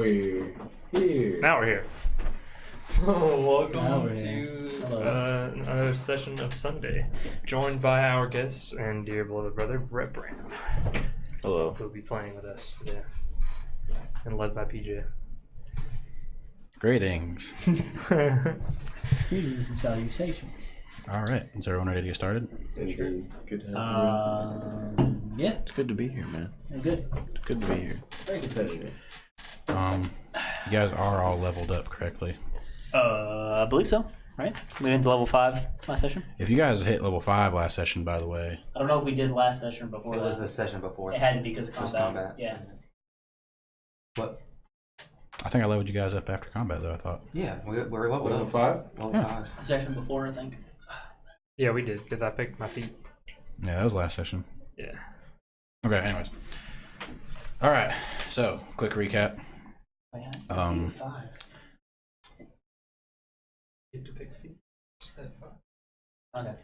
we're here. Now we're here. Welcome to another session of Sunday, joined by our guest and dear beloved brother, Brett Brand. Hello. Who will be playing with us today, and led by PJ. Greetings. Greetings and salutations. All right, is everyone ready to get started? Sure. Good to have you. Yeah, It's good to be here, man. I'm good. It's good to be here. Very good. Pleasure. You guys are all leveled up correctly. I believe so. Right? We went to level 5 last session. If you guys hit level 5 last session, by the way. I don't know if we did last session or before. It was the session before. It had to be because of It was combat. combat. Yeah. What? I think I leveled you guys up after combat, though, I thought. Yeah, we're level Level up. 5? Level Yeah. 5. Session before, I think. Yeah, we did, because I picked my feet. Yeah, that was last session. Yeah. Okay, anyways. All right, so, quick recap. Oh, yeah. 5. Get to pick feet. Okay.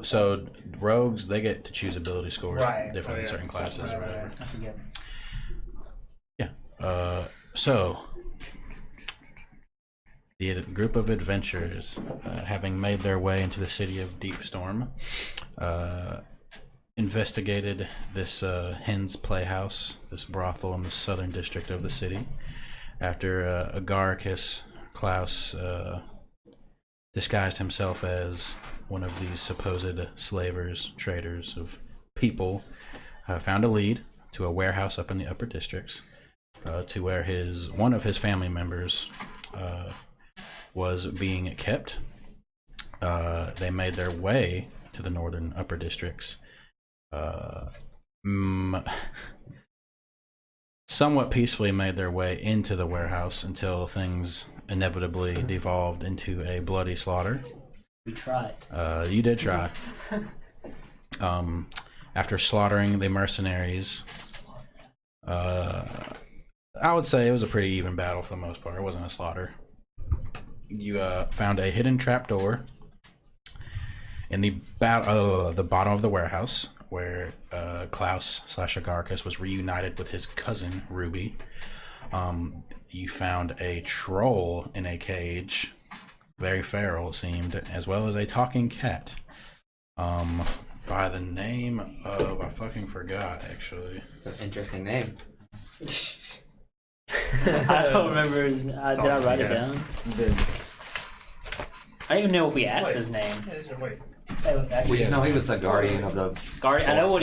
So, rogues, they get to choose ability scores Right. different in certain classes or whatever. I forget. Yeah. So, the group of adventurers, having made their way into the city of Deepstorm, investigated this Hen's Playhouse, this brothel in the southern district of the city, after Agaricus Klaus disguised himself as one of these supposed slavers, traders of people, found a lead to a warehouse up in the upper districts, to where one of his family members was being kept. They made their way to the northern upper districts, somewhat peacefully made their way into the warehouse until things inevitably devolved into a bloody slaughter. We tried. You did try. After slaughtering the mercenaries, I would say it was a pretty even battle for the most part. It wasn't a slaughter. You found a hidden trapdoor in the bottom of the warehouse where Klaus/Agaricus was reunited with his cousin Ruby. You found a troll in a cage, very feral it seemed, as well as a talking cat by the name of, I fucking forgot actually. That's an interesting name. I don't remember his did I write it down? I don't even know if we asked his name. Wait. We just know he was the guardian of the Guardian. I know what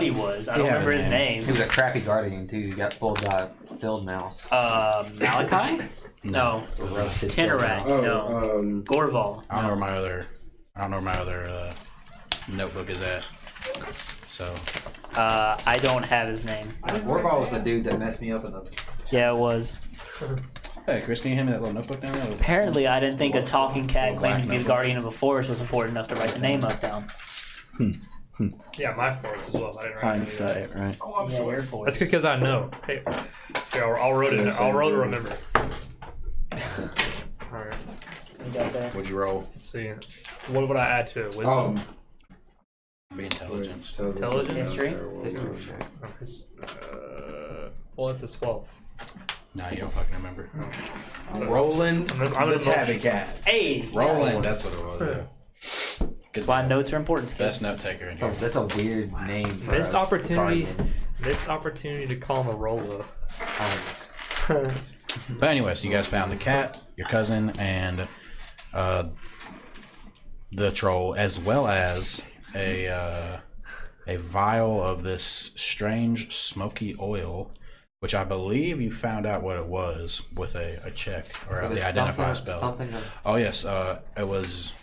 he was. I don't remember his He name. was a crappy guardian too. He got fooled by field mouse. Malachi? No. Roasted Tenorak. field mouse. No. Gorval. I don't know where my other notebook is at. So I don't have his name. Warball was the dude that messed me up in the. Yeah, it was. hey, Chris, can you hand me that little notebook down there? Apparently, I didn't think a talking cat claiming to be the guardian of a forest was important enough to write the name up down. Yeah, my force as well. I didn't write it. Hindsight, right? Oh, I'm Yeah, sure. your force. That's because I know. Hey, I'll roll it. I'll roll to remember. All right. You got there. What'd you roll? Let's see. What would I add to it? Wisdom. Be intelligence. Intelligence? History? History. Well, it's a 12. Nah, you don't fucking remember. Roland I'm the an Tabby Cat. Hey! Roland, that's what it was. Yeah. Good. That's why notes are important. Skip. Best note taker in here. That's a weird name. For Missed a opportunity. guardian. Missed opportunity to call him a Rolo. But anyways, you guys found the cat, your cousin, and the troll, as well as a vial of this strange smoky oil, which I believe you found out what it was with a check or It was the identify something- spell. Something of, Oh yes, it was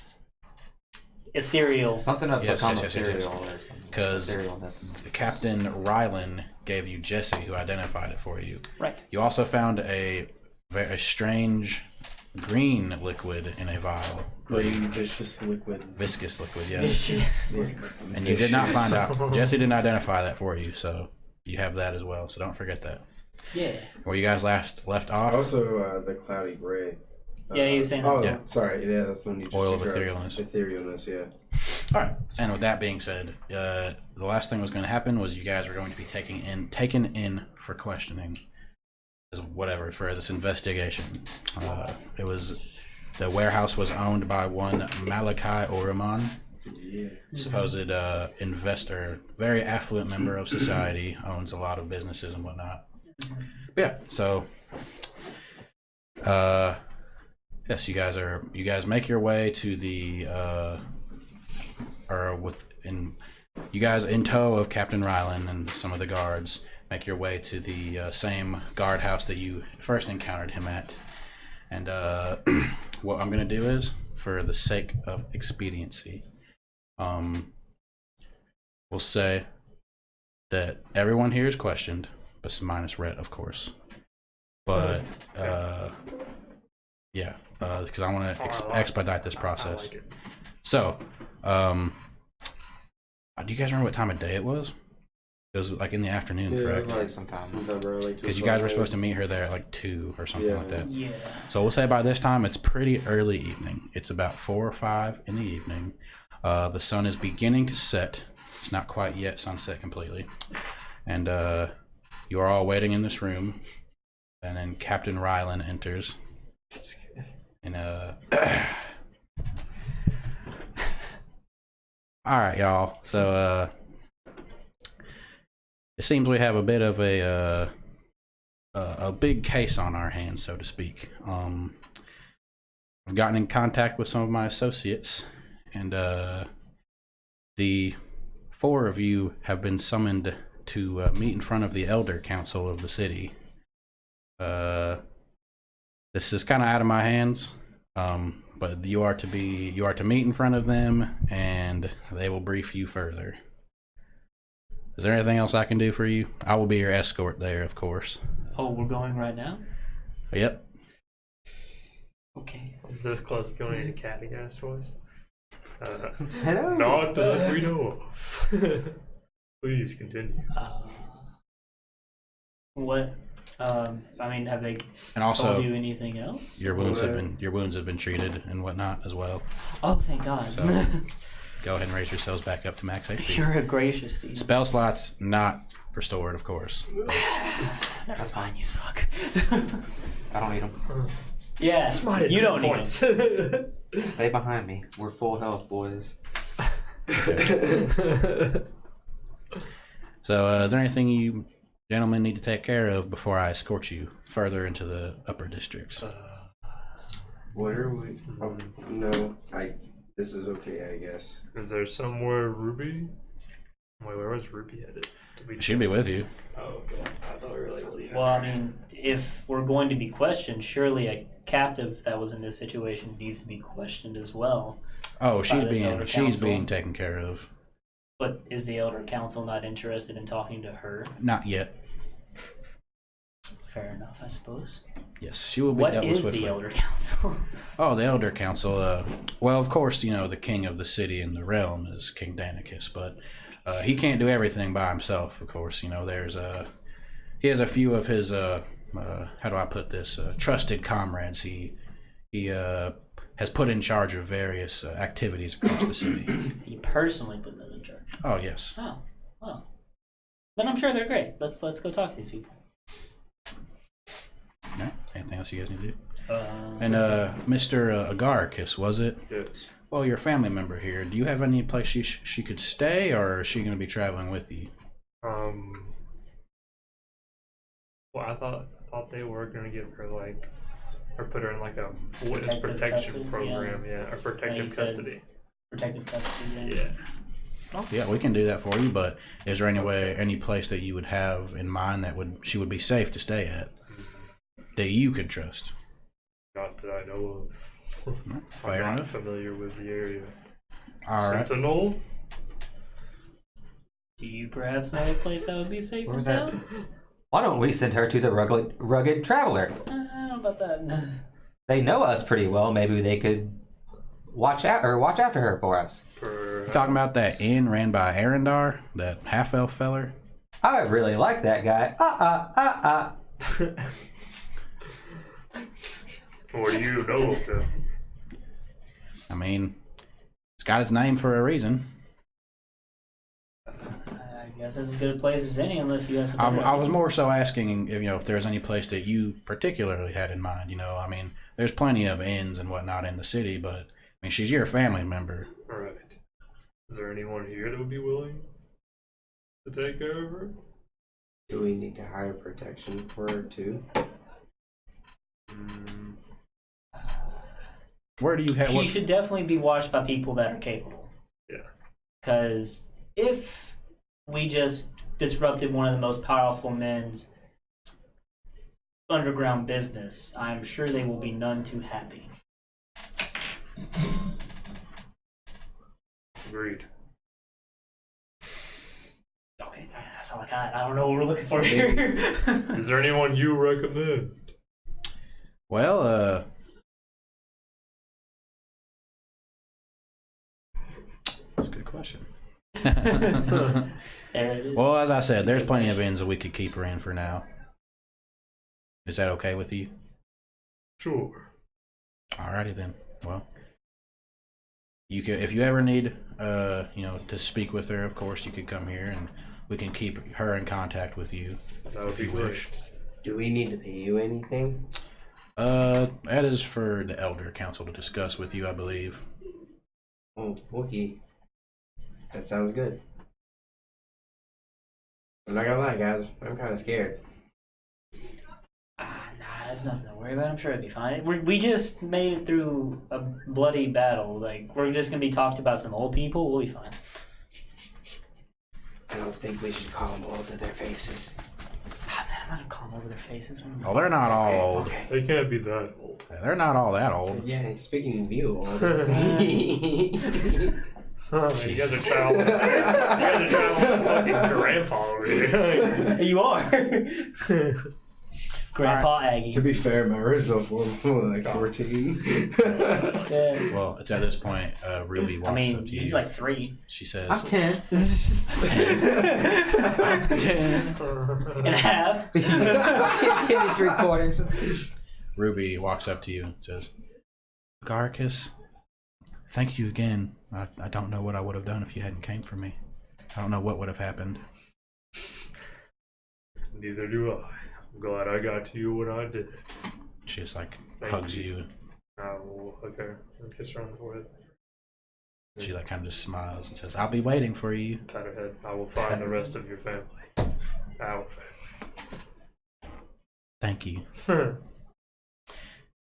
Ethereal. something of Yes, become yes. ethereal or something. 'Cause Etherealness. Captain Rylan gave you Jesse, who identified it for you. Right. You also found a very strange green liquid in a vial. Green, vicious liquid. Viscous liquid, yes. And you did not find out. Jesse didn't identify that for you, so you have that as well. So don't forget that. Yeah. Where you guys left off? Also, the cloudy gray. Yeah, he was saying that. Oh, Yeah. sorry. Yeah, that's the one you just Oil of described. etherealness. Etherealness, yeah. All right. And with that being said, the last thing was going to happen was you guys were going to be taken in for questioning. whatever for this investigation. The warehouse was owned by one Malachi Oraman, Yeah. supposed investor, very affluent member of society, owns a lot of businesses and whatnot. But yeah, so yes, you guys make your way to the you guys in tow of Captain Rylan and some of the guards make your way to the same guardhouse that you first encountered him at. And what I'm going to do is, for the sake of expediency, we'll say that everyone here is questioned, but minus Rhett, of course. But yeah, because I want to expedite this process. I like it. So, do you guys remember what time of day it was? It was like in the afternoon, Yeah, it correct? was like sometime around like 2 Because you guys were supposed to meet her there at like 2 or something like that. Yeah. So we'll say by this time it's pretty early evening. It's about 4 or 5 in the evening. The sun is beginning to set. It's not quite yet sunset completely. And you are all waiting in this room. And then Captain Rylan enters. And all right, y'all. So it seems we have a bit of a big case on our hands, so to speak. I've gotten in contact with some of my associates, and the 4 of you have been summoned to meet in front of the Elder Council of the city. This is kind of out of my hands, but you are to meet in front of them, and they will brief you further. Is there anything else I can do for you? I will be your escort there, of course. Oh, we're going right now? Yep. Okay. Is this close to going into catty ass voice? Hello. Not that we know of. Please continue. What? I mean, have they And also, told you anything else? your wounds have been treated and whatnot as well. Oh, thank God. So, go ahead and raise yourselves back up to max HP. You're a gracious Steve. Spell slots not restored, of course. That's fine. You suck. I don't need them. Yeah. Smite you at don't 2 need points. it. Stay behind me. We're full health, boys. So, is there anything you gentlemen need to take care of before I escort you further into the upper districts? What are we? Oh, no, this is okay, I guess. Is there somewhere Ruby? Wait, where was Ruby headed? She'll be with you. Oh, okay. I thought we were like leaving. Well, I mean, if we're going to be questioned, surely a captive that was in this situation needs to be questioned as well. Oh, she's this Elder being Council. taken care of. But is the Elder Council not interested in talking to her? Not yet. Fair enough, I suppose. Yes, she will be What dealt with is swiftly. the Elder Council? Oh, the Elder Council. Well, of course, the king of the city and the realm is King Danicus, but he can't do everything by himself. Of course, there's he has a few of his how do I put this? Trusted comrades. He has put in charge of various activities across the city. He personally put them in charge. Oh yes. Oh, well. Then I'm sure they're great. Let's go talk to these people. All right. Anything else you guys need to do? And Mr. Agaricus, was it? Yes. Well, your family member here. Do you have any place she could stay, or is she going to be traveling with you? Well, I thought they were gonna give her or put her in like a witness Protective protection custody, program, yeah, or protective said- custody. protective custody. Yeah. Oh, yeah, we can do that for you. But is there any place that you would have in mind that she would be safe to stay at, that you could trust? Not that I know of. Fair I'm not enough. familiar with the area. All right. Sentinel? Do you perhaps know a place that would be safe Where's and that? sound? Why don't we send her to the rugged traveler? I don't know about that. They know us pretty well. Maybe they could watch after her for us. Talking about that inn ran by Arendar, that half-elf feller? I really like that guy. What do you know of them? I mean, it's got its name for a reason. I guess That's as good a place as any, unless you have something. I was more so asking if, if there's any place that you particularly had in mind. I mean, there's plenty of inns and whatnot in the city, but I mean, she's your family member. Alright. Is there anyone here that would be willing to take care of her? Do we need to hire protection for her too? Where do you have? She should definitely be watched by people that are capable. Yeah. Because if we just disrupted one of the most powerful men's underground business, I'm sure they will be none too happy. Agreed. Okay, that's all I got. I don't know what we're looking for here. Is there anyone you recommend? Well, that's a good question. There it is. Well, as I said, there's plenty of inns that we could keep her in for now. Is that okay with you? Sure. Alrighty then. Well, you could, if you ever need, to speak with her. Of course, you could come here, and we can keep her in contact with you That would if be you great. wish. Do we need to pay you anything? That is for the Elder Council to discuss with you, I believe. Oh, okay. That sounds good. I'm not gonna lie, guys. I'm kind of scared. Nah, there's nothing to worry about. I'm sure it'll be fine. We just made it through a bloody battle. Like, we're just gonna be talked about some old people. We'll be fine. I don't think we should call them old to their faces. Ah, man, I'm not gonna call them over their faces. Oh, they're not all Okay, old. okay. They can't be that old. They're not all that old. Yeah, speaking of you, old. You guys are traveling. You guys are traveling fucking grandpa over here. You are. Grandpa Aggie. To be fair, my original form was like 14. Yeah. Well, it's at this point, Ruby walks I up mean, to you. he's like 3 She says, I'm 10. 10. and a half. 10 and 3/4. Ruby walks up to you and says, Garcus, thank you again. I don't know what I would have done if you hadn't came for me. I don't know what would have happened. Neither do I. I'm glad I got to you when I did. She just like Thank hugs you. you. I will hug her and kiss her on the forehead. She like kind of just smiles and says, I'll be waiting for you. Pat her head. I will find the rest of your family. Our Thank you. family.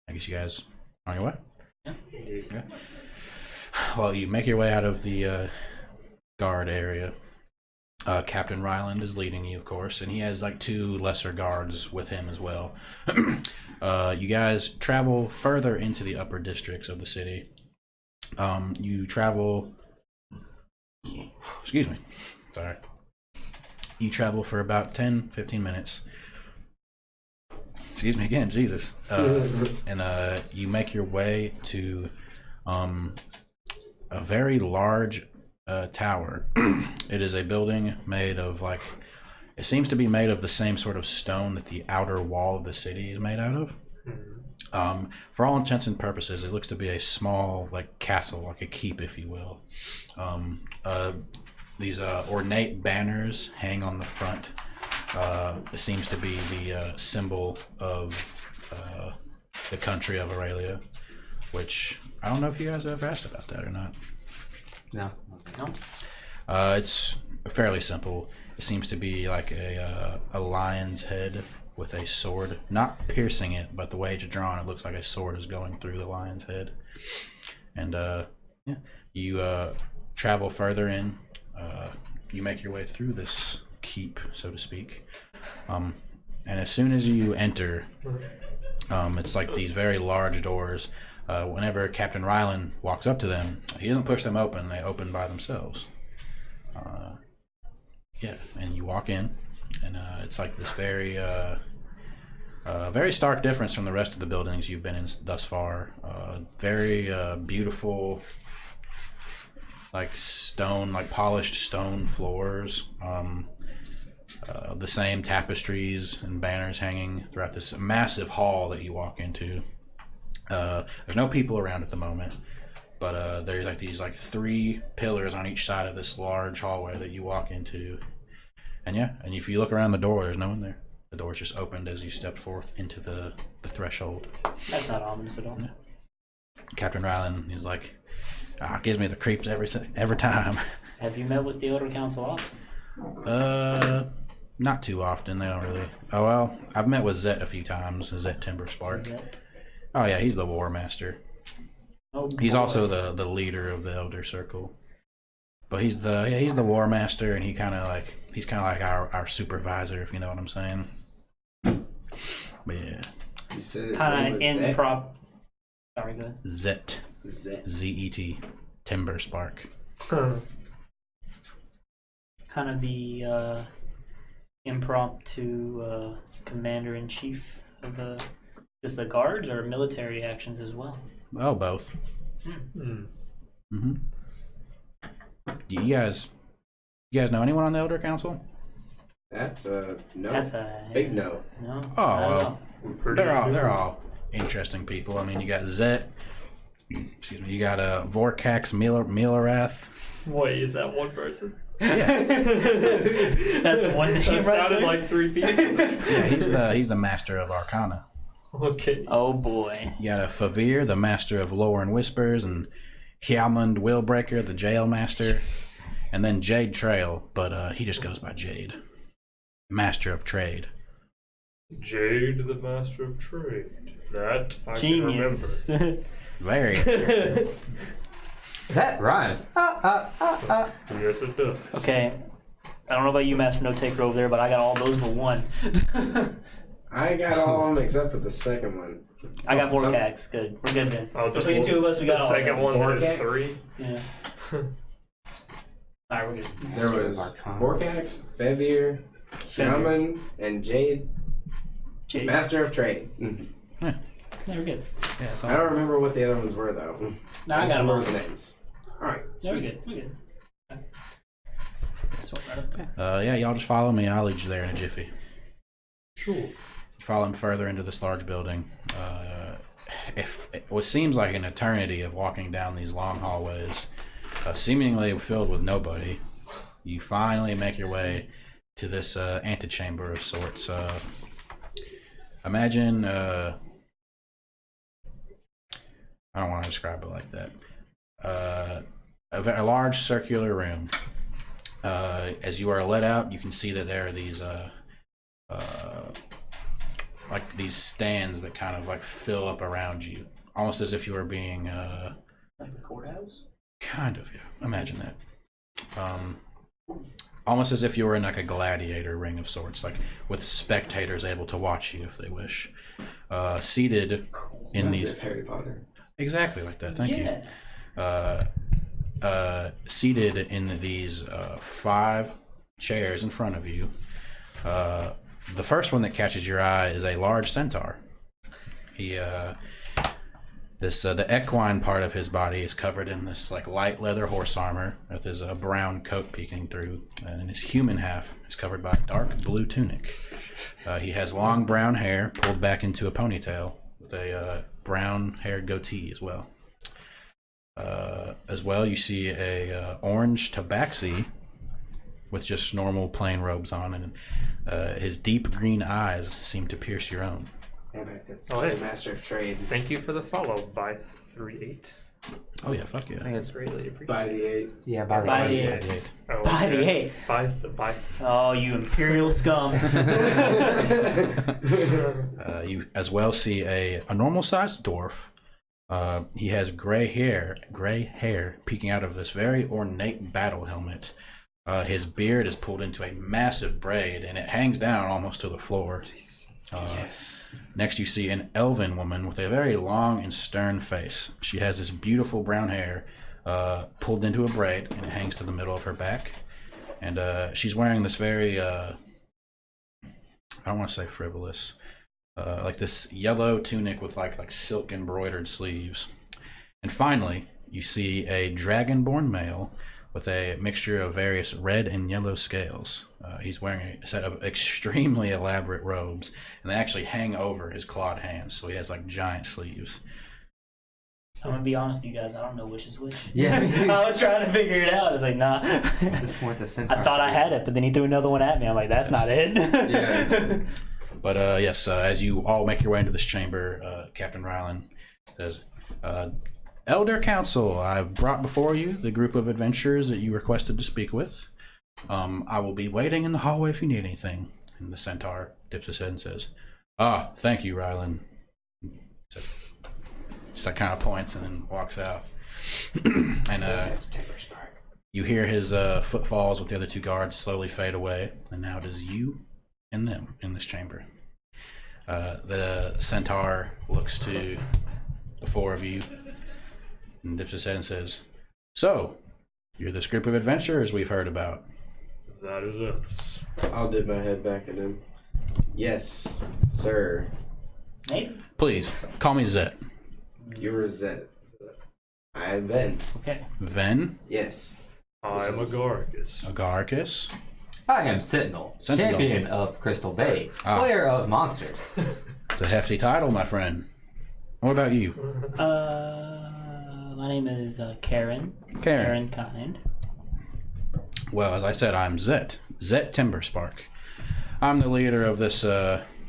I guess you guys on your way? Indeed. Yeah. Well, you make your way out of the guard area. Captain Ryland is leading you, of course, and he has like 2 lesser guards with him as well. You guys travel further into the upper districts of the city. You travel... Excuse me. Sorry. You travel for about 10-15 minutes. Excuse me again, Jesus. And you make your way to a very large tower. It is a building made of it seems to be made of the same sort of stone that the outer wall of the city is made out of. For all intents and purposes, it looks to be a small castle, like a keep, if you will. These ornate banners hang on the front. It seems to be the symbol of the country of Eralia, which I don't know if you guys have ever asked about that or not. No. It's fairly simple. It seems to be like a lion's head with a sword, not piercing it, but the way it's drawn, it looks like a sword is going through the lion's head. And you travel further in. You make your way through this keep, so to speak. And as soon as you enter, it's like these very large doors. Whenever Captain Ryland walks up to them, he doesn't push them open, they open by themselves. And you walk in, and it's like this very stark difference from the rest of the buildings you've been in thus far. Very beautiful, polished stone floors. The same tapestries and banners hanging throughout this massive hall that you walk into. There's no people around at the moment, but there's these 3 pillars on each side of this large hallway that you walk into, And yeah, and if you look around the door, there's no one there. The door's just opened as you stepped forth into the threshold. That's not ominous at all. Yeah. Captain Ryland, he's like, gives me the creeps every time. Have you met with the Elder Council often? Not too often. They don't really. Oh well, I've met with Zet a few times. Zet Timberspark. Zet? Oh yeah, he's the War Master. Oh, He's boy. also the leader of the Elder Circle. But he's the War Master, and he's kind of like our supervisor, if you know what I'm saying. But yeah, You said his Kind name of was Zek? improp. Sorry, go ahead. Zet. Zek. Z-E-T. Timberspark. Kind of the impromptu commander-in-chief of just the guards or military actions as well. Oh, both. Hmm. Mm-hmm. Do you guys know anyone on the Elder Council? That's a no. That's a Big no. No. Oh, I don't well. know. We're pretty They're new. all interesting people. I mean, you got Zet. Excuse me. You got Vorkax Milarath. Wait, is that one person? Yeah, That's one name That right sounded there. like 3 people. yeah. He's the master of Arcana. Okay. Oh boy. You got Favir, the master of lore and whispers, and Hjalmund Willbreaker, the jail master, and then Jade Trail, but he just goes by Jade, master of trade. Jade, the master of trade. That I Genius. can remember. Very. That rhymes. Yes, it does. Okay. I don't know about you, Master No Taker over there, but I got all those but one. I got all of them except for the second one. I got Some- Vorkax. Good. We're good then. Oh, Between the two of us, we got the all second of them. one that is Vortex? 3. Yeah. Alright, we're good. There Master of was Arcana. Vorkax, Fevir, Shaman, and Jade, Jade. Master of Trade. Yeah, we're good. Yeah, it's I don't remember what the other ones were though. No, I just got them all. remember the names. Alright. Yeah, we're good. We're good. Okay. Swap right up there. yeah, y'all just follow me. I'll lead you there in a jiffy. Sure. You follow him further into this large building. If what seems like an eternity of walking down these long hallways, seemingly filled with nobody, you finally make your way to this antechamber of sorts. Imagine, I don't want to describe it like that. A large circular room. As you are let out, you can see that there are these like these stands that kind of like fill up around you, almost as if you were being Like the courthouse? kind of, yeah. Imagine that. Almost as if you were in like a gladiator ring of sorts, like with spectators able to watch you if they wish. Seated in Master these of Harry Potter. exactly like that. Thank you. Seated in these 5 chairs in front of you. The first one that catches your eye is a large centaur. He, the equine part of his body is covered in this like light leather horse armor with his brown coat peeking through, and his human half is covered by a dark blue tunic. He has long brown hair pulled back into a ponytail with a brown-haired goatee as well. You see a orange tabaxi with just normal plain robes on, and his deep green eyes seem to pierce your own. Yeah, but that's Oh, hey. the Master of Trade. Thank you for the follow, Byth38. Oh yeah, fuck I yeah. think it's Greatly appreciated. By the 8. yeah, by the By way. the- By the 8. Oh, By the okay. 8. Byth. Oh, you imperial scum. You as well see a normal-sized dwarf. He has gray hair peeking out of this very ornate battle helmet. His beard is pulled into a massive braid, and it hangs down almost to the floor. Next, you see an elven woman with a very long and stern face. She has this beautiful brown hair pulled into a braid, and it hangs to the middle of her back. And she's wearing this very, I don't want to say frivolous, like this yellow tunic with like silk embroidered sleeves. And finally, you see a dragonborn male with a mixture of various red and yellow scales. He's wearing a set of extremely elaborate robes, and they actually hang over his clawed hands, so he has like giant sleeves. I'm gonna be honest with you guys. I don't know which is which. Yeah, me too. I was trying to figure it out. I was like, nah. At this point, the centaur. I thought I had it, but then he threw another one at me. I'm like, that's not it. Yeah. But yes, as you all make your way into this chamber, Captain Rylan says, Elder Council, I've brought before you the group of adventurers that you requested to speak with. I will be waiting in the hallway if you need anything. And the centaur dips his head and says, thank you, Rylan. So, just like kind of points and then walks out. And That's Timber's part. you hear his footfalls with the other two guards slowly fade away. And now it is you and them in this chamber. The centaur looks to the four of you and dips his head and says, so, you're this group of adventurers we've heard about. That is us. I'll dip my head back at him. Yes, sir. Maybe. Please, call me Zet. You're Zed. I am Ben. Okay. Ven, Yes. I'm Agaricus. Agaricus. I am Sentinel, Sentinel. champion of Crystal Bay, slayer of monsters. It's a hefty title, my friend. What about you? My name is Karen. Karen. Kind. Well, as I said, I'm Zet. Zet Timberspark. I'm the leader of this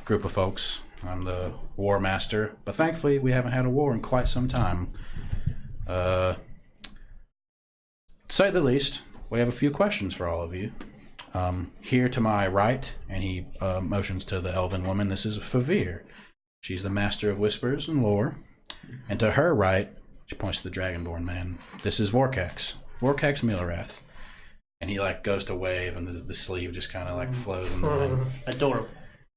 group of folks. I'm the war master, but thankfully we haven't had a war in quite some time. To say the least, we have a few questions for all of you. Here to my right, and he motions to the elven woman, this is Favir. She's the master of whispers and lore. And to her right, she points to the dragonborn man, this is Vorkax. Vorkax Milrath. And he like goes to wave, and the sleeve just kind of like flows in the wind. Adorable.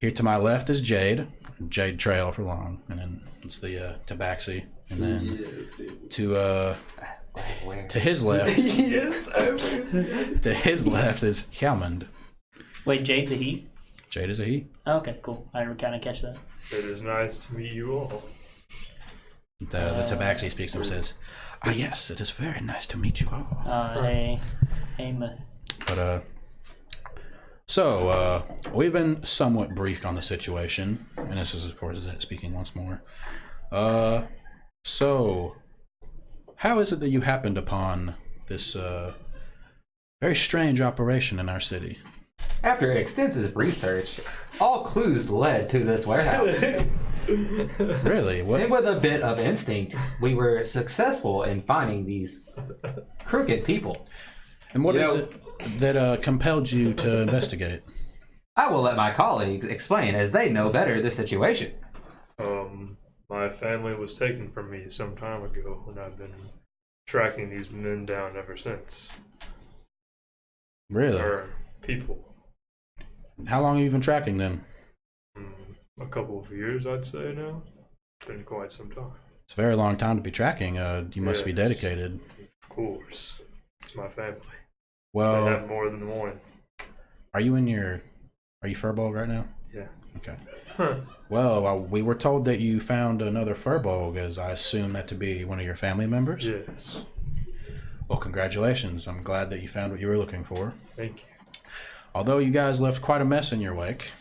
Here to my left is Jade. Jade Trail for long. And then it's the Tabaxi. And then Yes, dude. to his left, Yes, I was. to his left is Hjalmund. Wait, Jade's a he? Jade is a he. Okay, cool. I didn't kind of catch that. It is nice to meet you all. The Tabaxi speaks and says, yes, it is very nice to meet you all. Hey, But, so, we've been somewhat briefed on the situation, and this is, of course, Zet speaking once more. So, how is it that you happened upon this, very strange operation in our city? After extensive research, all clues led to this warehouse. Really? What? And with a bit of instinct, we were successful in finding these crooked people. And what is it that compelled you to investigate? I will let my colleagues explain, as they know better the situation. My family was taken from me some time ago, and I've been tracking these men down ever since. Really? Or people. How long have you been tracking them? A couple of years, I'd say now. Been quite some time. It's a very long time to be tracking. You must be Yes. dedicated. Of course. It's my family. I Well, have more than one. are you Furbolg right now? Yeah. Okay. Huh. Well, we were told that you found another Furbolg, as I assume that to be one of your family members. Yes. Well, congratulations. I'm glad that you found what you were looking for. Thank you. Although you guys left quite a mess in your wake.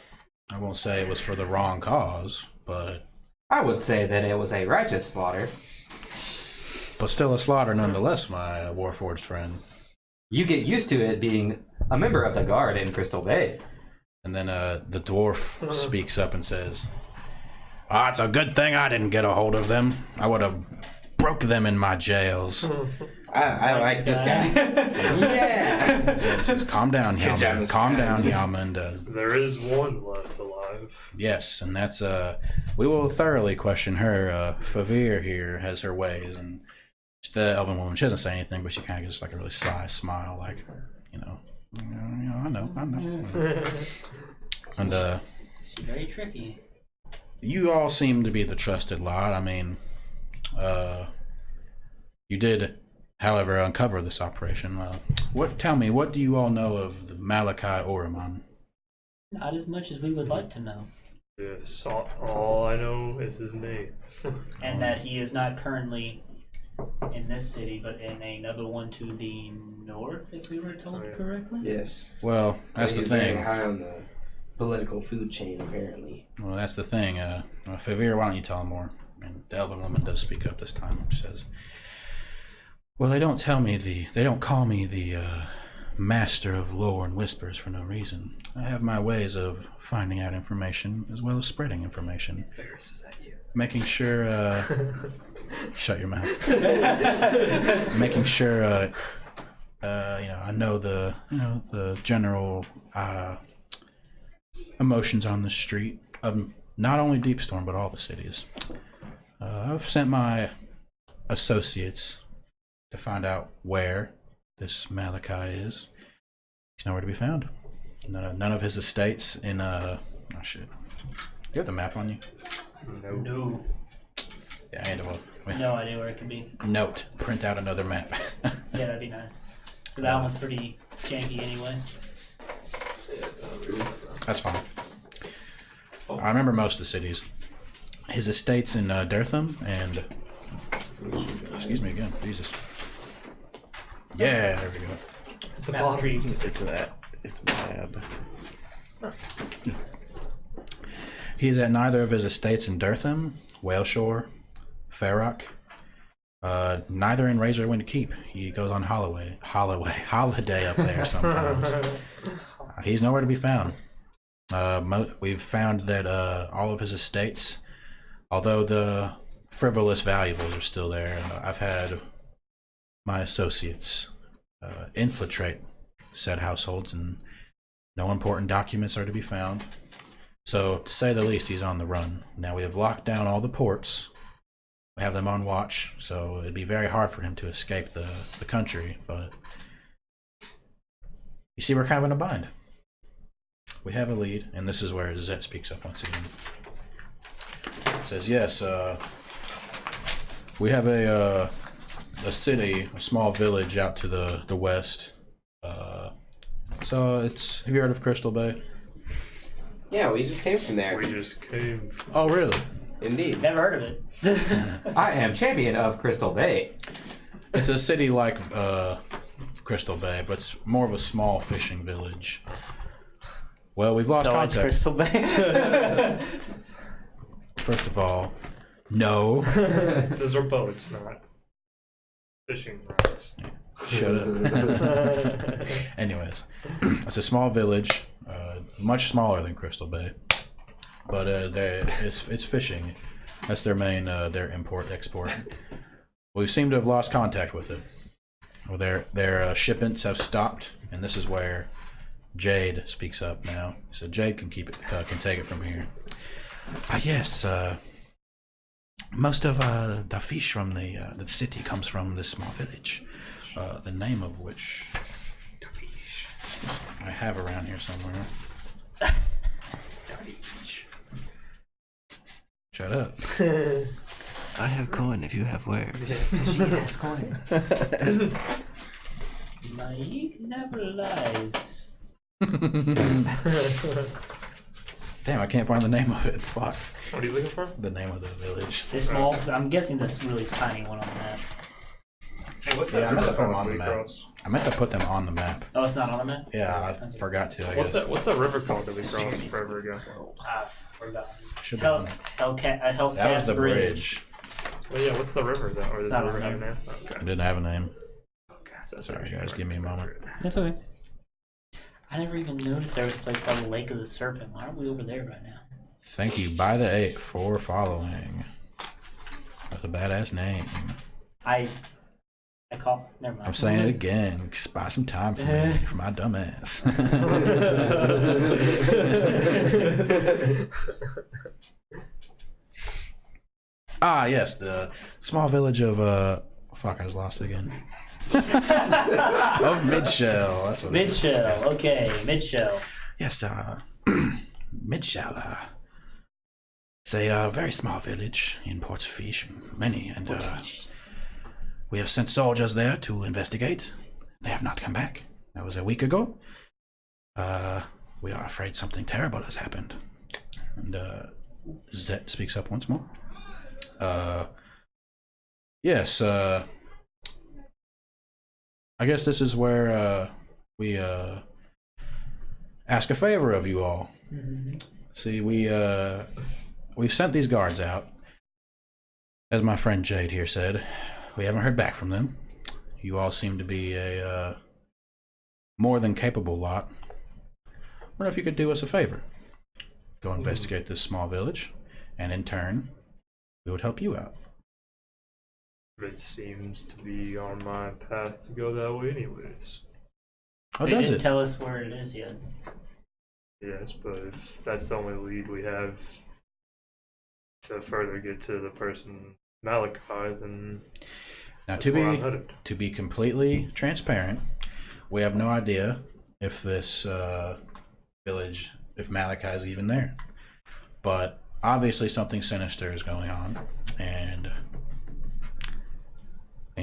I won't say it was for the wrong cause, but I would say that it was a righteous slaughter. still a slaughter nonetheless, my Warforged friend. You get used to it being a member of the guard in Crystal Bay. And then the dwarf speaks up and says, it's a good thing I didn't get a hold of them. I would have broke them in my jails. I like this guy. Yeah. Says, calm down, Good job, Hjalmund. Mr. Calm Hyde. down, Hjalmund. There is one left alive. Yes, and that's we will thoroughly question her. Favir here has her ways, and the elven woman, she doesn't say anything, but she kind of gives like a really sly smile, like, I know. And Very tricky. you all seem to be the trusted lot. I mean, you did, however, uncover this operation. Tell me, what do you all know of the Malachi Oromon? Not as much as we would like to know. Yes. All I know is his name. And that he is not currently in this city, but in another one to the north, if we were told correctly. Yes. Well, that's the He's very thing. high on the political food chain, apparently. Well, that's the thing. Favir, why don't you tell him more? And the elven woman does speak up this time. She says, "Well, they don't call me the master of lore and whispers for no reason. I have my ways of finding out information as well as spreading information. Ferris, is that you? Making sure, shut your mouth. Making sure, I know the general emotions on the street of not only Deepstorm but all the cities. I've sent my associates to find out where this Malachi is. He's nowhere to be found. None of his estates in oh shit. You have the map on you? No. Yeah, and No idea where it could be. note. Print out another map. Yeah, that'd be nice. That one's pretty janky anyway. Yeah, it's not really. That's fine. I remember most of the cities. His estates in Dertham and excuse me again, Jesus. Yeah, there we go. The Map bottom. tree. It's bad. Nice. He's at neither of his estates in Dertham, Whaleshore, Farrock. Neither in Razorwind Keep. He goes on holiday up there sometimes. He's nowhere to be found. We've found that all of his estates, although the frivolous valuables are still there, I've had my associates infiltrate said households, and no important documents are to be found. So, to say the least, he's on the run. Now, we have locked down all the ports. We have them on watch, so it'd be very hard for him to escape the country, but you see, we're kind of in a bind. We have a lead, and this is where Zet speaks up once again. Says, yes, we have a city, a small village out to the west. So have you heard of Crystal Bay? Yeah, we just came from there. We just came. Oh, really? Indeed. Never heard of it. I am champion of Crystal Bay. It's a city like Crystal Bay, but it's more of a small fishing village. Well, we've lost So it's contact. Crystal Bay. First of all, no. Those are boats, not fishing rods. Shut up. Anyways, it's a small village, much smaller than Crystal Bay, but it's fishing. That's their main their import-export. We seem to have lost contact with it. Well, their shipments have stopped, and this is where Jade speaks up now. So Jade can can take it from here. Yes. Most of the fish from the city comes from this small village. The name of which I have around here somewhere. Shut up. I have coin if you have wares. Mike never lies. Damn, I can't find the name of it. Fuck. What are you looking for? The name of the village. This small, I'm guessing this really tiny one on the map. Hey, what's Yeah, that? I meant to river put them on called the we map. crossed? I meant to put them on the map. Oh, it's not on the map? Yeah, I forgot to, I guess. What's that river called that we crossed forever ago? I forgot. Should be on That was the bridge. Well, yeah, what's the river though? Or does It's the not river on have a there. name? Okay. Didn't have a name. Okay. So Sorry, guys, give me a moment. That's okay. I never even noticed there was a place called the Lake of the Serpent. Why aren't we over there right now? Thank you, by the 8 for following. That's a badass name. I call. Never mind. I'm saying it again. Just buy some time for me, for my dumb ass. Yes, the small village of fuck, I just lost it again. Of Midshell. That's what it is. Midshell. Okay, Midshell. Yes, Midshell. It's a very small village in Port Fish, many, and we have sent soldiers there to investigate. They have not come back. That was a week ago. We are afraid something terrible has happened. And Zet speaks up once more. Yes, I guess this is where we ask a favor of you all. Mm-hmm. See, we've sent these guards out. As my friend Jade here said, we haven't heard back from them. You all seem to be a more than capable lot. I wonder if you could do us a favor. Go investigate this small village, and in turn, we would help you out. It seems to be on my path to go that way anyways. Oh, They does didn't it? tell us where it is yet. Yes, but if that's the only lead we have to further get to the person Malachi, then Now, that's where I'm headed. to be completely transparent, we have no idea if this village, if Malachi is even there. But obviously something sinister is going on, and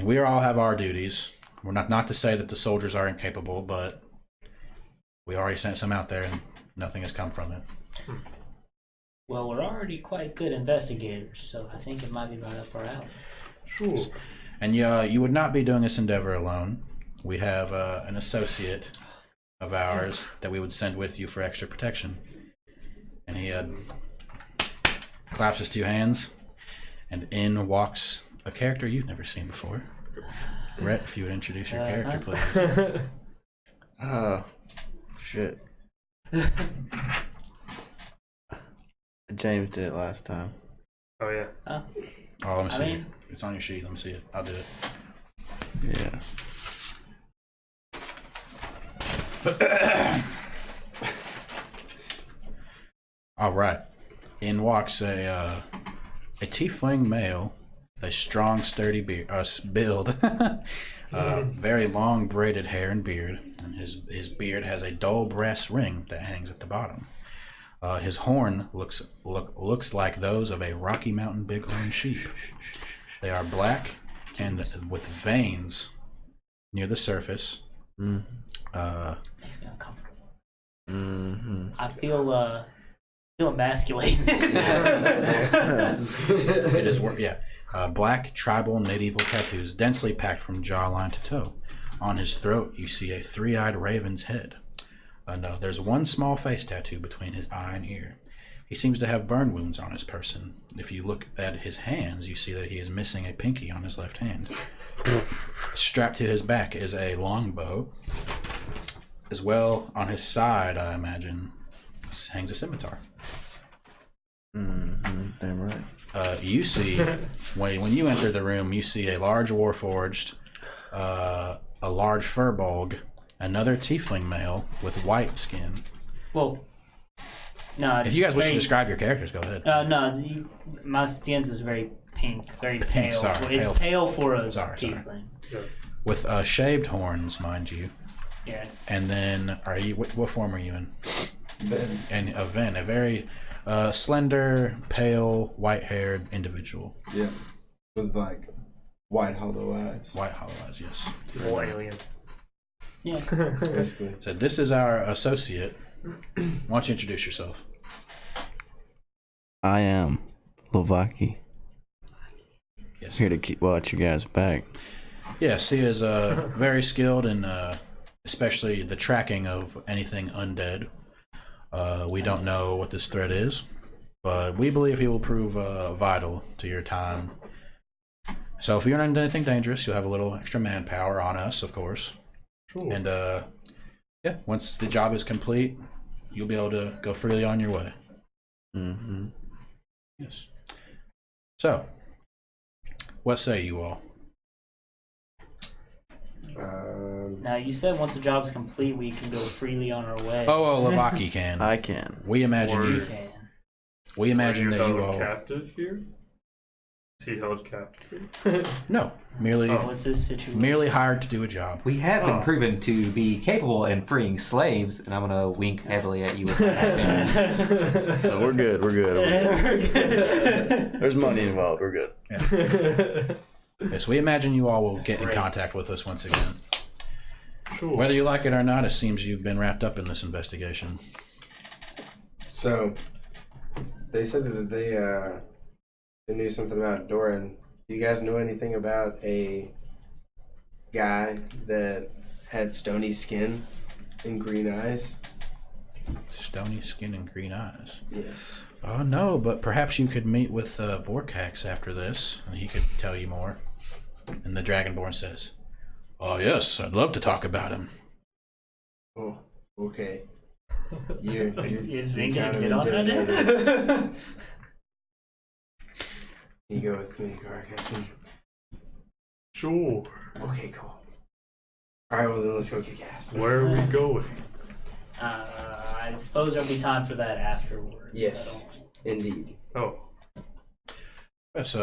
we all have our duties. We're not to say that the soldiers are incapable, but we already sent some out there and nothing has come from it. Well, we're already quite good investigators, so I think it might be right up our alley. Sure. And you would not be doing this endeavor alone. We have an associate of ours that we would send with you for extra protection. And he claps his two hands, and in walks a character you've never seen before. Rhett, if you would introduce your character, please. Oh, shit. James did it last time. Oh yeah. Oh, let me see. mean- It's on your sheet. Let me see it. I'll do it. Yeah. All right. In walks a tiefling male, with a strong, sturdy build, very long braided hair and beard, and his beard has a dull brass ring that hangs at the bottom. His horn looks like those of a Rocky Mountain bighorn sheep. They are black and with veins near the surface. Makes me uncomfortable. Mm-hmm. I feel emasculated. It is black tribal medieval tattoos densely packed from jawline to toe. On his throat, you see a three-eyed raven's head. There's one small face tattoo between his eye and ear. He seems to have burn wounds on his person. If you look at his hands, you see that he is missing a pinky on his left hand. Strapped to his back is a longbow. As well, on his side, I imagine, hangs a scimitar. Mm-hmm. Damn right. You see, when you enter the room, you see a large warforged, a large furbolg, another tiefling male with white skin. Well, no. If you guys wish to very- describe your characters, go ahead. No, my skin's is very pink, very pale. sorry, It's pale for a Sorry. tiefling. With shaved horns, mind you. Yeah. And then, are you? What form are you in? Ben. And a Ven, a very slender, pale, white-haired individual. Yeah. With like white hollow eyes. White hollow eyes, yes. Full alien. Yeah. Basically. So this is our associate. Why don't you introduce yourself? I am Lovaki. Yes. Here to watch you guys back. Yes, he is very skilled in especially the tracking of anything undead. We don't know what this threat is, but we believe he will prove vital to your time. So if you're into anything dangerous, you'll have a little extra manpower on us, of course. Sure. And once the job is complete, you'll be able to go freely on your way. Mm-hmm. Yes. So, what say you all? Now you said once the job's complete, we can go freely on our way. Oh, Lavaki can. I can. We imagine Or- you. Okay. We imagine that you held all. captive here. Is he held captive here? No, merely What's this situation? merely hired to do a job. We have been Oh. proven to be capable in freeing slaves, and I'm gonna wink heavily at you with my finger. So we're good. We're good. There's money involved. We're good. Yes, we imagine you all will get in contact with us once again. Sure. Whether you like it or not, it seems you've been wrapped up in this investigation. So they said that they knew something about Doran. Do you guys know anything about a guy that had stony skin and green eyes? Stony skin and green eyes. Yes. No, but perhaps you could meet with Vorkax after this, and he could tell you more. And the Dragonborn says, "Oh yes, I'd love to talk about him." Oh, okay. You're Is you're Ving kind gonna of get on intimidated. that? You go with me, Gargus. Sure. Okay, cool. All right, well then let's go kick ass. Where are we going? I suppose there'll be time for that afterwards. Yes, indeed. Oh, Yes,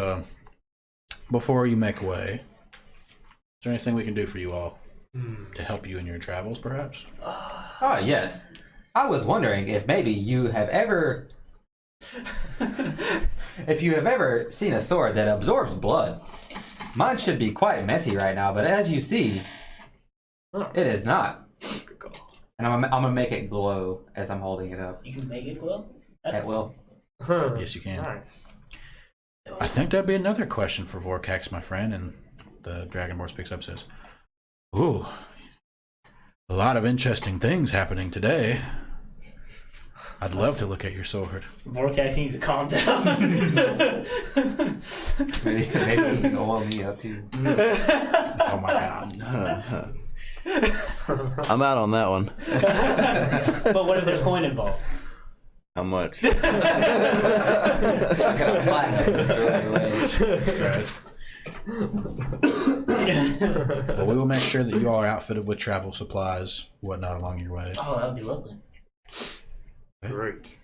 before you make way, is there anything we can do for you all to help you in your travels, perhaps? Ah, yes. I was wondering if maybe you have ever seen a sword that absorbs blood. Mine should be quite messy right now, but as you see, it is not. good call. And I'm gonna make it glow as I'm holding it up. You can make it glow? That's It will. Huh. Yes, you can. Nice. I think that'd be another question for Vorkax, my friend. And the Dragonborn speaks up, says, "Ooh, a lot of interesting things happening today. I'd love to look at your sword." Vorkax, you need to calm down. Maybe you can oil me up too. Oh my god. I'm out on that one. But what if there's coin involved? How much? I got a platinum. Jesus Christ. Well, we will make sure that you all are outfitted with travel supplies, whatnot along your way. Oh, that would be lovely. Great.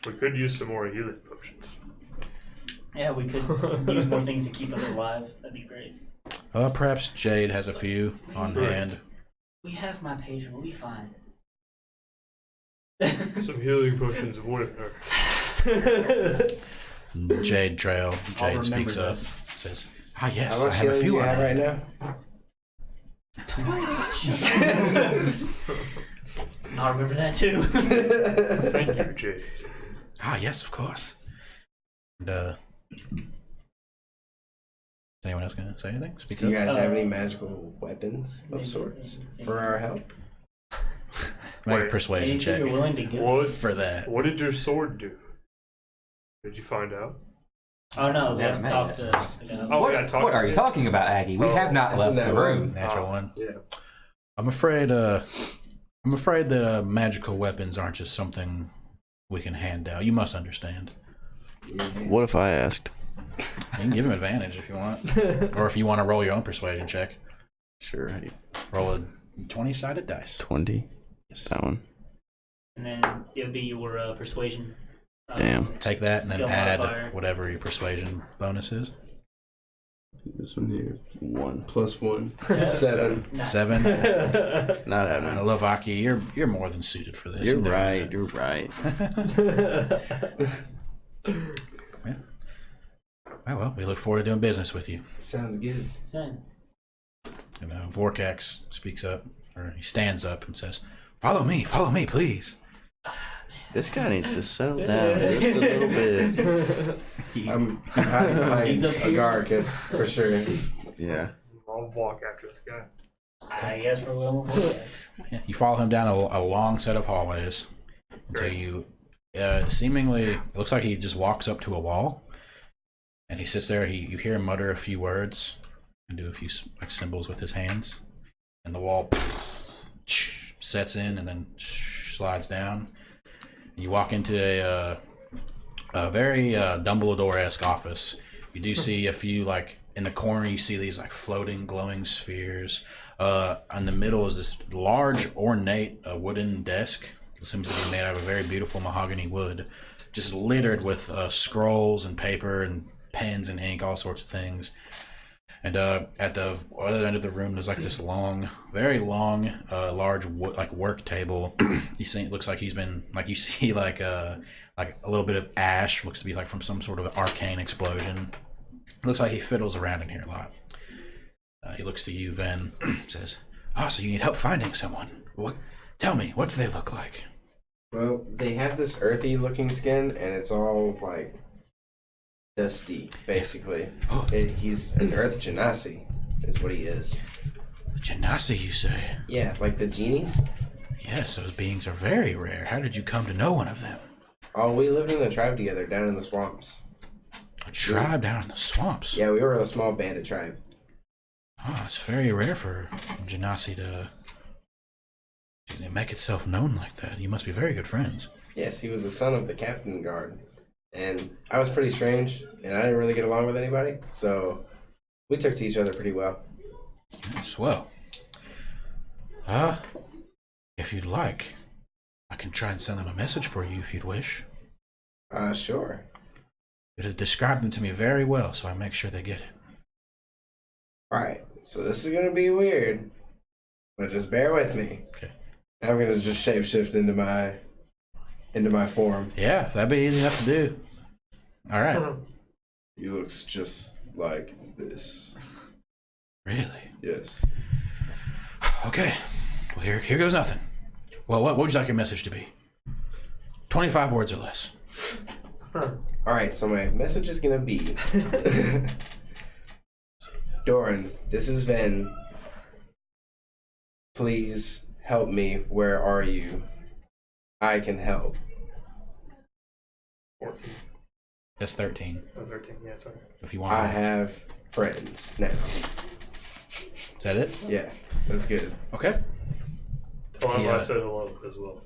We could use some more healing potions. Yeah, we could use more things to keep us alive. That'd be great. Perhaps Jade has a few on hand. We have my page. We'll be fine. Some healing potions wouldn't hurt. Jade Trail. I'll Jade speaks remember up. this. Says, "Ah, yes, How I much have a healing do few you on have right hand." now? I'll remember that too. Thank you, Jade. Ah, yes, of course. And, is anyone else going to say anything? Speak Do up. you guys have any magical weapons of sorts for our help? Make a Wait. persuasion Anything check you're willing to give? What for that. What did your sword do? Did you find out? Oh no, we have to Yeah, talk man. to. Oh, What, yeah, talk what to are you me. talking about, Aggie? We Oh, have not that's left in that the room. Natural one. Yeah. I'm afraid that magical weapons aren't just something we can hand out. You must understand. What if I asked? You can give him advantage if you want. Or if you want to roll your own persuasion check. Sure. Roll a 20-sided dice. 20. That one. And then it'll be your persuasion. Damn. Take that and then Skill add modifier. whatever your persuasion bonus is. This one here. 1. +1. Yes. 7. Nice. 7. Not happening. Lovaki, you're more than suited for this. You're You know right. that. You're right. Well, we look forward to doing business with you. Sounds good. Same. And Vorkax speaks up, or he stands up and says, follow me, please." This guy needs to settle down just a little bit. I'm hiding behind He's up a here. Gargus for sure. Yeah. I'll walk after this guy. I guess we're willing for Vorkax. Yeah, you follow him down a long set of hallways until you seemingly, it looks like he just walks up to a wall and he sits there. You hear him mutter a few words and do a few like symbols with his hands, and the wall sets in and then slides down. And you walk into a very Dumbledore-esque office. You do see a few, like, in the corner you see these like floating glowing spheres. In the middle is this large ornate wooden desk. It seems to be made out of a very beautiful mahogany wood, just littered with scrolls and paper and pens and ink, all sorts of things. And at the other end of the room, there's like this long, very long, large work table. You see, it looks like he's been like, you see like a little bit of ash, looks to be like from some sort of arcane explosion. Looks like he fiddles around in here a lot. He looks to you, Ven, says, "Oh, so you need help finding someone? What? Tell me, what do they look like?" Well, they have this earthy looking skin and it's all like dusty, basically. Oh. He's an earth genasi, is what he is. Genasi, you say? Yeah, like the genies. Yes, those beings are very rare. How did you come to know one of them? Oh, we lived in a tribe together down in the swamps. A tribe down in the swamps. Yeah, we were a small bandit tribe. Oh, it's very rare for Genasi to make itself known like that. You must be very good friends. Yes, he was the son of the captain guard. And I was pretty strange, and I didn't really get along with anybody, so we took to each other pretty well. Yes, well. If you'd like, I can try and send them a message for you if you'd wish. Sure. It has described them to me very well, so I make sure they get it. Alright, so this is gonna be weird, but just bear with me. Okay. I'm gonna just shapeshift into my form. Yeah, that'd be easy enough to do. All right. He looks just like this. Really? Yes. Okay. Well, here goes nothing. Well, what would you like your message to be? 25 words or less. Alright, so my message is gonna be Doran, this is Ven. Please help me. Where are you? I can help. 14. That's 13. Oh, 13, yeah, sorry. If you want. I have friends now. Is that it? Yeah, that's good. Okay. Tell him Yeah. I said hello as well.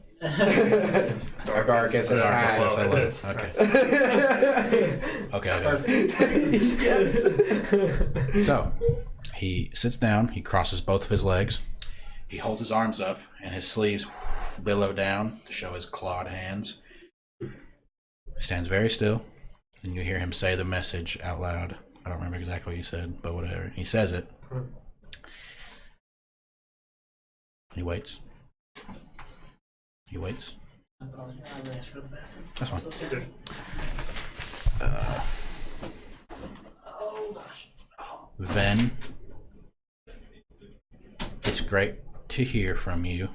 Argarcus says hi. Says hello. It's Okay. nice. Okay. So, he sits down, he crosses both of his legs, he holds his arms up, and his sleeves billow down to show his clawed hands. He stands very still, and you hear him say the message out loud. I don't remember exactly what he said, but whatever. He says it. He waits. He waits. That's fine. Then, it's great to hear from you.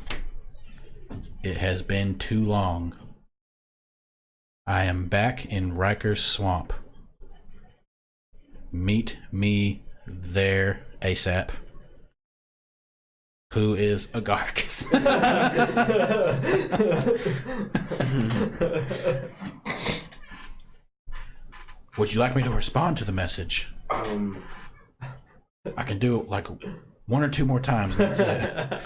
It has been too long. I am back in Riker's Swamp. Meet me there ASAP. Who is Agarcus? Would you like me to respond to the message? I can do it like one or two more times. That's it.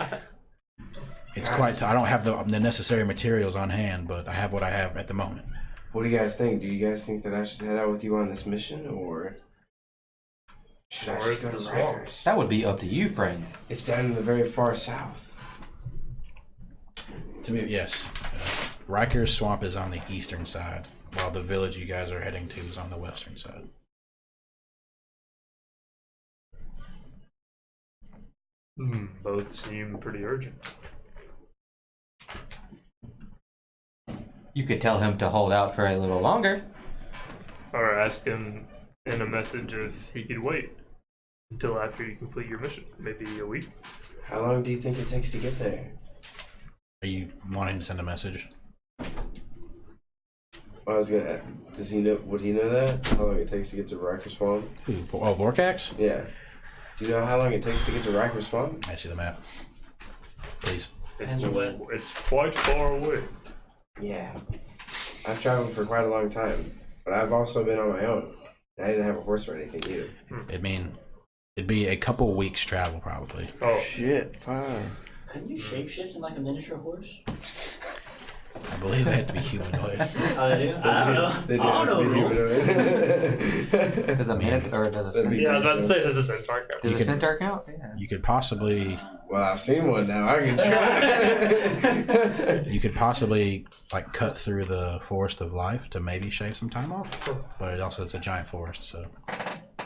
It's quite. I don't have the necessary materials on hand, but I have what I have at the moment. What do you guys think? Do you guys think that I should head out with you on this mission, or should I just go to Rikers? That would be up to you, friend. It's down in the very far south. To me, yes. Riker's Swamp is on the eastern side, while the village you guys are heading to is on the western side. Both seem pretty urgent. You could tell him to hold out for a little longer. Or ask him in a message if he could wait until after you complete your mission. Maybe a week. How long do you think it takes to get there? Are you wanting to send a message? I was gonna. Does he know? Would he know that? How long it takes to get to Rikers Swamp? Who? Oh, Vorkax? Yeah. Do you know how long it takes to get to Rikers Swamp? I see the map. Please. It's quite far away. Yeah. I've traveled for quite a long time, but I've also been on my own. And I didn't have a horse or anything either. It'd be a couple weeks travel probably. Oh, Shit, fine. Couldn't you shapeshift in like a miniature horse? I believe they have to be humanoid. Oh, they do? I don't know. They do I don't know have rules. to be humanoid. Does a minute or does a That'd be yeah, I was about to good. say, does a centaur count? does You a could- centaur count? Yeah. You could possibly Well, I've seen one now. I can try. you could possibly like cut through the forest of life to maybe shave some time off. But it's a giant forest, so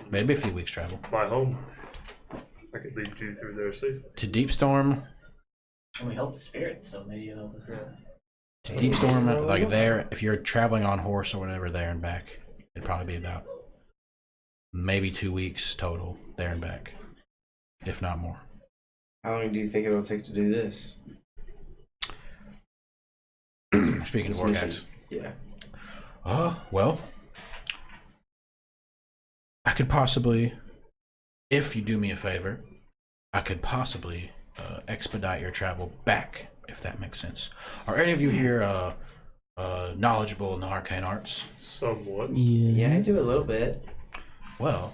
maybe a few weeks travel. My home. I could lead you through there safely. To Deepstorm, And we help the spirit, so maybe it'll help us out. Deepstorm, like there, if you're traveling on horse or whatever, there and back, it'd probably be about maybe 2 weeks total there and back, if not more. How long do you think it'll take to do this? Speaking of This mission? Vorkax. Yeah. Well, I could possibly, if you do me a favor, I could possibly expedite your travel back, if that makes sense. Are any of you here knowledgeable in the arcane arts. Somewhat. Yeah, I do a little bit. Well,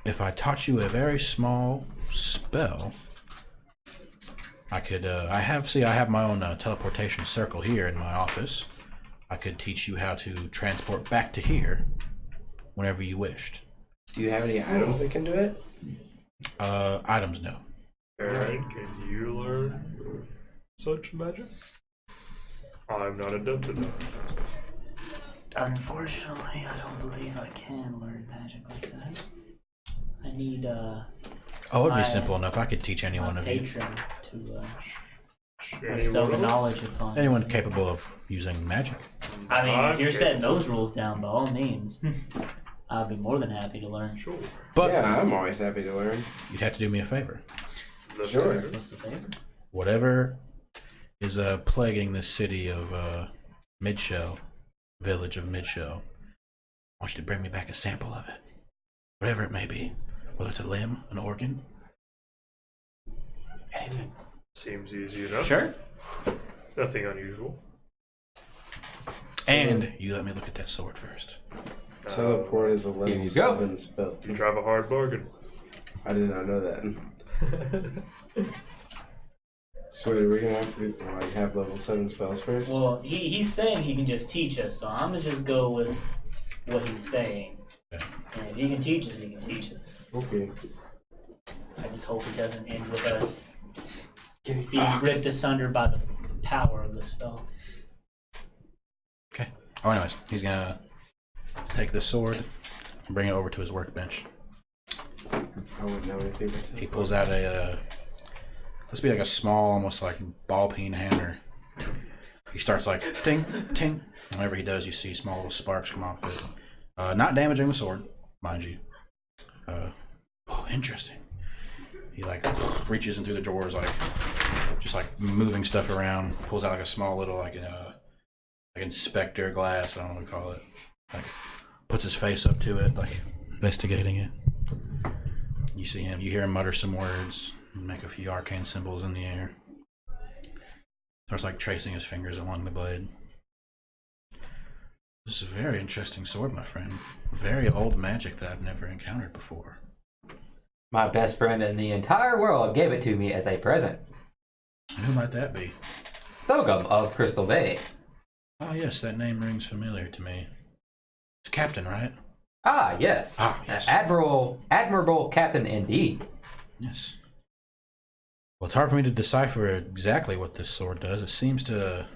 if I taught you a very small spell, I could. I have my own teleportation circle here in my office. I could teach you how to transport back to here whenever you wished. Do you have any items that can do it? Items, no. Aaron, can you learn such magic? I'm not adept enough. Unfortunately, I don't believe I can learn magic like that. I need Oh, it'd my- be simple enough. I could teach any my one of you. patron to bestow Anyone the else? knowledge upon. Anyone capable of using magic. I mean, if you're Okay. setting those rules down, by all means, I'd be more than happy to learn. Sure. But Yeah, I'm always happy to learn. you'd have to do me a favor. That's Sure. fair. What's the favor? Whatever is plaguing this city of Midshell, village of Midshell, I want you to bring me back a sample of it. Whatever it may be. Whether it's a limb, an organ, anything. Seems easy enough. Sure. Nothing unusual. And you let me look at that sword first. Teleport is a Here level you go. 7 spell. You drive a hard bargain. I did not know that. So we're gonna have to like have level 7 spells first? Well, he's saying he can just teach us, so I'm gonna just go with what he's saying. Okay. And if he can teach us, he can teach us. Okay. I just hope it doesn't end with us Get being ripped asunder by the power of the spell. Okay. Oh, anyways, he's gonna take the sword and bring it over to his workbench. I wouldn't know anything about He pulls out a, let's be like a small, almost like ball peen hammer. He starts like ting, ting. Whenever he does, you see small little sparks come off it. Not damaging the sword, mind you. Oh, interesting. He like reaches into the drawers, like just like moving stuff around. Pulls out like a small little like inspector glass. I don't know what to call it. Like puts his face up to it, like investigating it. You see him. You hear him mutter some words, make a few arcane symbols in the air. Starts like tracing his fingers along the blade. This is a very interesting sword, my friend. Very old magic that I've never encountered before. My best friend in the entire world gave it to me as a present. And who might that be? Thogum of Crystal Bay. Oh yes, that name rings familiar to me. It's Captain, right? Ah, yes. Ah, yes. Admirable captain indeed. Yes. Well, it's hard for me to decipher exactly what this sword does. It seems to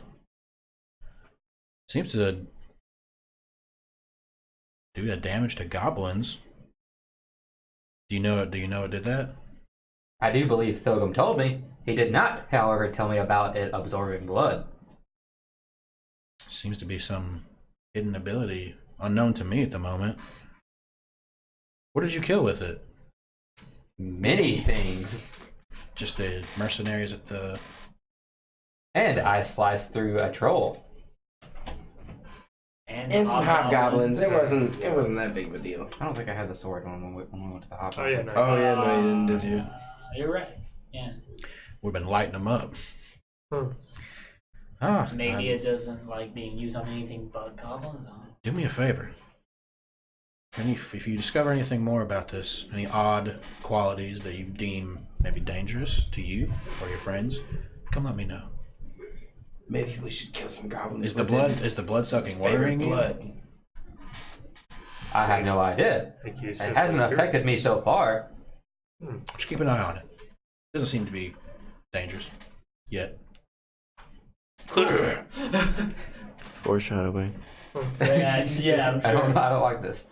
do that damage to goblins. Do you know it did that? I do believe Thogum told me. He did not, however, tell me about it absorbing blood. Seems to be some hidden ability unknown to me at the moment. What did you kill with it? Many things. Just the mercenaries at the... And I sliced through a troll. And some hobgoblins. It wasn't that big of a deal. I don't think I had the sword when we went to the hobgoblins. Oh yeah, no. Oh yeah, no, you didn't, did you? You're right. Yeah. We've been lighting them up. Huh. Ah, Maybe it doesn't like being used on anything but goblins. do me a favor. If you discover anything more about this, any odd qualities that you deem maybe dangerous to you or your friends, come let me know. Maybe we should kill some goblins. Is the with blood sucking worrying you? blood. I have no idea. Think you It said hasn't what affected me so far. Just keep an eye on it. Doesn't seem to be dangerous yet. Foreshadowing. Yeah, I'm sure. I don't like this.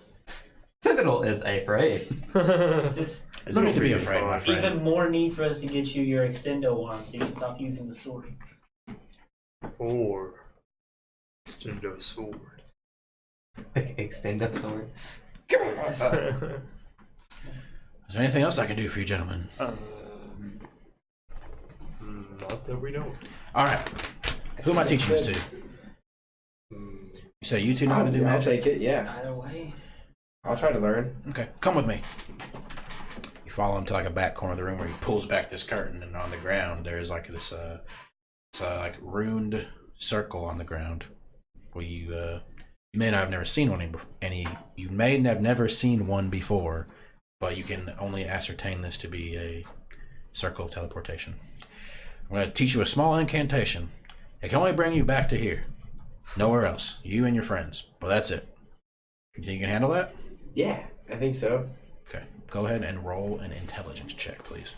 Sentinel is afraid. Just No need to be afraid, my friend. even more need for us to get you your extendo arm so you can stop using the sword. Or extendo sword. Extendo sword. Is there anything else I can do for you, gentlemen? Not that we know. All right. Who am I teaching this to? You say you two know how to do I'll magic? take it. Yeah, Either way. I'll try to learn. Okay, come with me. You follow him to like a back corner of the room where he pulls back this curtain, and on the ground there's like this, like runed circle on the ground. Well, you may not have never seen you may have never seen one before, but you can only ascertain this to be a circle of teleportation. I'm going to teach you a small incantation. It can only bring you back to here. Nowhere else. You and your friends. But that's it. You think you can handle that? Yeah, I think so. Okay. Go ahead and roll an intelligence check, please.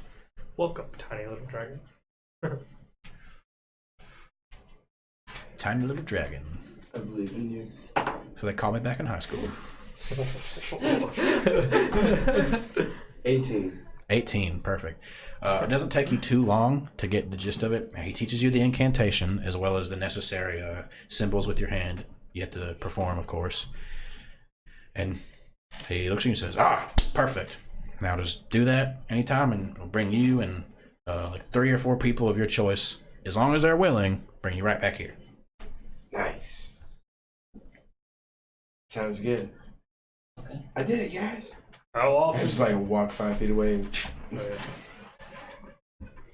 Welcome, tiny little dragon. Tiny little dragon. I believe in you. So they called me back in high school. 18. 18, perfect. It doesn't take you too long to get the gist of it. He teaches you the incantation as well as the necessary symbols with your hand. You have to perform, of course. And he looks at you and says, perfect. Now just do that anytime and it'll bring you and like 3 or 4 people of your choice, as long as they're willing, bring you right back here. Nice. Sounds good. Okay. I did it, guys. How I often? just like walk 5 feet away. And...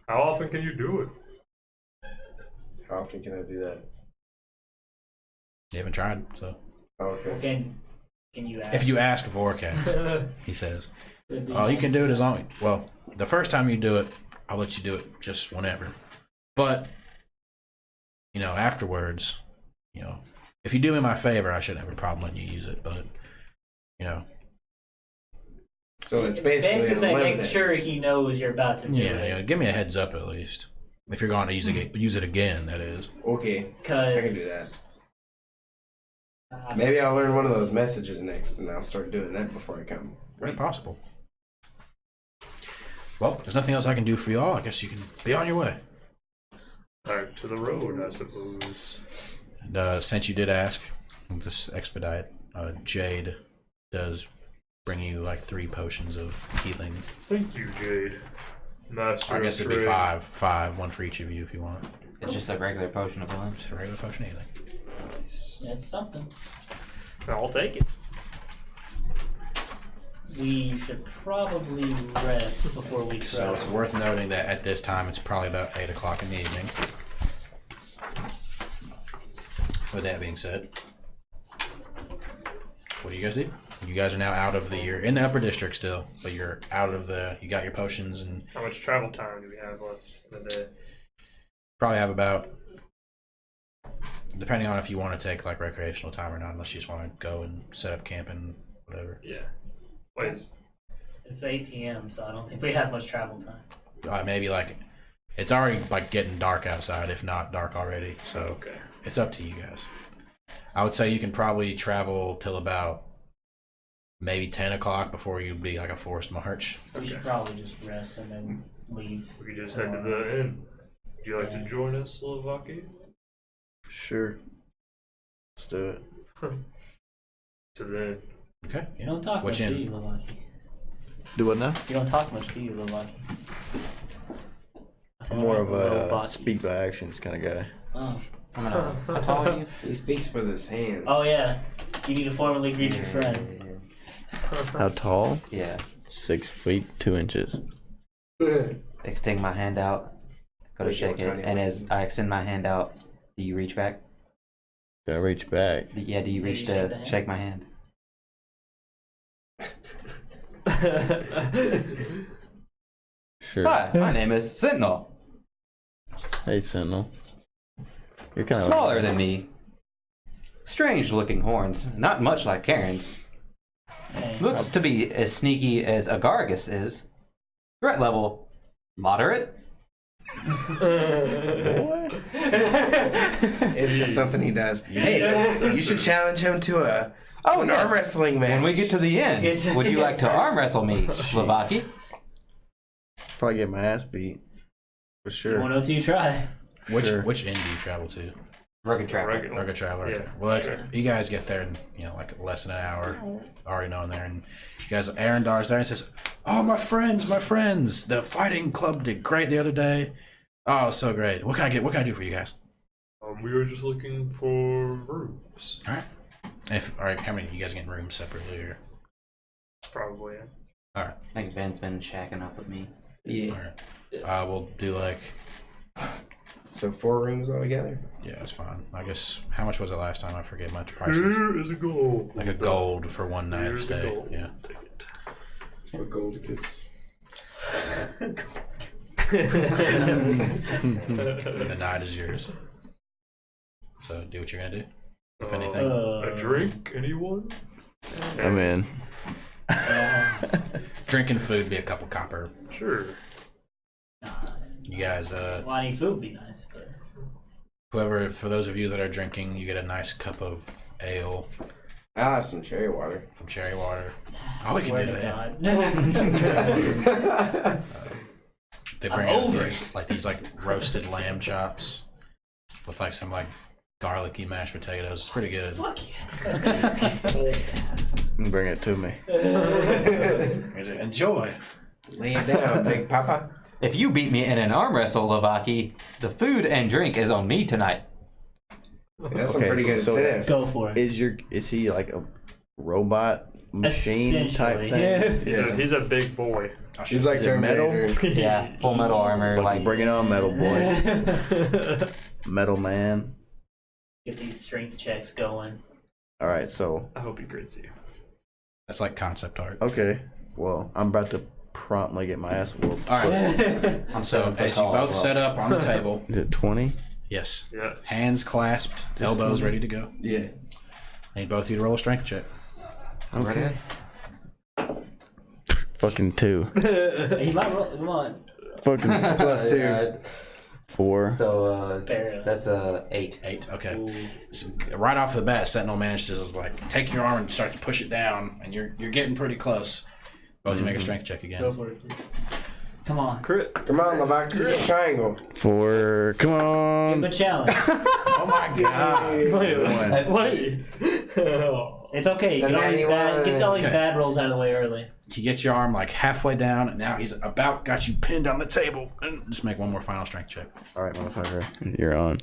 How often can you do it? How often can I do that? You haven't tried, so. Oh, okay. Can you ask? If you ask Vorkax, he says, you can do it as long. Well, the first time you do it, I'll let you do it just whenever. But, afterwards, if you do me my favor, I shouldn't have a problem letting you use it. But, So it's basically saying make unlimited. sure he knows you're about to do it. yeah, give me a heads up at least. If you're going to use it again, that is. Okay, Cause I can do that. Maybe I'll learn one of those messages next, and I'll start doing that before I come. Very possible. Well, there's nothing else I can do for y'all. I guess you can be on your way. Back to the road, I suppose. And, since you did ask, I'll just expedite. Jade does bring you like 3 potions of healing. Thank you, Jade. Master I guess of it'd be trade. five, one for each of you if you want. It's just a regular potion of healing. Just a regular potion of healing. That's something. I'll take it. We should probably rest before we So travel. it's worth noting that at this time it's probably about 8 o'clock in the evening. With that being said, what do you guys do? You guys are now out of you're in the upper district still, but you're out of you got your potions and How much travel time do we have left in the day? probably have about, depending on if you want to take like recreational time or not, unless you just want to go and set up camp and whatever. Yeah. Wait. It's 8 p.m., so I don't think we have much travel time. Maybe like, it's already like getting dark outside, if not dark already, so Okay. it's up to you guys. I would say you can probably travel till about maybe 10 o'clock before you'd be like a forced march. We should probably just rest and then leave. We could just head to the inn. Would you like to join us, Slovaki? Sure. Let's do it. To the Okay, You yeah. don't talk Which much, do inn? you, Lalaki? Do what now? You don't talk much, do you, Lalaki? I'm more of a Lalaki. speak by actions kind of guy. Oh. How tall are you? He speaks with his hands. Oh, yeah. You need to formally greet your friend. How tall? Yeah. 6 feet 2 inches. Extend my hand out. Go to Wait, shake you're it. tiny And one. as I extend my hand out, do you reach back? Gotta reach back. Yeah, do you So reach you shake the to hand? shake my hand? Sure. Hi, my name is Sentinel. Hey, Sentinel. You're kind of Smaller than me. Strange looking horns, not much like Karen's. Hey. Looks to be as sneaky as Agargus is. Threat level, moderate. It's just something he does. Hey, you should challenge him to an yes. arm wrestling match. When we get to the end, would you like to arm wrestle me, Slovaki? Probably get my ass beat. For You sure. want to try? Which inn do you travel to? Rugged traveler. regular. Rugged Traveler. Yeah. Okay. Well, you guys get there in like less than an hour. Already knowing there, and you guys, Arendar's there and says, "Oh, my friends! The fighting club did great the other day. Oh, so great. What can I do for you guys?" We are just looking for rooms. All right. All right, how many you guys getting rooms separately or? Probably. Yeah. All right. I think Ben's been shacking up with me. Yeah. All right. We'll do like So 4 rooms altogether. Yeah, it's fine. I guess how much was it last time? I forget much prices. Here is a gold. Like a gold for one night Here's a stay. gold. Yeah. Take it. What gold kiss? The night is yours. So do what you're gonna do. If anything. A drink, anyone? I'm in. Drinking food be a couple copper. Sure. You guys, Well, any food would be nice, but whoever, for those of you that are drinking, you get a nice cup of ale I'll have some cherry water. from Cherry Water. Oh, we can swear do to that. God. They I'm bring out over these like roasted lamb chops with like some like garlicky mashed potatoes. It's pretty good. Fuck yeah. Bring it to me. Enjoy. Lay it down, Big Papa. If you beat me in an arm wrestle, Lovaki, the food and drink is on me tonight. That's some Okay, pretty good so- incentive. Go for it. Is he like a robot machine type thing? He's a big boy. She's like Is it metal? Terminator. Yeah, full metal armor. Like, bring it on, metal boy. Metal man. Get these strength checks going. All right, so I hope he grits you. That's like concept art. okay. Well, I'm about to promptly get my ass whooped. All right. I'm So as you both set up on the table, Is it 20? yes, Yeah. hands clasped, elbows ready to go. Yeah. Need both of you to roll a strength check. Okay. Fucking 2. He might roll. Come on. Fucking +2. 4. So Fair. that's 8. 8. Okay. So right off the bat, Sentinel managed to just like take your arm and start to push it down, and you're getting pretty close. Both of you make a strength check again. Go for it. Come on. Crit. Come on, Lavak. Triangle. 4. Come Give on. him a challenge. Oh my god! That's Wait. It's okay. The Get all these 91. bad rolls out of the way early. You get your arm like halfway down, and now he's about got you pinned on the table. And just make one more final strength check. All right, motherfucker. You're on.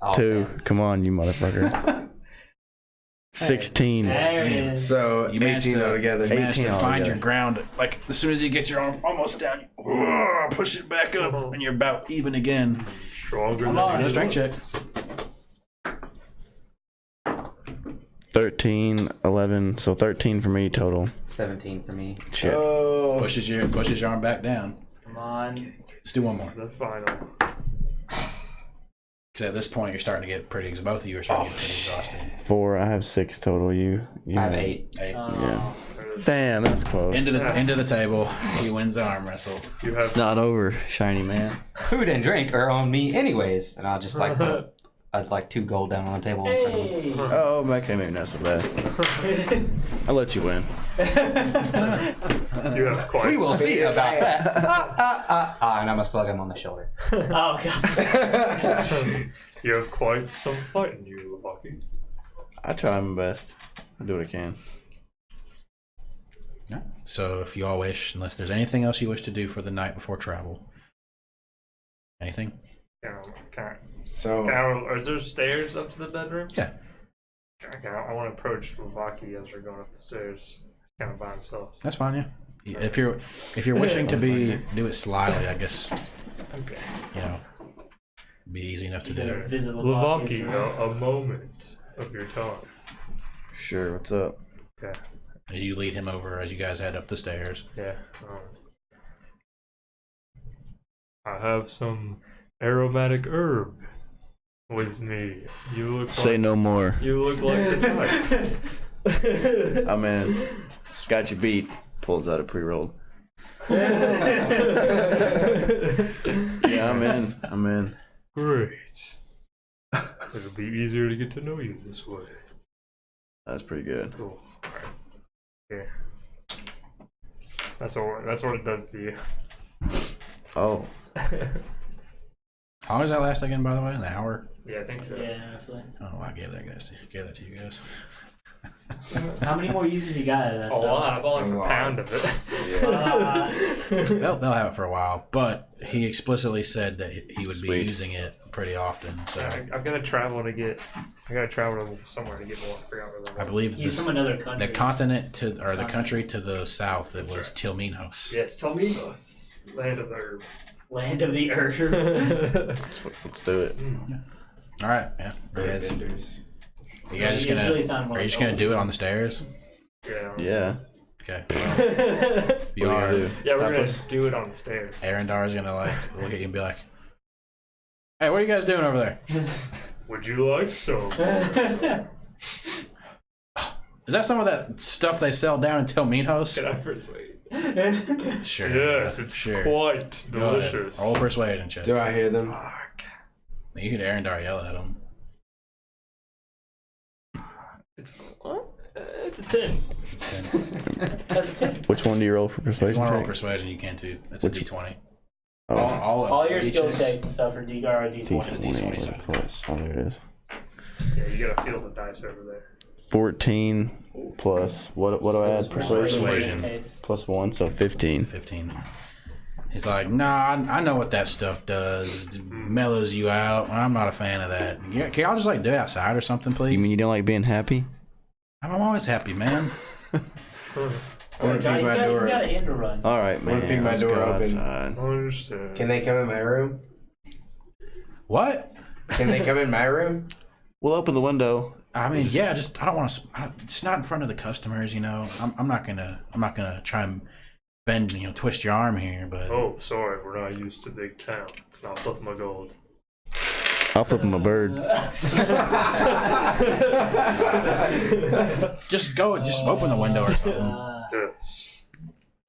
Oh, 2. man. Come on, you motherfucker. 16. There it is. So You managed 18 to altogether. You managed 18 to find altogether. your ground. Like as soon as you get your arm almost down, you push it back up, and you're about even again. Stronger Come than on. No you. strength check. 13, 11. So 13 for me total. 17 for me. Shit. Oh. Pushes your arm back down. Come on. Let's do one more. The final. Because at this point, you're starting to get pretty. Because both of you are starting to get pretty exhausted. 4. I have 6 total. You I have 8. Hey, Yeah. Damn, that's close. into the table. He wins the arm wrestle. You have It's not over, shiny man. Food and drink are on me anyways, and I'll just like put I'd like 2 gold down on the table in front of him. Hey. Oh, okay, maybe not so bad. I'll let you win. you have quite. We will see about that. And I'm gonna slug him on the shoulder. Oh god. You have quite some fight in you, Lavaki. I try my best. I do what I can. Yeah. So if you all wish, unless there's anything else you wish to do for the night before travel. Anything? So Is there stairs up to the bedrooms? Yeah. Okay, I want to approach Lavaki as we're going up the stairs, kind of by himself. That's fine, yeah. If you're wishing to do it slyly, I guess, Okay. you know, be easy enough to do. Better visit Lavaki, Lavaki. a moment of your time. Sure, what's up? Okay. As you lead him over as you guys head up the stairs. Yeah. I have some aromatic herb with me. You look Say like, no more. You look like the type. I'm in. Got you beat. Pulls out a pre-rolled. Yeah, I'm in. Great. It'll be easier to get to know you this way. That's pretty good. Cool. Alright. Yeah. That's what it does to you. Oh, How long does that last again, by the way? An hour? Yeah, I think so. Yeah, roughly. I don't know why I gave that to you guys. How many more uses you got out of that A stuff? lot. I bought like A a lot. pound of it. yeah. They'll have it for a while, but he explicitly said that he would be Sweet. using it pretty often. So I've got to travel to get. I got to travel to somewhere to get more. I forgot where that was. I believe He's from another country. the continent the country to the south, it was Tilminos. Yes, tell me. Land of the herb. Land of the Earth. Let's do it. All right, yeah. You guys just You gonna? really sound more Are you just like gonna do it on the stairs? Yeah. Yeah. Okay. What You are are. you gonna do? Yeah, we're Stop gonna us? do it on the stairs. Arendar's gonna like look at you and be like, "Hey, what are you guys doing over there? Would you like some? Is that some of that stuff they sell down in Telminos?" Can I persuade? Sure. Yes, it's sure. quite Go ahead. delicious. Roll persuasion check. Do I hear them? Fuck. You hear Arendar yell at him. It's what? It's a 10. That's a 10. Which one do you roll for If you persuasion? want to roll check? persuasion, you can too. It's Which- a D20. Oh, All your skill checks. checks and stuff are D or D20. D20 was close. Oh, there it is. Yeah, you gotta feel the dice over there. 14 plus what do I add? Persuasion Persuasion. plus 1, so 15. 15. He's like, nah, I know what that stuff does. It mellows you out. I'm not a fan of that. Yeah, can y'all just like do it outside or something, please? You mean you don't like being happy? I'm always happy, man. I want to Johnny's peek my got, he's door. got an end to run. All right, wanna man. peek my let's door go open. outside. Understand. Can they come in my room? What? Can they come in my room? We'll open the window. I mean, yeah, just I don't want to. It's not in front of the customers, you know. I'm not gonna try and bend, twist your arm here, but Oh, sorry, we're not used to big town. It's not flip my gold. I'll flip him a bird. just open the window or something. Yes.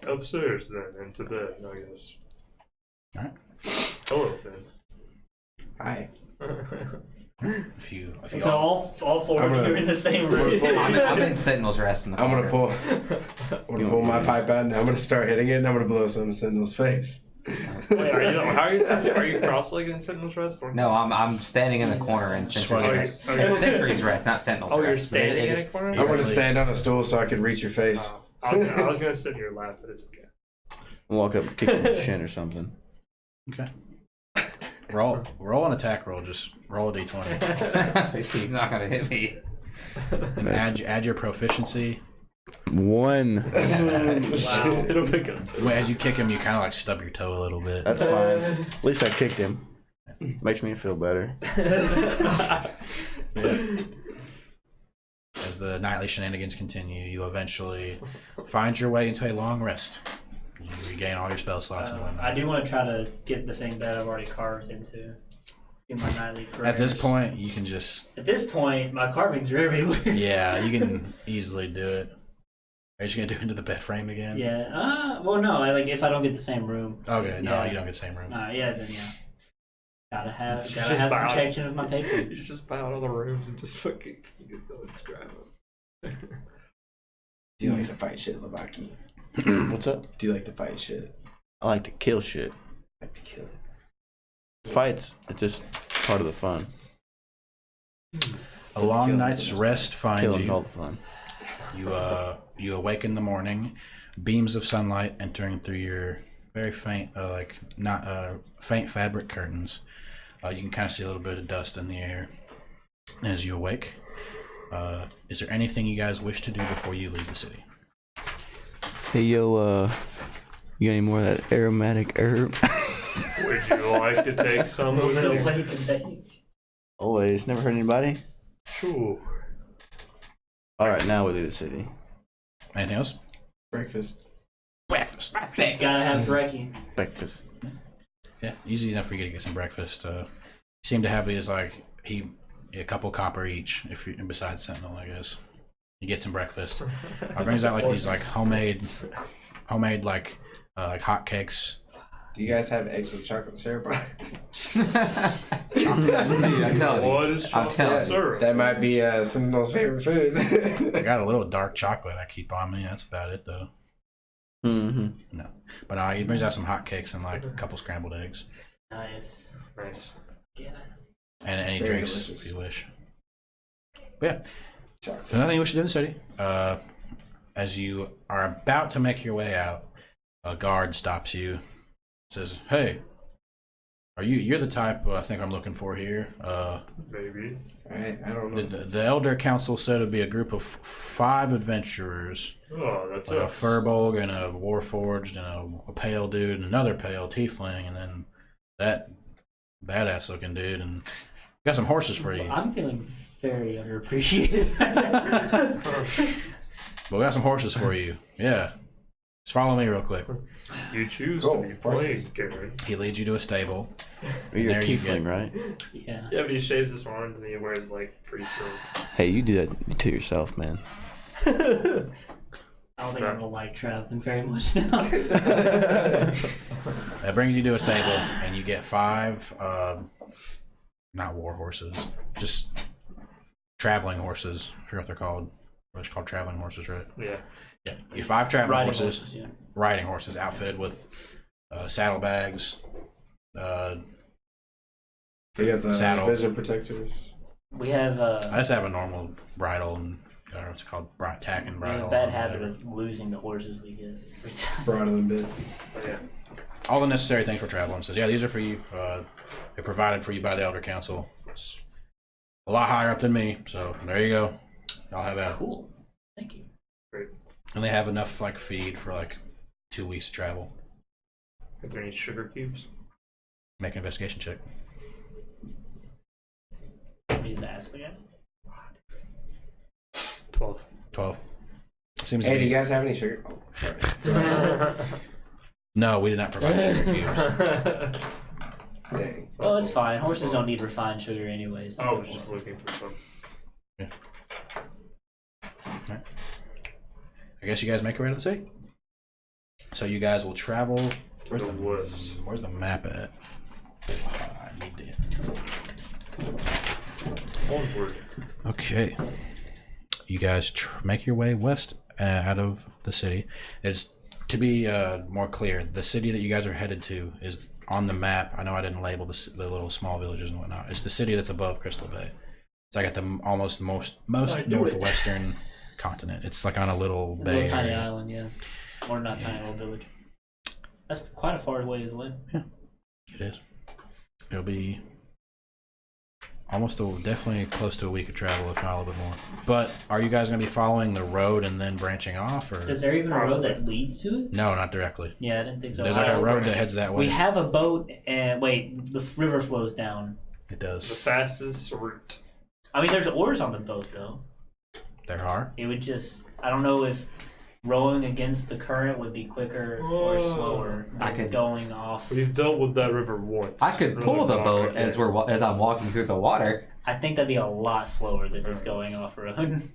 Upstairs then, into bed, I guess. Alright. Hello, Ben. Hi. If you So all four I'm of you gonna- are in the same room. I'm in Sentinel's Rest in the I'm corner. gonna pull my pipe out and I'm gonna start hitting it and I'm gonna blow some in Sentinel's face. Wait, are you cross-legged in Sentinel's Rest? Or No, I'm standing in the corner in Sentry's Okay. Rest. Okay. It's Sentry's Rest, not Sentinel's Oh, Rest. you're standing in a corner? I'm gonna stand on a stool so I could reach your face. I was gonna sit in your lap, but it's okay. Walk up, kick him in the shin or something. Okay. Roll an attack roll. Just roll a d20 He's not gonna hit me. and add your proficiency. 1. Wow. It'll pick up. As you kick him, you kind of like stub your toe a little bit. That's fine. At least I kicked him. Makes me feel better. As the nightly shenanigans continue, you eventually find your way into a long rest. You regain all your spell slots and whatnot. I do want to try to get the same bed I've already carved into. In my nightly prayers. At this point, you can just At this point, my carvings are everywhere. yeah, you can easily do it. Are you just gonna do it into the bed frame again? Yeah. Well, no. If I don't get the same room. Okay, no, Yeah. you don't get the same room. Yeah. Then yeah. Gotta have Just buy- protection of my paper. You should just buy out all the rooms and just fucking sneak his guns, grab them. Do you like to fight shit, Lavaki? What's up? Do you like to fight shit? I like to kill shit. I like to kill it. Fights, it's just part of the fun. A long night's rest finds Killing's all you. the fun. You awake in the morning, beams of sunlight entering through your very faint, faint fabric curtains. You can kind of see a little bit of dust in the air as you awake. Is there anything you guys wish to do before you leave the city? Hey, yo, you got any more of that aromatic herb? Would you like to take some with So you? wake and bake. Always. Never heard anybody? Sure. All right, now we'll do the city. Anything else? Breakfast. Breakfast. Gotta have brekkie. Breakfast. Yeah, easy enough for you to get some breakfast. You seem to have these a couple copper each. If you besides Sentinel, I guess you get some breakfast. Brings out these homemade hot cakes. Do you guys have eggs with chocolate syrup on it? I'm telling you. What is I'm chocolate telling you. syrup? That might be Sentinel's favorite food. I got a little dark chocolate I keep on me. That's about it though. Mm-hmm. No, but he brings out some hot cakes and a couple scrambled eggs Nice. Nice. Yeah. and any Very drinks delicious. if you wish. But yeah, Chocolate. there's nothing you wish to do in the city. As you are about to make your way out, a guard stops you. Says, "Hey, you're the type I think I'm looking for here. Maybe. Right? I don't know. The Elder Council said it'd be a group of 5 adventurers, Oh, that's like a us. Furbolg and a Warforged and a pale dude and another pale Tiefling, and then that badass looking dude, and got some horses for you. I'm feeling very underappreciated. But we got some horses for you. Yeah. Just follow me real quick. You choose Cool. to be played, Garrett. He leads you to a stable. You're a There you tiefling, go. right? Yeah. Yeah, but he shaves his horns and he wears like pretty shorts. Hey, you do that to yourself, man. I don't think I'm gonna like traveling very much now. That brings you to a stable, and you get 5, not war horses, just traveling horses. I forgot what they're called. They're called traveling horses, right? Yeah. Yeah. You get 5 traveling Riding horses, yeah. riding horses outfitted with saddlebags, You got the Saddle. vision protectors. We have I just have a normal bridle and I don't know what's it called, tack and we have bridle. a bad and habit whatever. of losing the horses we get every time. Bridle and bit. Oh, yeah. All the necessary things for traveling. Says, yeah, these are for you. They're provided for you by the Elder Council. It's a lot higher up than me, so there you go. I'll have that. Cool. Thank you. Great. And they have enough like feed for like 2 weeks to travel. Are there any sugar cubes? Make an investigation check. We just ask again. 12. 12. Seems Hey, to do be. you guys have any sugar? Oh, sorry. No, we did not provide sugar cubes. Dang. Well, it's fine. Horses don't need refined sugar anyways. I was just looking for some. I guess you guys make your way to the city. So you guys will travel. To the west. Where's the map at? I need it. Onward. Okay. You guys make your way west out of the city. It's to be more clear. The city that you guys are headed to is on the map. I know I didn't label the little small villages and whatnot. It's the city that's above Crystal Bay. It's like at the almost most northwestern continent. It's like on a little A bay little tiny area. island, yeah. Or not tiny little village. That's quite a far way away. It is. It'll be definitely close to a week of travel, if not a little bit more. But are you guys going to be following the road and then branching off, or Is there even a road that leads to it? no? Not directly. Yeah, I didn't think so. There's like a road that heads that way. We have a boat, and wait, the river flows down. It The does. fastest route. I mean, there's oars on the boat, though. There are. It would just, I don't know if rowing against the current would be quicker or slower I than could- going off. We've dealt with that river once. I could Really pull the long boat ago. as I'm walking through the water. I think that'd be a lot slower than just going off road.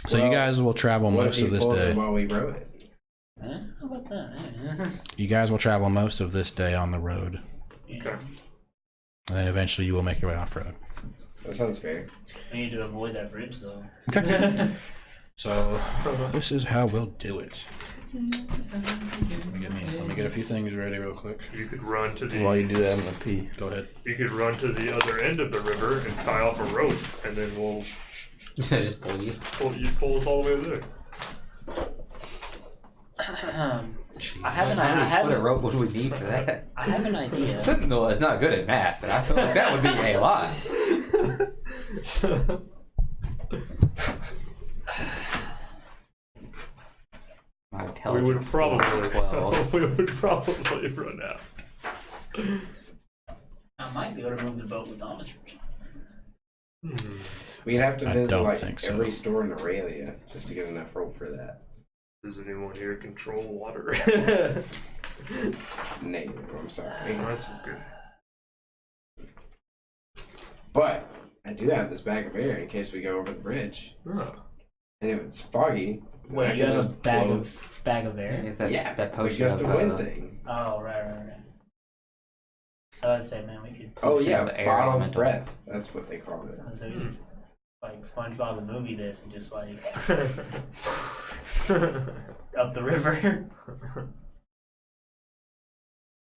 So you Well, guys will travel What if most he of this pulls it day. while we row it? How about that? You guys will travel most of this day on the road, Yeah. Okay. and then eventually you will make your way off road. That sounds fair. We need to avoid that bridge, though. Okay. So this is how we'll do it. Let me get a few things ready real quick. You could run to the While you do that, I'm gonna pee. Go ahead. You could run to the other end of the river and tie off a rope, and then we'll Just pull you. pull us all the way there. I have How many foot of an rope would we need for that? I have an idea. Sentinel is not good at math, but I feel like that would be a lot. My We intelligence would score is probably 12. we would probably run out. I might be able to move the boat with armature. We'd have to I visit don't like think so. every store in Eralia just to get enough rope for that. Does anyone here control water? Negative, I'm sorry. That's good. But I do have this bag of air in case we go over the bridge. Oh. And if it's foggy, I Wait, can you have a just bag blow- of air? Is that, yeah, that the potion gust of of wind uh, thing. Oh, right. I'd say, man, we could. Oh potion yeah, of the air bottled elemental. breath. That's what they call it. So we could, like SpongeBob the movie this and just like up the river.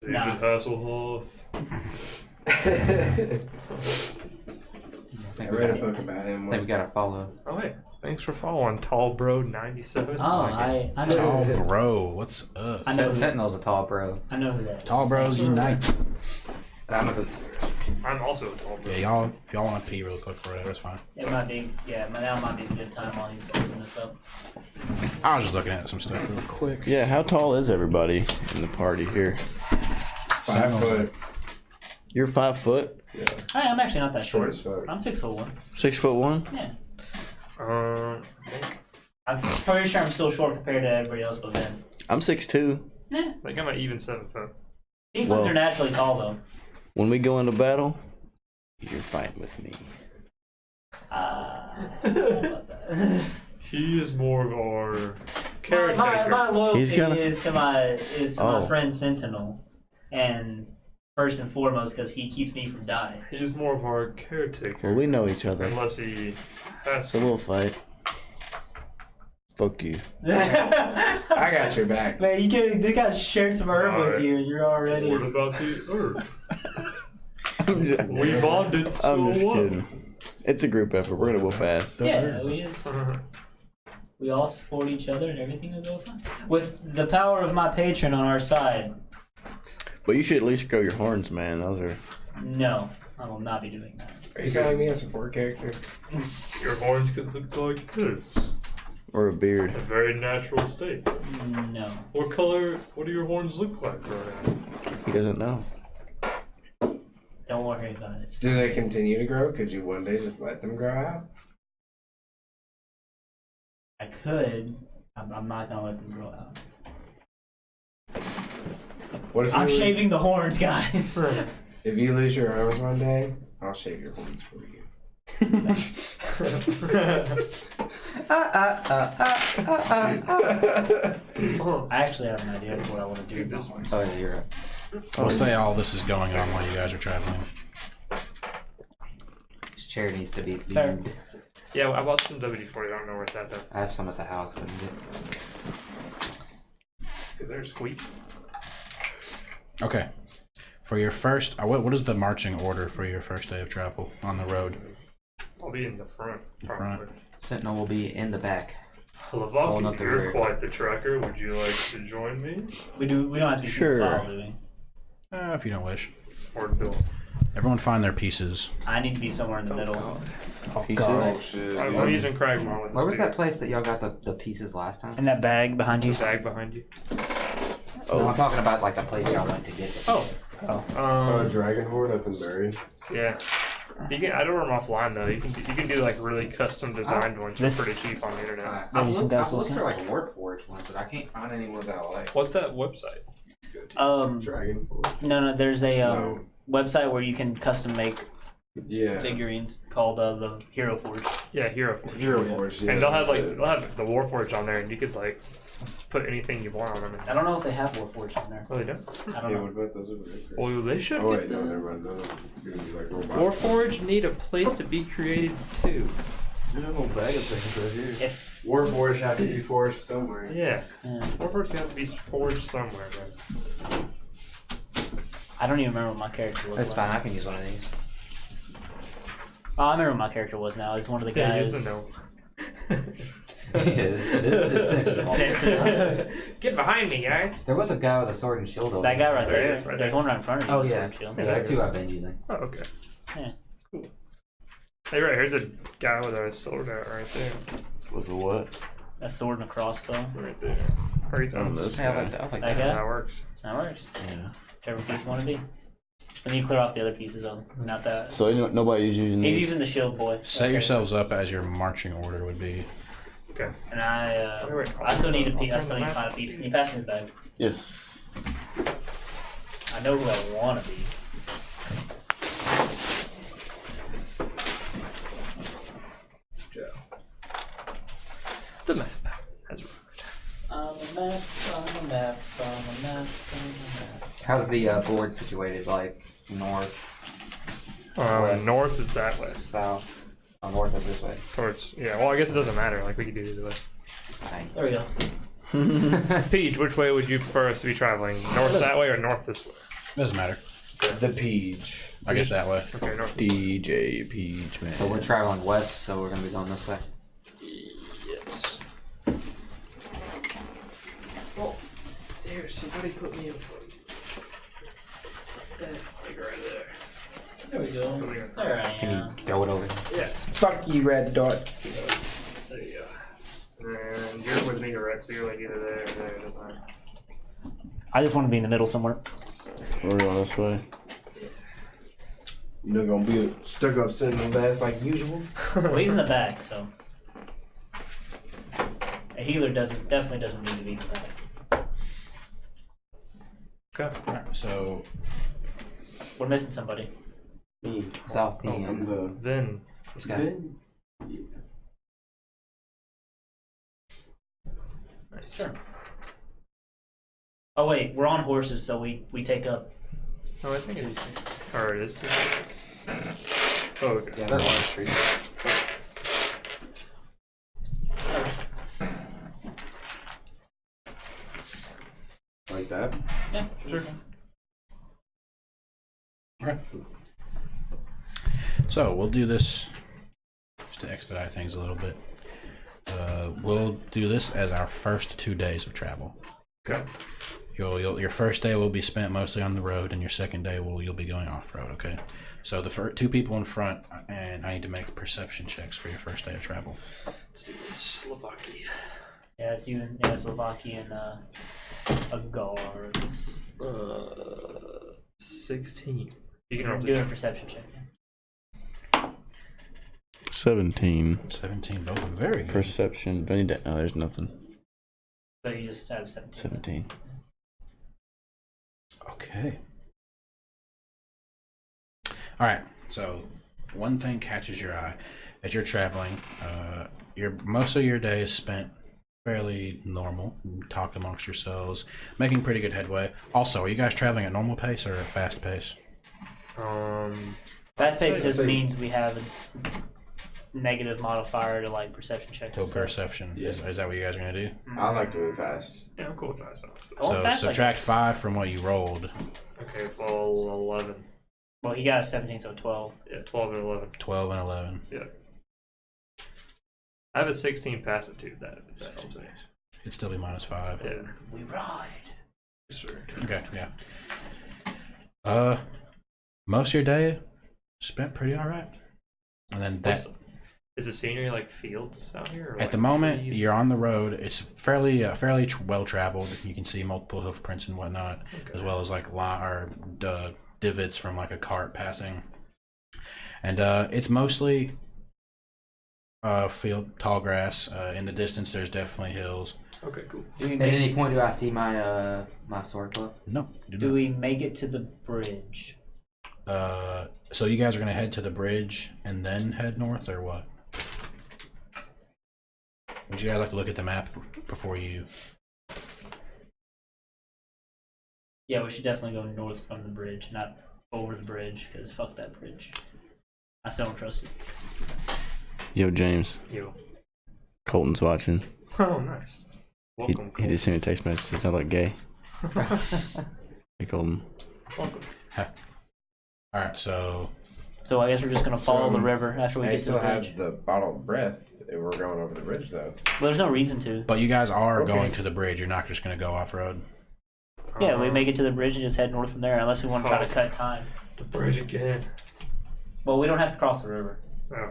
David Nah. Hasselhoff. I read a book about him I think we once. gotta follow. Oh hey, thanks for following Tall Bro 97. Oh, I know. Tall bro, what's up? I know. Who, Sentinel's a tall bro. I know who that is. Tall bros unite. I'm a I'm also a Tall Bro. Yeah, y'all. If y'all want to pee real quick for it, that's fine. It might be. Yeah, now might be a good time while he's looking this up. I was just looking at some stuff real quick. Yeah, how tall is everybody in the party here? 5 foot. You're 5 foot, I'm actually not that Short short. as fuck. I'm 6'1". 6'1". Yeah. I I'm pretty sure I'm still short compared to everybody else, but then. I'm 6'2". Yeah. think I'm an even 7 foot. Tieflings Well- are naturally tall, though. When we go into battle, you're fighting with me. I don't know about that. He is more of our caretaker. my loyalty He's gonna- is to my Oh. friend Sentinel, and first and foremost because he keeps me from dying. He's more of our caretaker. Well, we know each other. Unless he has So we'll fight. Fuck you. I got your back. Man, they got shared some herb with Alright. you, and you're already. What about the earth? I'm just, We bonded so I'm just well. kidding. It's a group effort. We're gonna whoop ass. Yeah, we all support each other, and everything will go fine. With the power of my patron on our side, But you should at least grow your horns, man. Those are. no, I will not be doing that. Are you calling me a support character? Your horns could look like this. Or a beard. A very natural state. No. What do your horns look like right now? He doesn't know. Don't worry about it. Do they continue to grow? Could you one day just let them grow out? I could. I'm not gonna let them grow out. What if I'm you shaving the horns, guys. If you lose your arms one day, I'll shave your horns for you. I actually have an idea of what I want to do with this one. Oh, yeah, you're right. We'll say all this is going on while you guys are traveling. This chair needs to be Fair. leaned. Yeah, I bought some WD-40. I don't know where it's at though. I have some at the house. But There's squeak. Okay. For your first, what is the marching order for your first day of travel on the road? I'll be in the front. The front. probably. Sentinel will be in the back. Lavaki, not the you're rear. quite the tracker. Would you like to join me? We don't have to be Sure. single file, do we? If you don't wish. Or Bill? Everyone find their pieces. I need to be somewhere in the middle. Pieces. Oh shit. I'm using Cragmore with this Where was big- that place that y'all got the pieces last time? In that bag behind you. There's a bag behind you. No, I'm talking about like the place y'all went to get the Dragon Horde up in Bury. Yeah. You can. I don't run them offline though. You can do like really custom designed ones. They're This- pretty cheap on the internet. Maybe some guys looking. for like Warforged ones, but I can't find any ones that I like. What's that website? you go to? Dragon Horde? No, there's a No. website where you can custom make Yeah. figurines called the Hero Forge. Yeah, Hero Forge. Hero Forge, yeah. And they'll have that's like it. they'll have the Warforge on there, and you could like put anything you want on them. I don't know if they have Warforged on there. Oh, they do. I don't Yeah, know. what about those over there? Well, they should Oh get wait, no, the never mind. No, you're gonna be like robot. Warforge need a place to be created too. There's a whole bag of things right here. If Warforged have to be forged somewhere. Yeah, yeah. Warforge have to be forged somewhere, man. I don't even remember what my character was. That's fine. I can use one of these. Oh, I remember what my character was now. It's one of the Yeah, guys. use the no. This is Sentinel. Sentinel. Get behind me, guys. There was a guy with a sword and shield over That guy right There he there. is, right There's there. one right in front of you. Oh with a yeah, sword shield. yeah, that's who I've been using. Oh, okay. Yeah. Cool. Hey, right here's a guy with a sword out right there. With a what? A sword and a crossbow. Right there. Hurry On on this Hey, I guy. like that. I like That that. guy? That works. That works. Yeah. Whichever piece you want to be. Let me clear off the other pieces though. Not that. So nobody's using He's these. using the shield boy. Set Okay. yourselves up as your marching order would be. Okay. And I Wait, I still need a piece. I I'll still turn need the to find a map. piece. Can you pass me the bag? Yes. I know who I want to be. The map has arrived. On the map, on the map, on the map, on the map. How's the board situated? Like north, West. North is that way. south? Oh, north is this way. Towards, yeah, well, I guess it doesn't matter. Like, we could do it either way. Dang. There we go. Peach, which way would you prefer us to be traveling? North that way or north this way? Doesn't matter. The Peach. I guess that way. Okay, north. DJ Peach, man. So we're traveling west, so we're gonna be going this way. Yes. Well, there, somebody put me in like right there. There we go. There I Can am. you throw it over here? Yeah, Fuck you, red dot. there you go. And you're with me, right? So you're like either there or there, it doesn't matter. I just want to be in the middle somewhere. We're going this way. You know, gonna be stuck up sitting on his ass like usual. Well, he's in the back, so a healer definitely doesn't need to be in the back. Okay. Alright, so We're missing somebody. Me. Zalthian. I'm the Then This guy. Ben. Yeah. nice. Sure. Oh wait, we're on horses, so we take up. Oh, I think it's. Or it is 2 days. Oh, okay. Yeah, they're on the street. Like that. Yeah, sure. okay. So we'll do this just to expedite things a little bit. We'll do this as our first 2 days of travel. Okay. Your first day will be spent mostly on the road, and your second day you'll be going off road. Okay. So the two people in front, and I need to make perception checks for your first day of travel. Let's do this. Slovakia. Yeah, it's you and Slovakia and a guard. 16. You can I'm roll doing a the perception check. 17. 17, both are very good. Perception. Do I need to? No, there's nothing. So you just have 17. 17. Okay. All right. So one thing catches your eye as you're traveling. Most of your day is spent fairly normal. You talk amongst yourselves, making pretty good headway. Also, are you guys traveling at normal pace or a fast pace? Fast pace just say- means we have a negative modifier to like perception checks. So and stuff. perception. Yeah. Is that what you guys are gonna do? I like to move fast. Yeah, I'm cool with that. So. Going So fast like subtract this. 5 from what you rolled. Okay, well, 11. Well, he got a 17, so 12. Yeah, 12 and 11. 12 and 11. I have a 16 passive that helps me. It'd still be -5. Yeah, We ride. sure. Okay, yeah. Most of your day spent pretty alright. And then that Is the scenery like fields out here? Or at like the moment trees? you're on the road. It's fairly well traveled. You can see multiple hoof prints and whatnot, as well as like divots from like a cart passing. And it's mostly field, tall grass. In the distance, there's definitely hills. Okay, cool. Do we At make, any point do I see my my sword club? No, do we make it to the bridge? So you guys are gonna head to the bridge and then head north, or what? Would you guys like to look at the map before you? Yeah, we should definitely go north from the bridge, not over the bridge, because fuck that bridge. I still don't trust it. Yo, James. You. Colton's watching. Oh, nice. He, Welcome. he just sent me a text message. It sounded like gay. Hey, Colton. Welcome. All right, so So I guess we're just gonna follow So, the river after we I get to still the bridge. have the bottle of breath if we're going over the bridge, though. Well, there's no reason to. but you guys are Okay. going to the bridge. You're not just gonna go off road. Yeah, we make it to the bridge and just head north from there, unless we want to try to cut time. The bridge again. Well, we don't have to cross the river. Oh.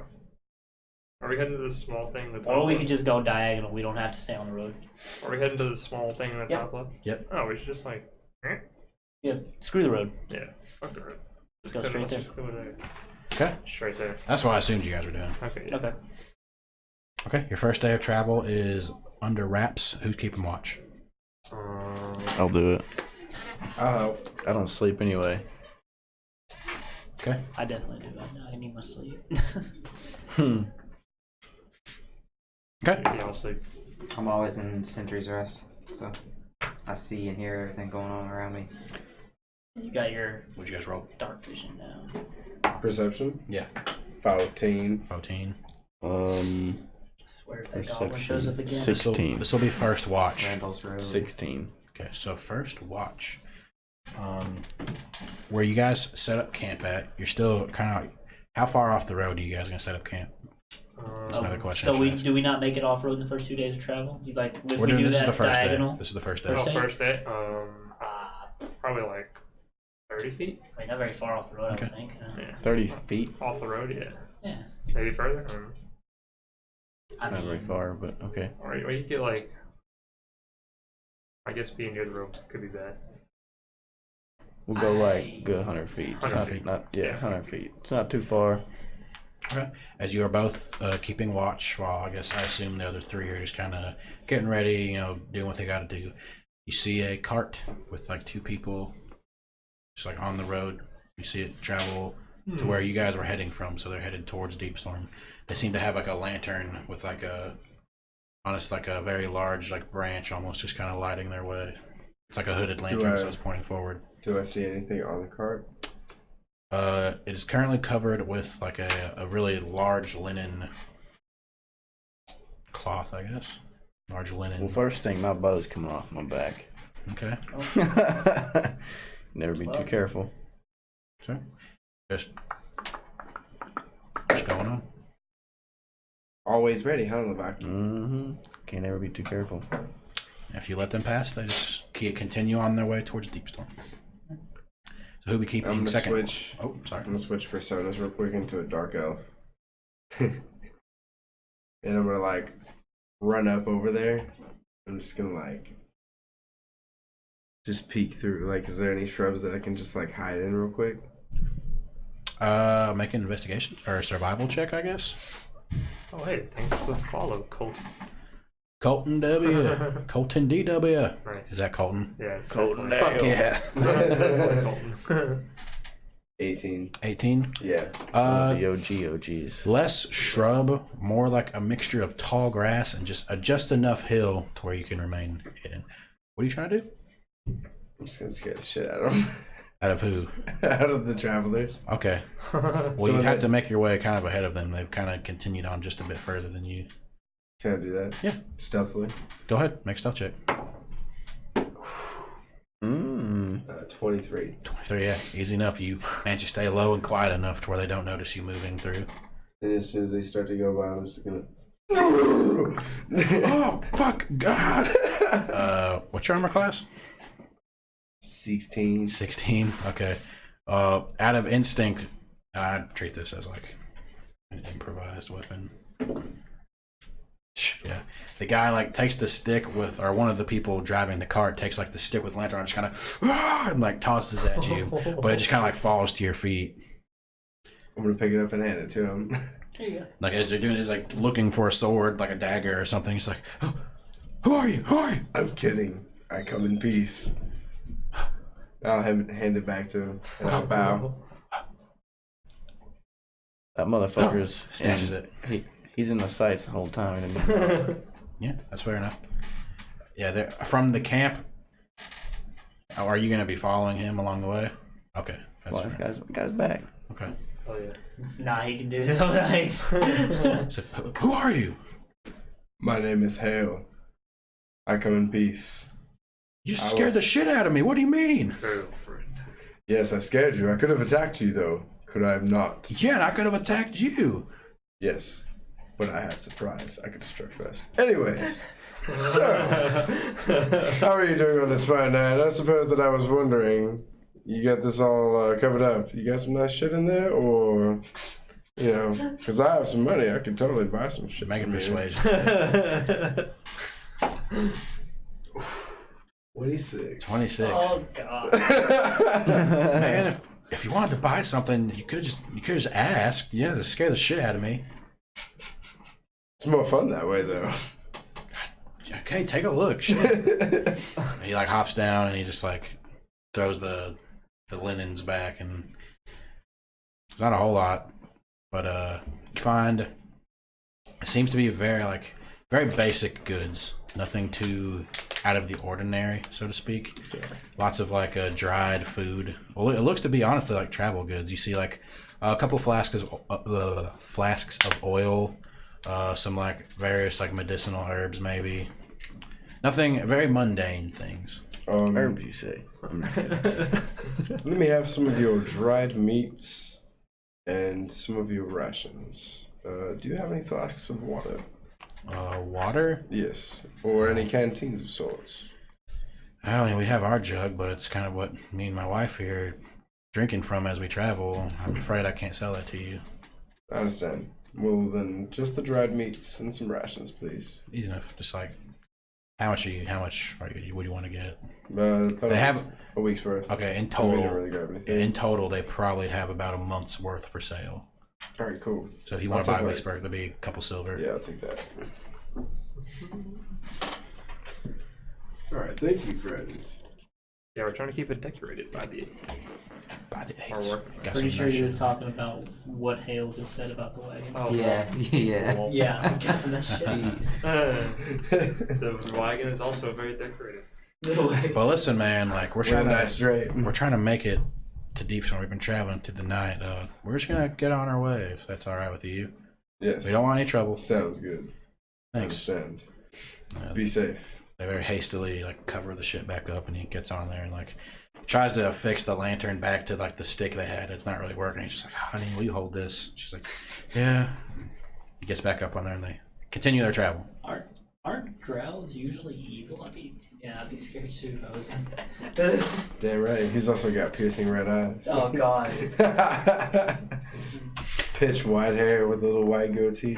Are we heading to the small thing? The top Or we left? could just go diagonal. We don't have to stay on the road. Are we heading to the small thing in the Yep. top left? Yep. Oh, we should just like. Yeah, screw the road. Yeah. Fuck the road. Let's go Let's straight there. just go there. Okay, Straight there. that's what I assumed you guys were doing. Okay. Yeah. Okay. Okay, your first day of travel is under wraps. Who's keeping watch? I'll do it. I'll help. I don't sleep anyway. Okay. I definitely do. I need my sleep. Okay. Yeah, I'll sleep. I'm always in sentry's rest, so I see and hear everything going on around me. You got your What'd you guys roll? dark vision now. Perception? Yeah. 14. 14. I swear if that goblin shows up again. 16. This will be first watch. Randall's Road. 16. Okay, so first watch. Where you guys set up camp at, you're still kind of. How far off the road are you guys gonna set up camp? That's another question. So I should ask. do we not make it off road in the first 2 days of travel? You like if We're we doing do this is that the first diagonal? day. This is the first day. First Oh, day? first day. Probably like 30 feet. I mean, not very far off the road, Okay. I think. Yeah. 30 feet? Off the road, yeah. Yeah. Maybe further. I Not very mean, far, but okay. Or you could get like. I guess being near the road could be bad. We'll go like good 100 feet. 100 feet. 100 feet. It's not too far. Okay. As you are both keeping watch, while I assume the other three are just kind of getting ready, doing what they got to do. You see a cart with like two people, just like on the road. You see it travel to where you guys were heading from, so they're headed towards Deepstorm. They seem to have like a lantern with like a very large like branch, almost just kind of lighting their way. It's like a hooded lantern, so it's pointing forward. Do I see anything on the cart? It is currently covered with like a really large linen cloth, I guess. Large linen. Well, first thing, my bow's coming off my back. Okay. Never be too careful. Sure. Just what's going on? Always ready, huh, Levaki? Mm-hmm. Can't ever be too careful. If you let them pass, they just continue on their way towards Deepstorm. So who we keep being second? Oh, sorry. I'm gonna switch personas real quick into a dark elf. And I'm gonna like run up over there. I'm just gonna like just peek through. Like, is there any shrubs that I can just like hide in real quick? Make an investigation or a survival check, I guess. Oh, hey, thanks for the follow, Colt. Colton W. Colton DW. Nice. Is that Colton? Yeah, it's Colton definitely- Dale. Colton. 18. 18. Yeah. The OGs. Less shrub, more like a mixture of tall grass and just enough hill to where you can remain hidden. What are you trying to do? I'm just gonna scare the shit out of them. Out of who? Out of the travelers. Okay. Well, So you have that- to make your way kind of ahead of them. They've kind of continued on just a bit further than you. Can I do that? Yeah. Stealthily. Go ahead, make a stealth check. 23. 23, yeah, easy enough. You manage to stay low and quiet enough to where they don't notice you moving through. And as soon as they start to go by, I'm just gonna. Oh, fuck, God! What's your armor class? 16. 16, okay. Out of instinct, I'd treat this as like an improvised weapon. Yeah, the guy like takes the stick with, or one of the people driving the cart takes like the stick with lantern and just kind of and like tosses it at you, but it just kind of like falls to your feet. I'm gonna pick it up and hand it to him. There you go. Like as they're doing, is like looking for a sword, like a dagger or something. He's like, oh, "Who are you? Who are you?" I'm kidding. I come in peace. I'll hand it back to him and I'll bow. That motherfucker's Snatches it. He's in the sights the whole time. And Yeah, that's fair enough. Yeah, they're from the camp. Are you gonna be following him along the way? Okay, that's this fair. guy's got his back. Okay. Oh, yeah. Nah, he can do it all night. So, who are you? My name is Hale. I come in peace. You scared the shit out of me. What do you mean? Girlfriend. Yes, I scared you. I could have attacked you though. Could I have not? Yeah, and I could have attacked you. Yes. But I had surprise. I could have struck first. Anyways. So, how are you doing on this fine night? I suppose that I was wondering, you got this all covered up. You got some nice shit in there? Or, because I have some money. I could totally buy some shit. Make a from you. persuasion. 26. 26. Oh god. Man, if you wanted to buy something, you could have just asked. You didn't have to scare the shit out of me. It's more fun that way, though. Okay, take a look. Shit. And he like hops down and he just like throws the linens back, and it's not a whole lot, but you find it seems to be very basic goods. Nothing too out of the ordinary, so to speak. Lots of like dried food. Well, it looks to be honestly like travel goods. You see like a couple flasks of oil, some like various like medicinal herbs, maybe. Nothing, very mundane things. Herb, you say? I'm just kidding. Let me have some of your dried meats and some of your rations. Do you have any flasks of water? Water? Yes. Or any canteens of sorts? I mean, we have our jug, but it's kind of what me and my wife here are drinking from as we travel. I'm afraid I can't sell that to you. I understand. Well, then, just the dried meats and some rations, please. Easy enough. Just like How much would you want to get? About They have a week's worth. okay in 'Cause we didn't total. really grab anything. In total, they probably have about a month's worth for sale. All right, cool. So if you want to I'll buy a take week's worth, that'd be a couple silver. Yeah, I'll take that. All right, thank you, friend. Yeah, we're trying to keep it decorated by the Buy the Our eights. work. Got Pretty some sure nice he was shit. talking about what Hale just said about the wagon. Oh, Yeah, yeah. Yeah, I'm guessing that shit. Jeez. The wagon is also very decorated. Well, listen, man. Like we're With a trying nice drape. we're trying to make it to Deepstorm. We've been traveling through the night. We're just gonna get on our way if that's all right with you. Yes. We don't want any trouble. Sounds good. Thanks. Understand. Uh, Be safe. They very hastily like cover the shit back up, and he gets on there and like tries to fix the lantern back to like the stick they had. It's not really working. He's just like, "Honey, will you hold this?" She's like, "Yeah." He gets back up on there, and they continue their travel. Aren't drows usually evil? I'd be scared too if I was him. Damn right. He's also got piercing red eyes. Oh god. Pitch white hair with a little white goatee.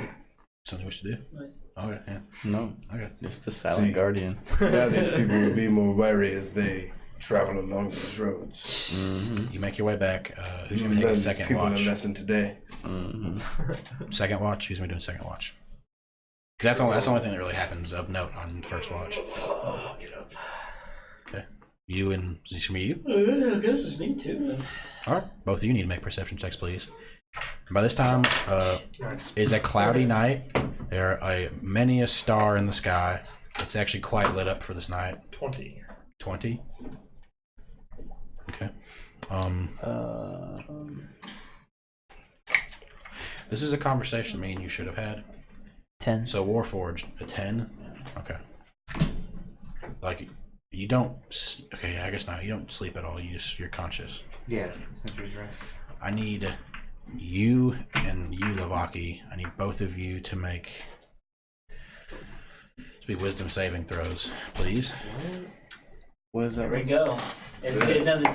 Something you wish to do? Nice. Okay, yeah. No, Okay. just the silent See. guardian. Now these people will be more wary as they travel along these roads. Mm-hmm. You make your way back. Who's gonna be Learn taking these second people watch? a lesson today. Mm-hmm. Second watch. Who's gonna be doing second watch? Because that's the only thing that really happens of note on first watch. Oh, get up. Okay. You and is this gonna be you? I guess it's me too. Then. All right. Both of you need to make perception checks, please. And by this time, Nice. is a cloudy night. There are many a star in the sky. It's actually quite lit up for this night. 20. 20. Okay. This is a conversation me and you should have had. 10. So Warforged, a 10? Okay. Like, you don't... Okay, I guess not. You don't sleep at all. You're conscious. Yeah, Century's right. I need you and you, Lavaki. I need both of you to make... to be wisdom saving throws, please. What is that? There we go. It's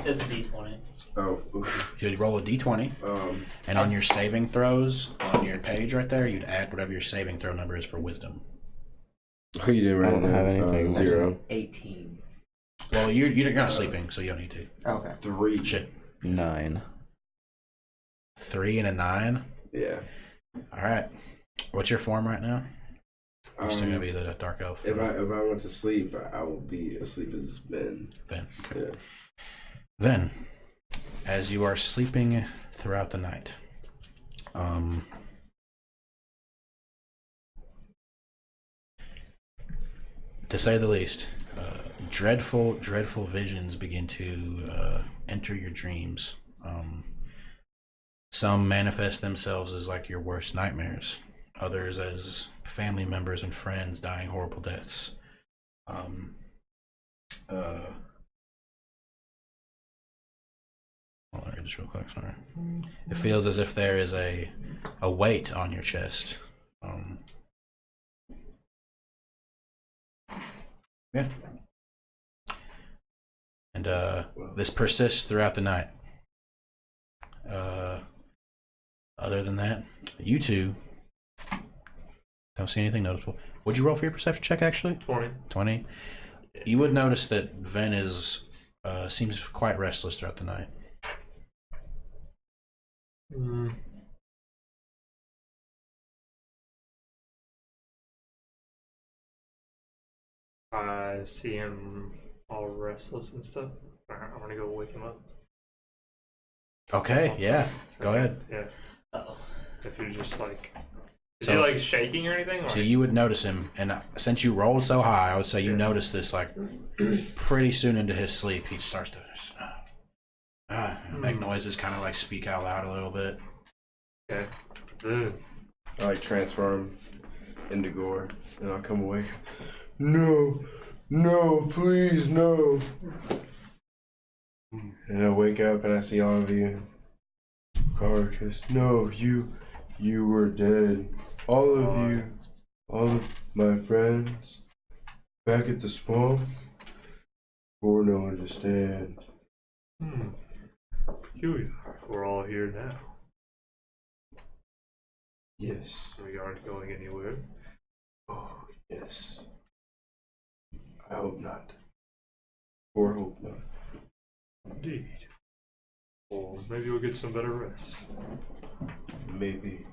just a D20. Oh, oof. You'd roll a d20, and on your saving throws, on your page right there, you'd add whatever your saving throw number is for wisdom. Oh, you didn't I write don't have down. anything. 0. 18. Well, you're not sleeping, so you don't need to. Okay. 3. Shit. 9. 3 and a 9. Yeah. All right. What's your form right now? You're still gonna be the dark elf. If I went to sleep, I would be asleep as Ben. Then. Okay. Yeah. Then, as you are sleeping throughout the night, to say the least, dreadful visions begin to enter your dreams. Some manifest themselves as like your worst nightmares. Others as family members and friends dying horrible deaths. Hold on, read this real quick. Sorry. It feels as if there is a weight on your chest. Yeah. And this persists throughout the night. Other than that, you two don't see anything noticeable. Would you roll for your perception check, actually? 20. 20. You would notice that Ven is seems quite restless throughout the night. I see him all restless and stuff. I'm gonna go wake him up. Okay, yeah. Go ahead. Yeah. Uh-oh. If you're just like, is So- he like shaking or anything? So Like, you would notice him, and since you rolled so high, I would say you notice this like pretty soon into his sleep. He starts to make noises, kind of like speak out loud a little bit. okay. Ugh. I like transform into gore, and I'll come awake. No, please, no. And I wake up and I see all of you. Carcass, no, you were dead. All of you, all of my friends, back at the swamp. For no understand. Peculiar. We're all here now. Yes. We aren't going anywhere. Oh, yes. I hope not. Or hope not. Indeed. Well, maybe we'll get some better rest. Maybe.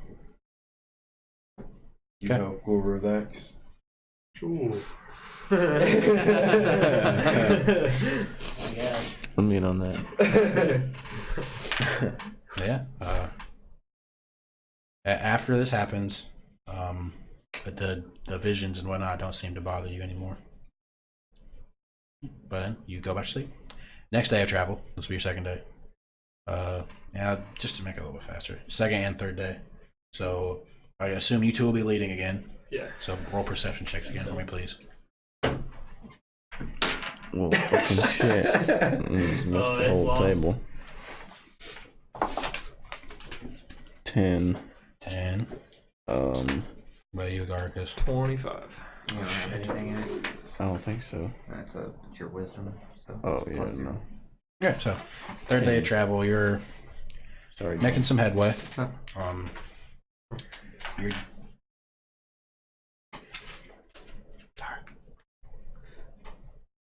You Okay. know, we'll relax. Sure. Yeah. Let me in on that. Yeah. After this happens, the visions and whatnot don't seem to bother you anymore. But then you go back to sleep. Next day of travel. This will be your second day. Yeah, just to make it a little bit faster. Second and third day. So I assume you two will be leading again. Yeah. So roll perception checks again for me, please. Well, fucking shit. Just missed the it's whole lost. table. 10. 10. What you, Garcus? 25. You don't have anything in it? I don't think so. It's your wisdom. So Oh, it's yeah, plus no. Yeah, so third day of travel, you're Sorry. making some headway. Huh. You're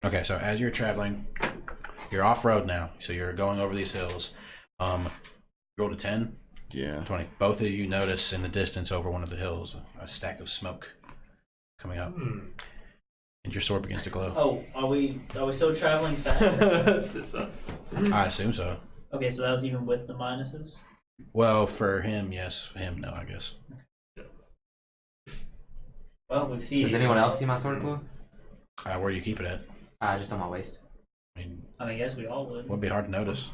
okay. So as you're traveling, you're off road now. So you're going over these hills. Roll to 10, Yeah. 20. Both of you notice in the distance over one of the hills a stack of smoke coming up, and your sword begins to glow. Oh, are we still traveling fast? I assume so. Okay, so that was even with the minuses? Well, for him, yes. For him, no. I guess. Well, we've seen Does anyone else see my sword glue? Where do you keep it at? Just on my waist. I mean, I guess we all would. would be hard to notice.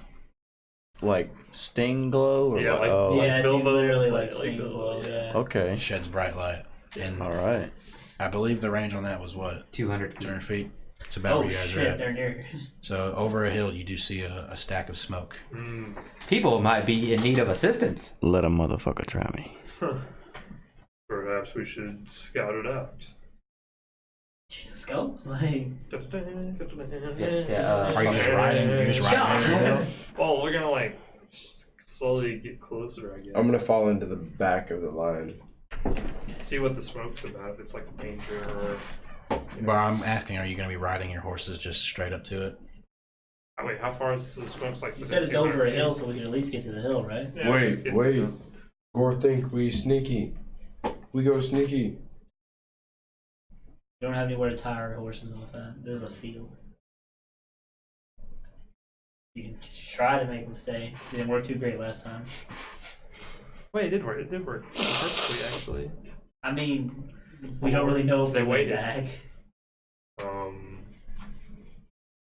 Like sting glow? Or Yeah, what? like- Oh, Yeah, it's Bilbo, literally like like stinging Bilbo, glow, yeah. yeah. okay. It sheds bright light, and Alright. I believe the range on that was what, 200 feet. 200 feet. It's about Oh where you guys are shit, at. they're near. So over a hill, you do see a stack of smoke. People might be in need of assistance. Let a motherfucker try me. Perhaps we should scout it out. Jesus, go. Like, Are you just riding? You're just riding. Well, we're gonna like slowly get closer, I guess. I'm gonna fall into the back of the line. See what the smoke's about. If it's like danger or. But I'm asking, are you going to be riding your horses just straight up to it? Oh, wait, how far is the smoke's like? you said it's over a hill, so we can at least get to the hill, right? Yeah, let's get to Wait. the- Gore think we sneaky. We go sneaky. We don't have anywhere to tie our horses off at. This is a field. You can try to make them stay. It didn't work too great last time. Wait, it did work. It did work perfectly, actually. I mean, we don't really know if They they went waited. back.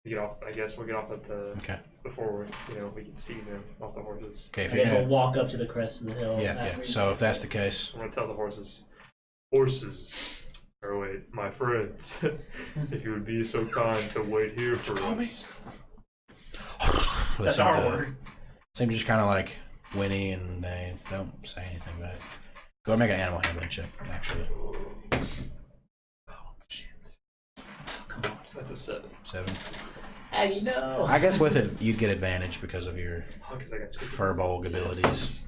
We get off. I guess we'll get off at the Okay. before we can see them off the horses. Okay, I if you're guess we'll gonna, walk up to the crest of the hill. yeah. after we- So if that's the case, I'm gonna tell the horses, or wait, my friends, if you would be so kind to wait here for us. they That's seem our to- word. Seem just kind of like whinny, and they don't say anything back. Go ahead and make an animal handling check, actually. Oh shit! Come on. That's a 7. 7. How you know? I guess with it, you'd get advantage because of your Oh, 'cause I got stupid. furbolg abilities.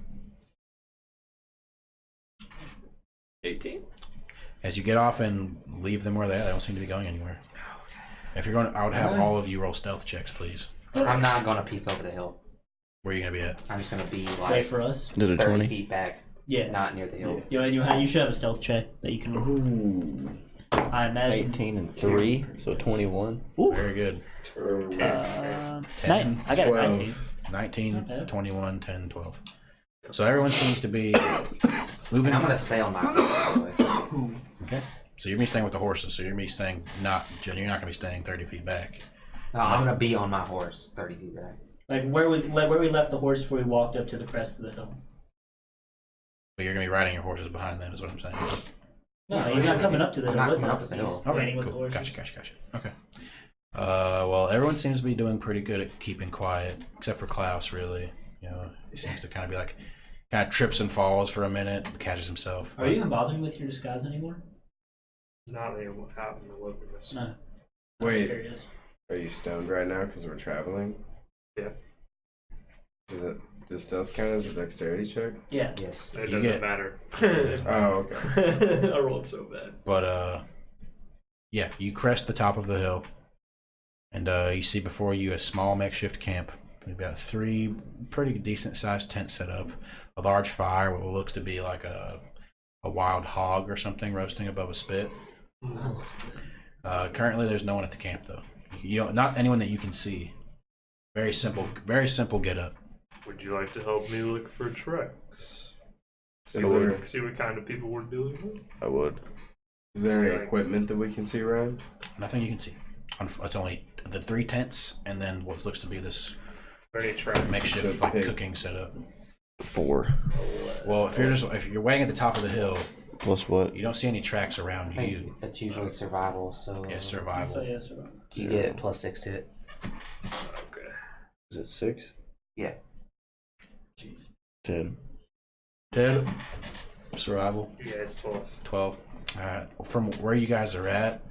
18. As you get off and leave them where they are, they don't seem to be going anywhere. If you're going, I would have all of you roll stealth checks, please. I'm not gonna peek over the hill. Where are you gonna be at? I'm just gonna be Wait like for us. Did a 30 20? feet back, Yeah. not near the hill. You should have a stealth check that you can. Ooh. I imagine. 18 and 3, so 21. Very good. 10. 10, I got 12. a 19. 19, Not bad. 21, 10, 12. So everyone seems to be And moving. I'm gonna stay on my horse, by the way. Okay. So you're gonna be staying with the horses. So you're gonna be staying you're not gonna be staying 30 feet back. No, I'm gonna be on my horse 30 feet back. Like where we left the horse before we walked up to the crest of the hill. But you're gonna be riding your horses behind them, is what I'm saying. No, Yeah, he's not really. coming up to the I'm hill not with coming up us. to the He's hill. waiting with the Cool. horses. Gotcha. Okay. Well, everyone seems to be doing pretty good at keeping quiet, except for Klaus. Really, he seems to kind of be like, kind of trips and falls for a minute, catches himself. Are you even bothering with your disguise anymore? Not able to have in the wilderness. No. Wait. Curious. Are you stoned right now because we're traveling? Yeah. Does stealth count as a dexterity check? Yeah. Yes. It You doesn't get- matter. Oh, okay. I rolled so bad. But Yeah, you crest the top of the hill, and you see before you a small makeshift camp. We've got 3 pretty decent sized tents set up, a large fire, what looks to be like a wild hog or something roasting above a spit. Currently, there's no one at the camp though. Not anyone that you can see. Very simple get up. Would you like to help me look for tracks? Is there, See what kind of people we're dealing with? I would. is there any equipment that we can see around? Nothing you can see. It's only the 3 tents and then what looks to be this Are any tracks? makeshift So like big. cooking setup. 4 Well, if you're weighing at the top of the hill, plus what? you don't see any tracks around Hey, you. that's usually survival, so Yeah, So survival. yes, sir. you get +6 to it. Okay. Is it 6? Yeah. 10. 10 survival. Yeah, it's 12. 12. Alright. From where you guys are at,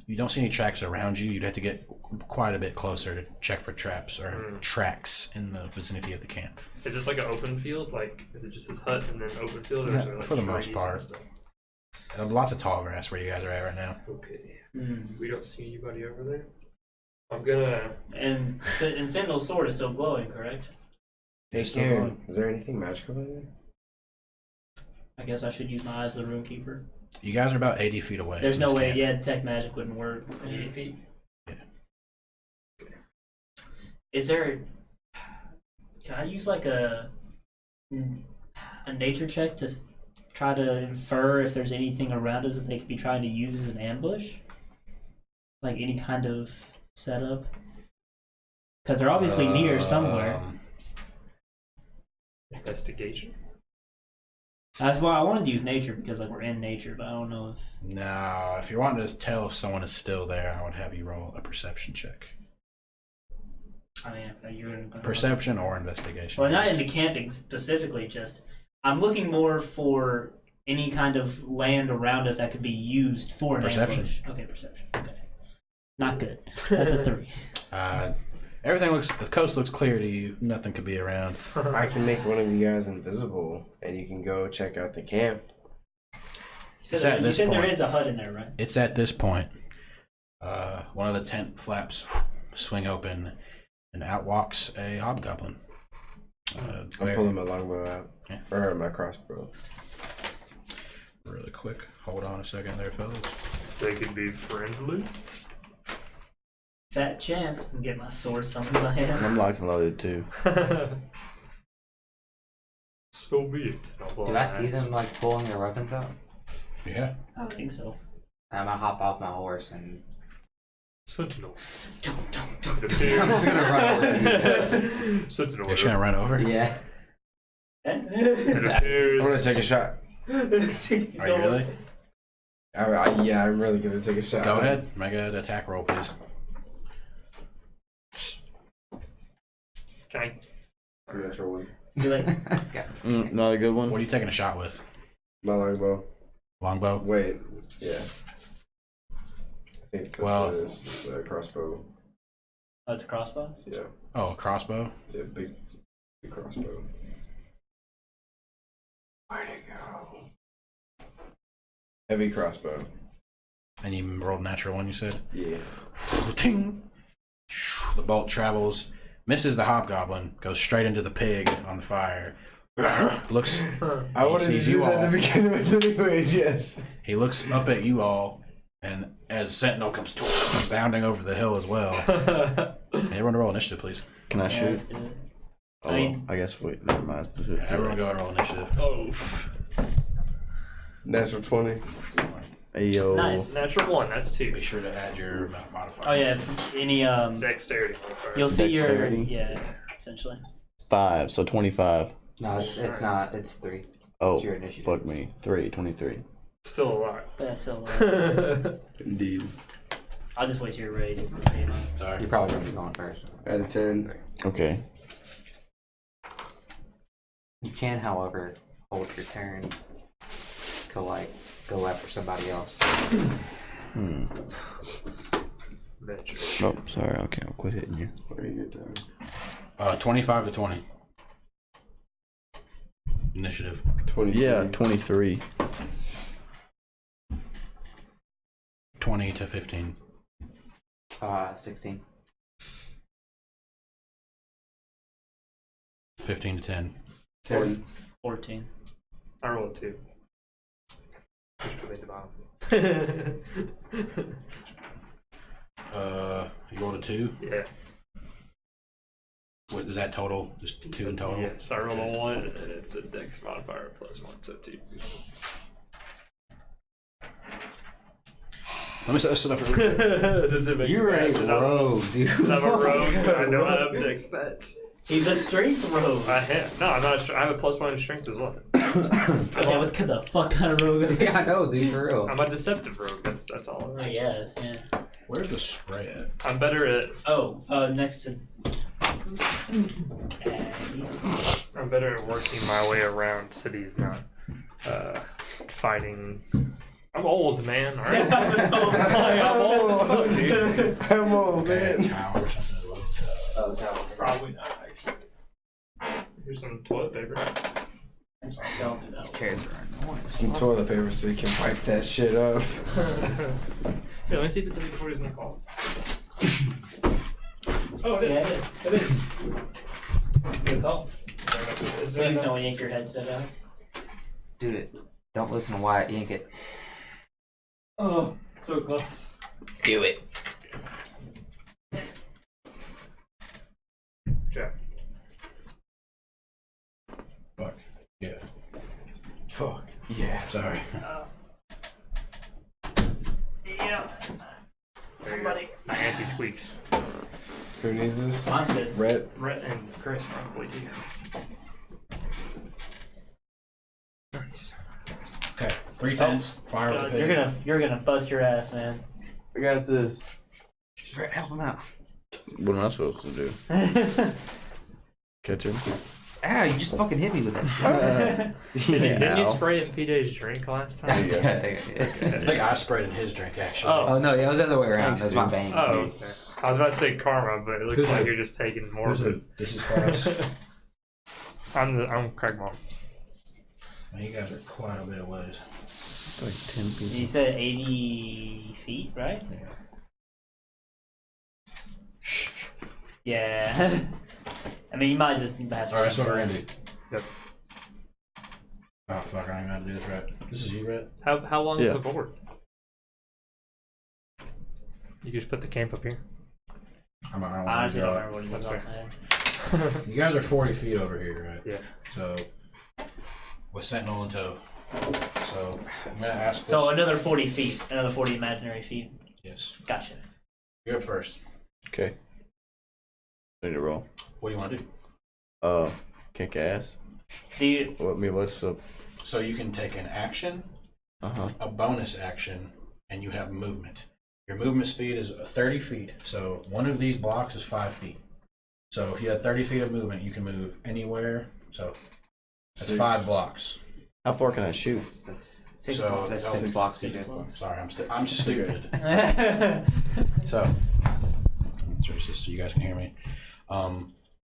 you don't see any tracks around you. You'd have to get quite a bit closer to check for traps or tracks in the vicinity of the camp. Is this like an open field? Like, is it just this hut and then open field? Or is Yeah, there like for the most trees part. and stuff? Lots of tall grass where you guys are at right now. Okay. Mm. We don't see anybody over there. I'm gonna. And Sandal's sword is still glowing, correct? Hey, Still Karen, going. is there anything magical in there? I guess I should use my eyes as the runekeeper. You guys are about 80 feet away. There's from no this way, camp. yeah, detect magic wouldn't work. 80 feet. Yeah. Is there? Can I use like a nature check to try to infer if there's anything around us that they could be trying to use as an ambush? Like any kind of setup? Because they're obviously near somewhere. Investigation. That's why I wanted to use nature because like we're in nature, but I don't know if. No, if you're wanting to tell if someone is still there, I would have you roll a perception check. I mean, you're in Perception or investigation. Well, not into camping specifically. Just I'm looking more for any kind of land around us that could be used for an Perception. ambush. Okay, perception. Okay, not good. That's a 3. The coast looks clear to you. Nothing could be around. I can make one of you guys invisible, and you can go check out the camp. You It's at said, this there point. is a hut in there, right? It's at this point. One of the tent flaps swing open, and out walks a hobgoblin. I'm pulling my longbow out. Yeah. Or my crossbow. Really quick. Hold on a second there, fellas. They can be friendly. Fat chance. And get my sword summoned by hand. I'm locked and loaded too. So be it. Do I see them like pulling their weapons out? Yeah. I don't think so. I'm gonna hop off my horse and Sentinel. Don't. It I'm just gonna run over to appears. Sentinel. You're just gonna run over? Yeah. It appears. I'm gonna take a shot. Are you really? Yeah, I'm really gonna take a shot. Go ahead. Make an attack roll, please. Can I? Natural one. Too late. Not a good one. What are you taking a shot with? My longbow. Longbow? Wait, yeah. I think that's Well- what it is. It's a crossbow. Oh, it's a crossbow? Yeah, Oh, a crossbow? yeah, big crossbow. Where'd it go? Heavy crossbow. And you rolled a natural one, you said? Yeah. Ting! The bolt travels, misses the hobgoblin, goes straight into the pig on the fire. Looks. I wanted to sees do you that all. to begin with, anyways. Yes. He looks up at you all, and as Sentinel comes bounding over the hill as well. Everyone roll initiative, please. Can I Yeah, shoot? let's do it. Oh, I guess wait. Never mind. Everyone go and roll initiative. Oh. Natural 20. Ayo. Nice. Natural 1. That's 2. Be sure to add your modifier. Oh yeah, any Dexterity modifier. you'll see your Dexterity? yeah, essentially. 5, so 25. No, it's not. It's 3. Oh, It's your initiative. fuck me. 3, 23. Still alive. But still, Indeed. I'll just wait till you're ready. Sorry. You're probably gonna be going first. Out of 10. Okay. You can, however, hold your turn to like go after somebody else. Venture. Oh, sorry. Okay, I'll quit hitting you. Where you get down? 25 to 20. Initiative. 23. Yeah, 23. 20 to 15. 16. 15 to 10. 10. 14. I rolled a 2. Which put me at the bottom. You rolled a 2. Yeah. What is that total? Just 2 in total? Yes, I rolled a 1, and it's a dex modifier plus 1, so 2. Let me set this up. Does it make You're you a mad that rogue, dude. I'm a rogue, but I don't have dex stats. He's a strength rogue. I have. No, I'm not. I have a +1 in strength as well. Okay, what the fuck kind of rogue? Yeah, I know, dude, for real. I'm a deceptive rogue. That's all. I guess, yeah. Where's the spray at? I'm better at. Next to. I'm better at working my way around cities, not fighting. I'm old, man. All right. I'm old as fuck, dude. I'm old, man. Tower or something. Probably not. Actually. Here's some toilet paper. Don't do that. Chairs are annoying. Some toilet paper so you can wipe that shit up. Yeah, let me see if the 340 is in the call. Oh, it is. Yeah, it is. Good call. Is Please it? don't yank your headset out. Dude, don't listen to Wyatt, yank it. Oh, so close. Do it. Jack. Fuck. Yeah. Fuck. Yeah. Sorry. Yeah. Somebody. My auntie squeaks. Who needs this? Mine's good. Rhett. Rhett and Chris probably too. Nice. Okay. 3 10s. Fire with the God, pig. you're gonna bust your ass, man. I got this. Brett, help him out. What am I supposed to do? Catch him? Ah, you just fucking hit me with that. Didn't you Ow. spray it in PJ's drink last time? I think I did. I think I sprayed in his drink, actually. Oh. Oh, no, yeah, it was the other way around. Thanks, That was my dude. bane. Oh, okay. I was about to say karma, but it looks Who's like it? you're just taking more Who's of it. it? This is class. I'm Craig Mom. Man, you guys are quite a bit of ways. It's like 10 You people. said 80 feet, right? Yeah. I mean, you might just have to. Alright, that's what we're gonna do. Yep. Oh, fuck, I ain't gonna do this right. This is you, Rhett? How long is Yeah. the board? You just put the camp up here. I I don't honestly don't know. remember what it was That's off my head. You guys are 40 feet over here, right? Yeah. So, with Sentinel in tow. So, I'm gonna ask this. So another 40 feet. Another 40 imaginary feet. Yes. Gotcha. You're up first. Okay. I need to roll. What do you want to do? Kick ass. Do you, What's up? So, you can take an action, Uh-huh. a bonus action, and you have movement. Your movement speed is 30 feet. So, one of these blocks is 5 feet. So, if you have 30 feet of movement, you can move anywhere. So, that's 6. 5 blocks. How far can I shoot? That's six So, blocks. that's no, 6 six- blocks. six Six blocks. Sorry, I'm stupid. So, so you guys can hear me.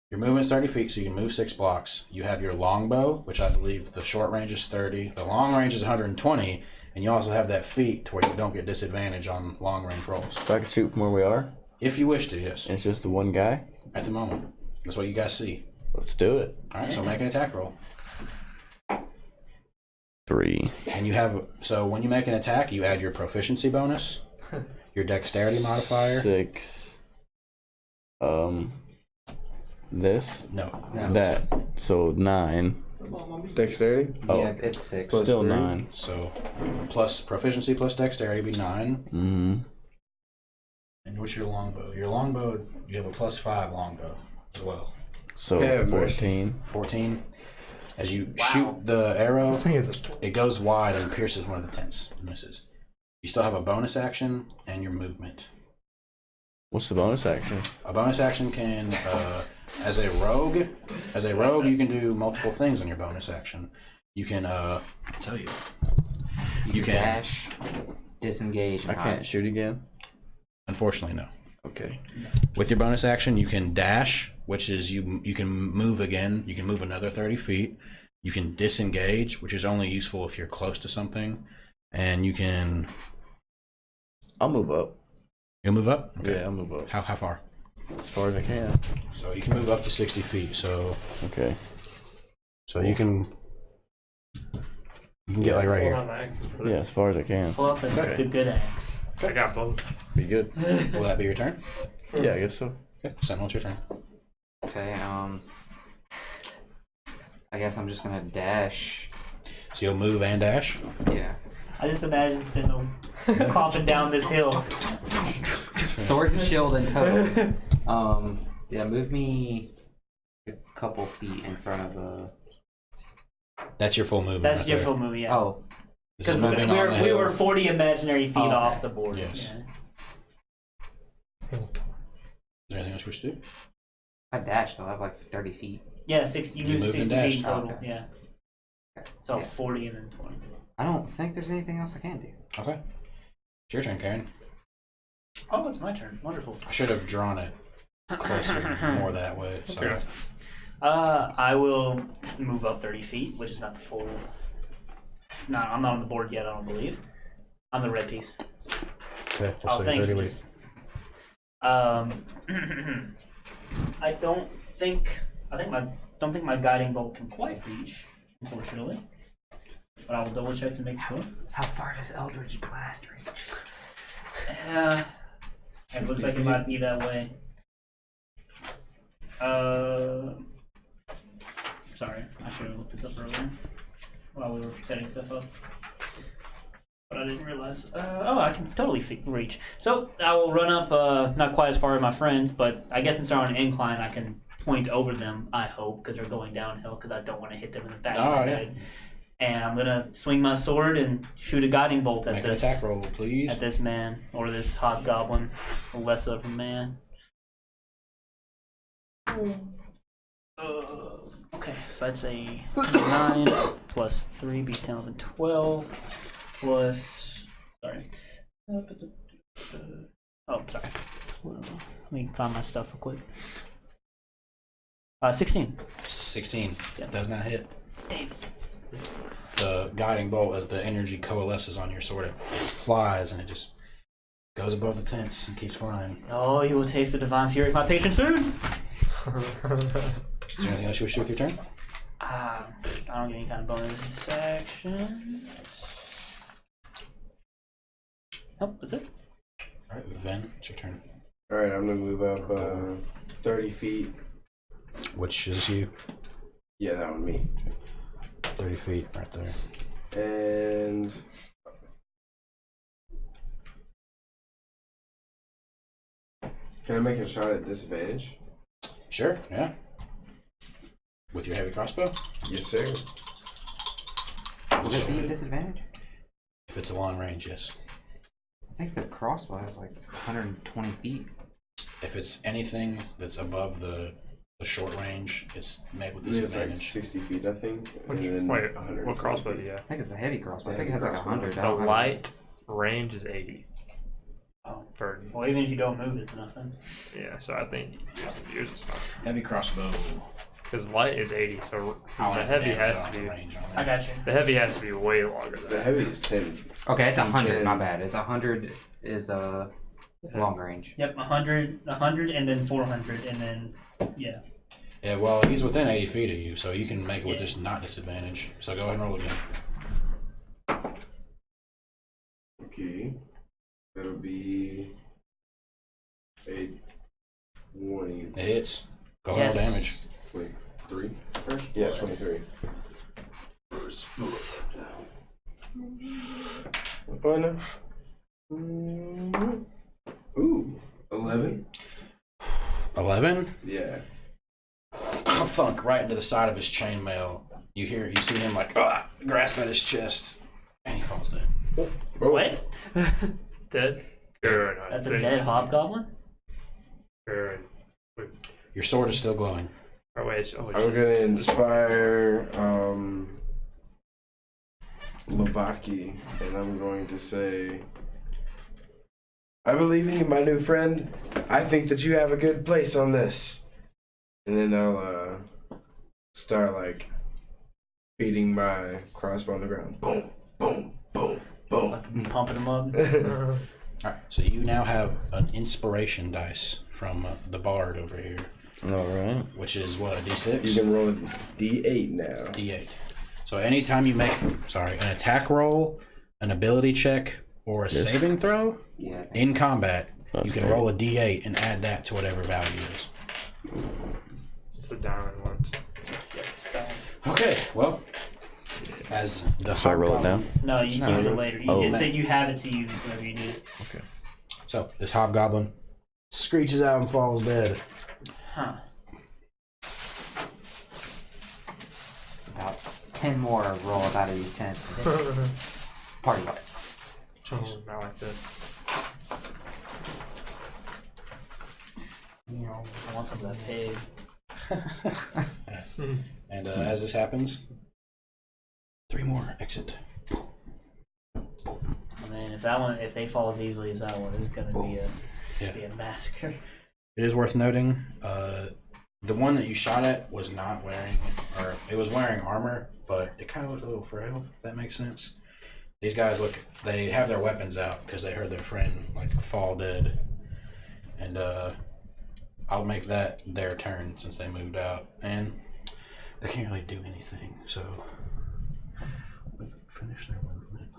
Your movement's 30 feet, so you can move 6 blocks. You have your longbow, which I believe the short range is 30. The long range is 120, and you also have that feat to where you don't get disadvantage on long range rolls. So I can shoot from where we are? If you wish to, yes. And it's just the one guy? At the moment. That's what you guys see. Let's do it. Alright, so make an attack roll. 3. And you have, so when you make an attack, you add your proficiency bonus, your dexterity modifier. 6. This? No. That. So 9. Dexterity? Oh. Yeah, it's 6. Plus Still 3. 9. So plus proficiency plus dexterity would be 9. Mm-hmm. And what's your longbow? Your longbow, you have a +5 longbow as well. So Yeah, 14. 14. As you shoot the arrow, thing is it goes wide and pierces one of the tents and misses. You still have a bonus action and your movement. What's the bonus action? A bonus action can, as a rogue, you can do multiple things on your bonus action. You can, I'll tell you. You can- dash, disengage, I and can't shoot again? Unfortunately, no. Okay. With your bonus action, you can dash, which is you can move again. You can move another 30 feet. You can disengage, which is only useful if you're close to something. And you can I'll move up. You'll move up? Okay. Yeah, I'll move up. How far? As far as I can. So you can move up to 60 feet. So Okay. you can get like right Hold here. on, the axes for Yeah, as far as I can. Pull out Okay. the good axe. I got both. Be good. Will that be your turn? Yeah, I guess so. Okay. Sentinel, it's your turn. Okay, I guess I'm just gonna dash. So you'll move and dash. Yeah. I just imagine Sinnoh clomping down this hill. Sword and shield in tow. Yeah, move me a couple feet in front of That's your full movement. That's right your there. full move, yeah. Oh, This Because is moving on the we hill. were 40 imaginary feet Oh, okay. off the board. Yes. Yeah. Is there anything else we should do? I dashed, so I have like 30 feet. Yeah, 60. You You moved moved and 60 feet dashed. total. Okay. Yeah. Okay. So Yeah. 40 and then 20. I don't think there's anything else I can do. Okay. It's your turn, Karen. Oh, it's my turn. Wonderful. I should have drawn it closer, more that way. Sorry. Okay. I will move up 30 feet, which is not the full. No, I'm not on the board yet. I don't believe. I'm the red piece. Okay. We'll Oh, say thanks. 30 Reese. I don't think my guiding bolt can quite reach, unfortunately. But I will double check to make sure. How far does Eldritch Blast reach? It looks like it might be that way. Sorry, I should have looked this up earlier while we were setting stuff up. But I didn't realize. I can totally reach. So I will run up, not quite as far as my friends, but I guess since they're on an incline, I can point over them, I hope, because they're going downhill, because I don't want to hit them in the back of the head. And I'm going to swing my sword and shoot a guiding bolt at Make an this attack roll, please. at this man, or this hobgoblin, or less of a man. Okay, so that's a 9 plus 3 be 10, 11, 12 plus. Sorry. Oh, sorry. Let me find my stuff real quick. 16. 16. Yeah. Does not hit. Damn. The guiding bolt, as the energy coalesces on your sword, it flies and it just goes above the tents and keeps flying. Oh, you will taste the divine fury of my patron soon. Is there anything else you wish to do with your turn? I don't get any kind of bonus action. Nope, that's it. Alright, Ven, it's your turn. Alright, I'm gonna move up 30 feet. Which is you. Yeah, that one, me. 30 feet right there. And can I make a shot at disadvantage? Sure, yeah. With your heavy crossbow? Yes, sir. Would it be a disadvantage? If it's a long range, yes. I think the crossbow has like 120 feet. If it's anything that's above the short range, it's made with It's like disadvantage. 60 feet, I think. Wait, and then what 120 crossbow do feet. you have? I think it's the heavy crossbow. I The think it has heavy like crossbow. 100. I The don't have- light range is 80. Oh. Burden. Well, even if you don't move, it's nothing. Yeah, so I think yours is fine. Heavy crossbow. Because light is 80, so I'll the have heavy damage has on to the be. range on I that. got you. The heavy has to be way longer than The that. heavy is 10. Okay, it's 100. 10. My bad. It's 100 is long range. Yep, 100, and then 400, and then yeah. Yeah, well, he's within 80 feet of you, so you can make it with just not disadvantage. So go ahead and roll again. Okay. That'll be a 20, It hits. Go ahead and roll damage. 23. First Yeah, blood. 23. Oh, no. Ooh, 11. 11? Yeah. Thunk right into the side of his chainmail. You see him like grasp at his chest, and he falls dead. Oh, What? Dead? Good. I That's a think. dead hobgoblin? Good. Your sword is still glowing. Oh, wait. It's I'm just- gonna inspire Levaki, and I'm going to say, I believe in you, my new friend. I think that you have a good place on this. And then I'll start like beating my crossbow on the ground. Boom, boom, boom, boom. Pumping him up. All right. So you now have an inspiration dice from the bard over here, All right. which is what, a D6? You can roll a D8 now. D8. So anytime you make, an attack roll, an ability check, or a saving throw Yeah. in combat, you can Okay. roll a D8 and add that to whatever value is. It's the diamond ones. Okay. Well, as the So I roll it hobgoblin- now. No, you use it later. Oh. It said you have it to use whenever you do it. Okay. So this hobgoblin screeches out and falls dead. Huh. About 10 more roll if I had to use 10. Party luck. Oh, not like this. I want some of that pig. And as this happens, 3 more exit. Man, if they fall as easily as that one, it's gonna be a massacre. It is worth noting, the one that you shot at was not wearing, or it was wearing armor, but it kind of looked a little frail, if that makes sense. These guys they have their weapons out because they heard their friend fall dead. And I'll make that their turn since they moved out. And they can't really do anything, so finish their movement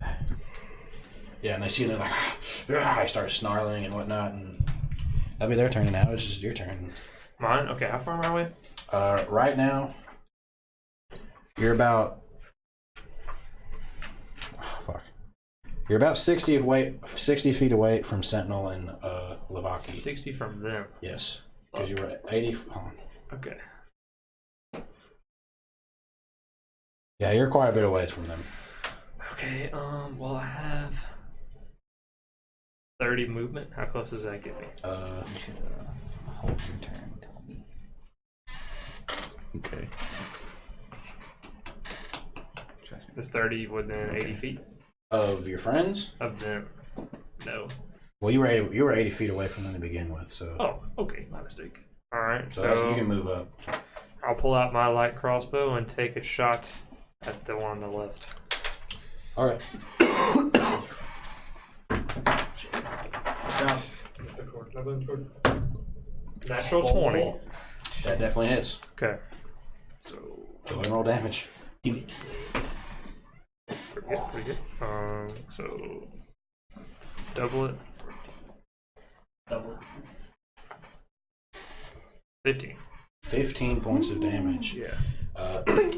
there. Yeah, and they see them, they're I start snarling and whatnot, and that'll be their turn now. It's just your turn. Mine? Okay, how far am I away? Right now, you're about. Oh, fuck. You're about 60 feet away from Sentinel and Lavaki. 60 from them. Yes, because you were at 80. Hold on. Okay. Yeah, you're quite a bit away from them. Okay, well, I have 30 movement. How close does that get me? You should hold your turn. Tell me. Okay. Trust me. It's 30 within 80 feet Of your friends? of them. No. Well, you were 80 feet away from them to begin with, so Oh, okay, my mistake. Alright, so so you can move up. I'll pull out my light crossbow and take a shot at the one on the left. All right. Natural 20. That definitely hits. Okay. So, Go ahead and roll damage. Do it. pretty good. So, double it. Double. 15. 15 points of damage. Yeah.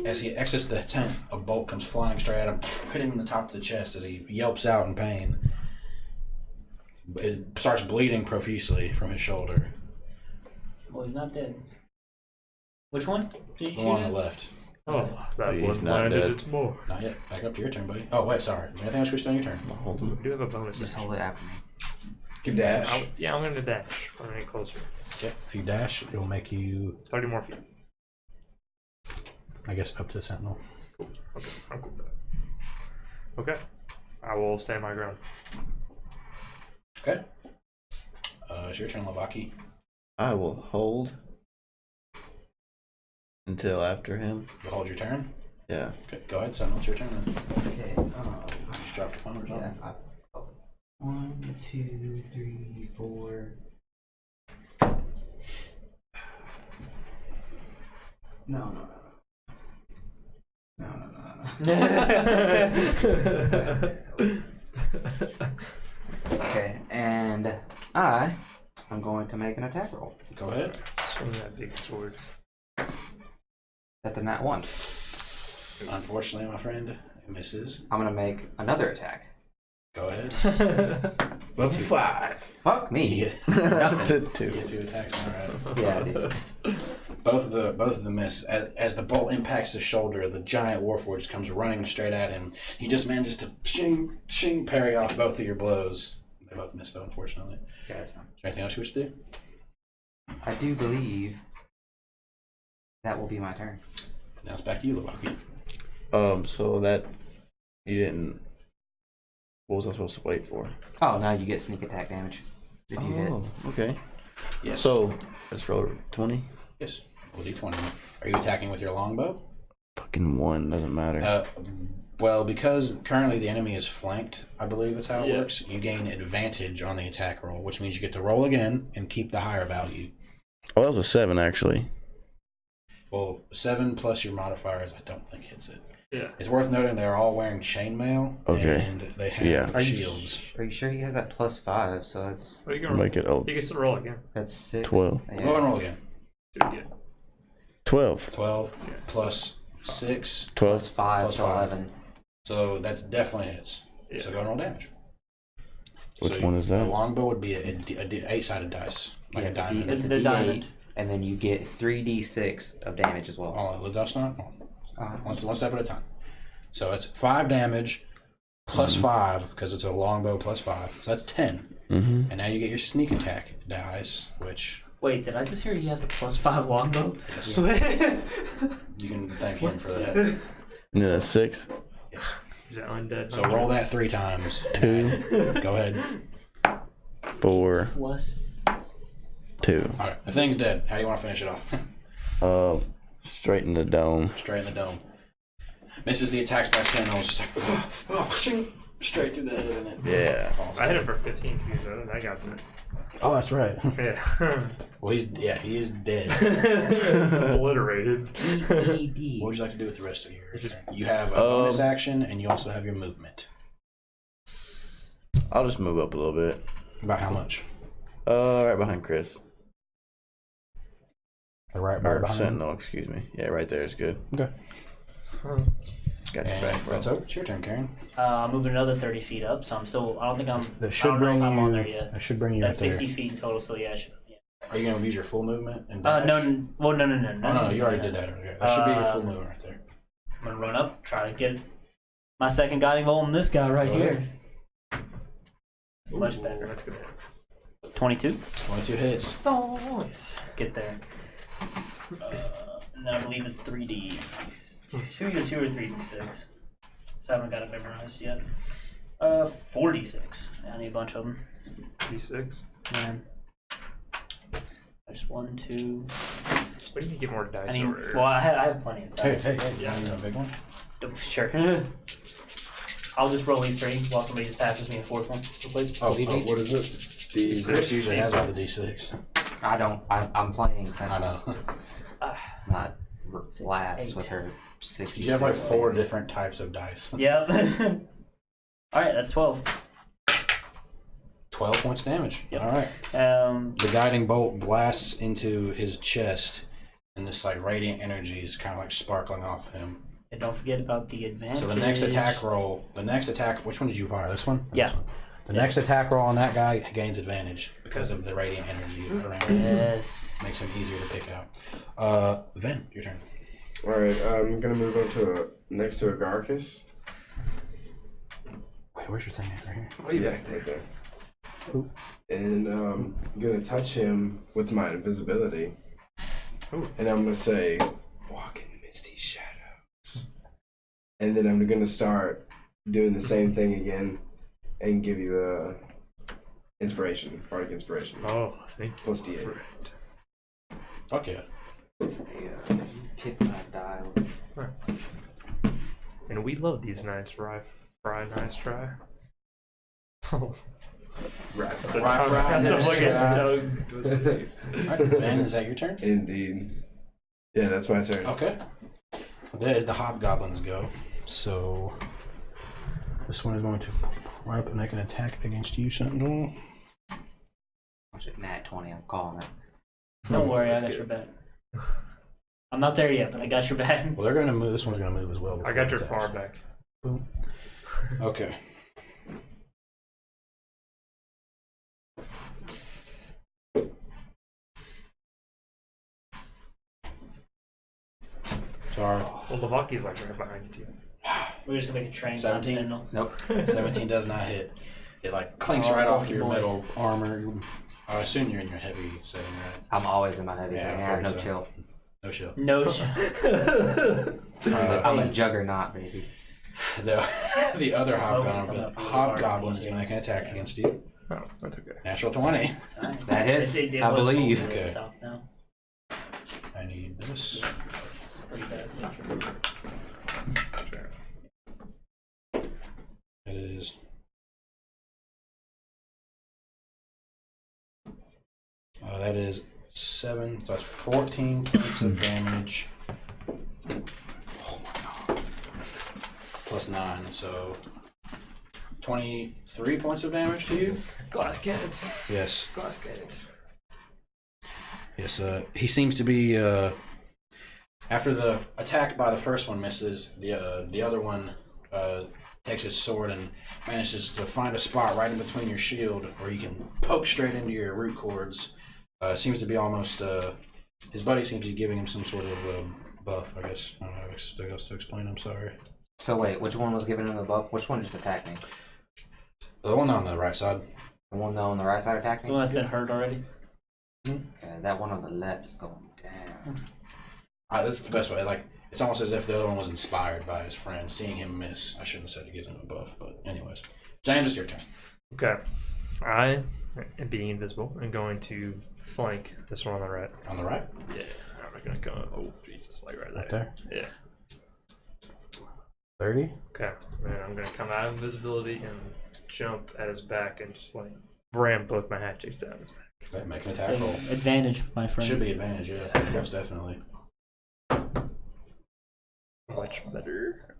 As he exits the tent, a bolt comes flying straight at him, hitting him in the top of the chest as he yelps out in pain. It starts bleeding profusely from his shoulder. Well, he's not dead. Which one? Did you The one on shoot the at? left. Oh, that He's one not landed dead. its more. Not yet. Back up to your turn, buddy. Oh, wait, sorry. Anything else we still on your turn? I'll hold We him. do have a bonus. Just action. hold it after me. You dash. Yeah, I'm going to dash. I'm getting closer. Yeah, if you dash, it will make you, 30 more feet. I guess, up to the Sentinel. Okay, I'm cool with that. Okay. I will stand my ground. Okay. It's your turn, Lavaki. I will hold until after him. You'll hold your turn. Yeah. Okay, go ahead, Sentinel. It's your turn then. Okay. Just drop the phone or something. Yeah. 1, 2, 3, 4. No. Okay, and I'm going to make an attack roll. Go ahead. Swing that big sword. That's a nat 1. Unfortunately, my friend, it misses. I'm gonna make another attack. Go ahead. Level 5. Fuck me. You Did two. get 2 attacks. All right. Yeah, dude. Both of them miss. As the bolt impacts his shoulder, the giant warforged comes running straight at him. He just manages to shing, parry off both of your blows. They both miss, though, unfortunately. Yeah, that's fine. Is there anything else you wish to do? I do believe that will be my turn. Now it's back to you, Lavaki. So that you didn't. What was I supposed to wait for? Oh, now you get sneak attack damage if you hit. Oh, okay. Yes. So let's roll 20. Yes. We'll do 20. Are you attacking with your longbow? Fucking one doesn't matter. Well, because currently the enemy is flanked, I believe that's how it Yeah. works. You gain advantage on the attack roll, which means you get to roll again and keep the higher value. Oh, that was a 7 actually. Well, 7 plus your modifiers, I don't think hits it. Yeah. It's worth noting they're all wearing chainmail, Okay. and they have Yeah. shields. Are you sure he has that +5? So that's Oh, you can roll. Make it He gets to roll again. 6. 12. Yeah. Go ahead and roll again. Dude, yeah. 12. 12 Yeah. plus 6, 12. +5 Plus to 5. 11. so that's definitely hits. Yeah. So go and roll damage. Which So one is A that? longbow would be a 8-sided dice, like Yeah, a diamond. it's a The D8, diamond. and then you get 3d6 of damage as well. Oh, the dust not? Uh, One step at a time. So it's 5 damage plus 5 because it's a longbow plus 5. So that's 10. Mm-hmm. And now you get your sneak attack dice, which Wait, did I just hear he has a +5 longbow? yes, you can thank him for that. And then a 6. Is that undead? So roll that 3 times. 2, Go ahead. 4, Plus 2. All right, the thing's dead. How do you want to finish it off? Straight in the dome. Straight in the dome. Misses the attacks by Sentinel, just like shing, straight through the head, and it Yeah. falls I hit down. him for 15 too, though. I got it. Oh, that's right. Yeah. Well, he is dead. Obliterated. EED. What would you like to do with the rest of your Just- turn? You have a bonus action, and you also have your movement. I'll just move up a little bit. About how much? Right behind Chris. Right Or behind. Sentinel, excuse me. Yeah, right there is good. Okay. Got your And back, bro. that's over. It's your turn, Karen. I'm moving another 30 feet up, so I'm still. I don't think I'm. That I should don't know bring if I'm you. on there yet. That should bring you That's right 60 there. feet in total, so yeah, I should. Yeah. Are you going to use your full movement and No, dash? well, no. Oh no, you already did that earlier. That should be your full movement right there. I'm gonna run up, try to get my second guiding bolt on this guy right Go here. ahead. It's much better. That's good. 22. 22 hits. Oh, nice. Get there. And then I believe it's 3D. 2 or 3d6. So I haven't got it memorized yet. 46. I need a bunch of them. D6. Man. There's 1, 2. What do you get more dice I need. over? Well, I have plenty of Hey, dice. hey, hey! You want a big one? Oh, sure. I'll just roll these 3 while somebody just passes me a 4th one. Real quick. What is it? The Chris usually has all the d6. I don't. I'm playing I Sentinel, know. not last 8. with her 60. You have like 4 different types of dice. Yep. Alright, that's 12. 12 points damage. Yep. All right. The guiding bolt blasts into his chest, and this like radiant energy is kind of like sparkling off him. And don't forget about the advantage. So the next attack roll, which one did you fire? This one? Or Yeah. This one? The next attack roll on that guy gains advantage because of the radiant energy around him. Yes. Makes him easier to pick out. Ven, your turn. Alright, I'm gonna move up next to a Garcus. Wait, where's your thing at right here? Way back there. And I'm gonna touch him with my invisibility. Ooh. And I'm gonna say, walk in the misty shadows. And then I'm gonna start doing the same thing again and give you a inspiration, bardic inspiration. Oh, thank you. Plus D8. Fuck yeah. Yeah, pick my dial. Nice. And we love these nice nice try. Oh, Right. that's a Rye tongue. fry, That's a nice fucking try. tongue twister. Alright, Ven, is that your turn? Indeed. Yeah, that's my turn. Okay. There the hobgoblins go. So this one is going to run up and make an attack against you, Sentinel. Watch it, nat 20. I'm calling it. Don't worry, I That's got good. your back. I'm not there yet, but I got your back. Well, they're going to move. This one's going to move as well. I before got it your attacks. far back. Boom. Okay. Sorry. Well, Lavaki's like right behind you too. We're just gonna make a train. 17? Sentinel. Nope. 17 does not hit. It like clinks Oh, right off lucky your boy. metal armor. I assume you're in your heavy setting, right? I'm always in my heavy Yeah, setting. I I have no figured so. chill. No shield. No shit. I'm a juggernaut, baby. The other Smoke is hobgoblin, coming up really hobgoblin hard is going to make an attack these against you. Oh, that's okay. Natural 20. That hits. It I was believe. over, it Okay. stopped now. I need this. It's pretty bad. that is 7. So that's 14 points of damage. Oh my god. Plus 9, so 23 points of damage to you. Glass cannons. Yes. Glass cannons. Yes. He seems to be. After the attack by the first one misses, the other one takes his sword and manages to find a spot right in between your shield where you can poke straight into your root cords. Seems to be almost. His buddy seems to be giving him some sort of buff. I guess. I don't know how else to explain. I'm sorry. So wait, which one was giving him the buff? Which one just attacked me? The one on the right side. The one on the right side attacked The me? one that's been hurt already. Okay, that one on the left is going down. That's the best way. Like, it's almost as if the other one was inspired by his friend, seeing him miss. I shouldn't have said to give him a buff, but anyways. James, it's your turn. Okay. I, being invisible, am going to flank this one on the right. On the right? Yeah. I'm going to go. Oh, Jesus. Like right there. Right there. Yeah. 30? Okay. And I'm going to come out of invisibility and jump at his back and just like ram both my hatchets down his back. Okay, make an attack roll. Advantage, my friend. Should be advantage, yeah. Most definitely. Much better.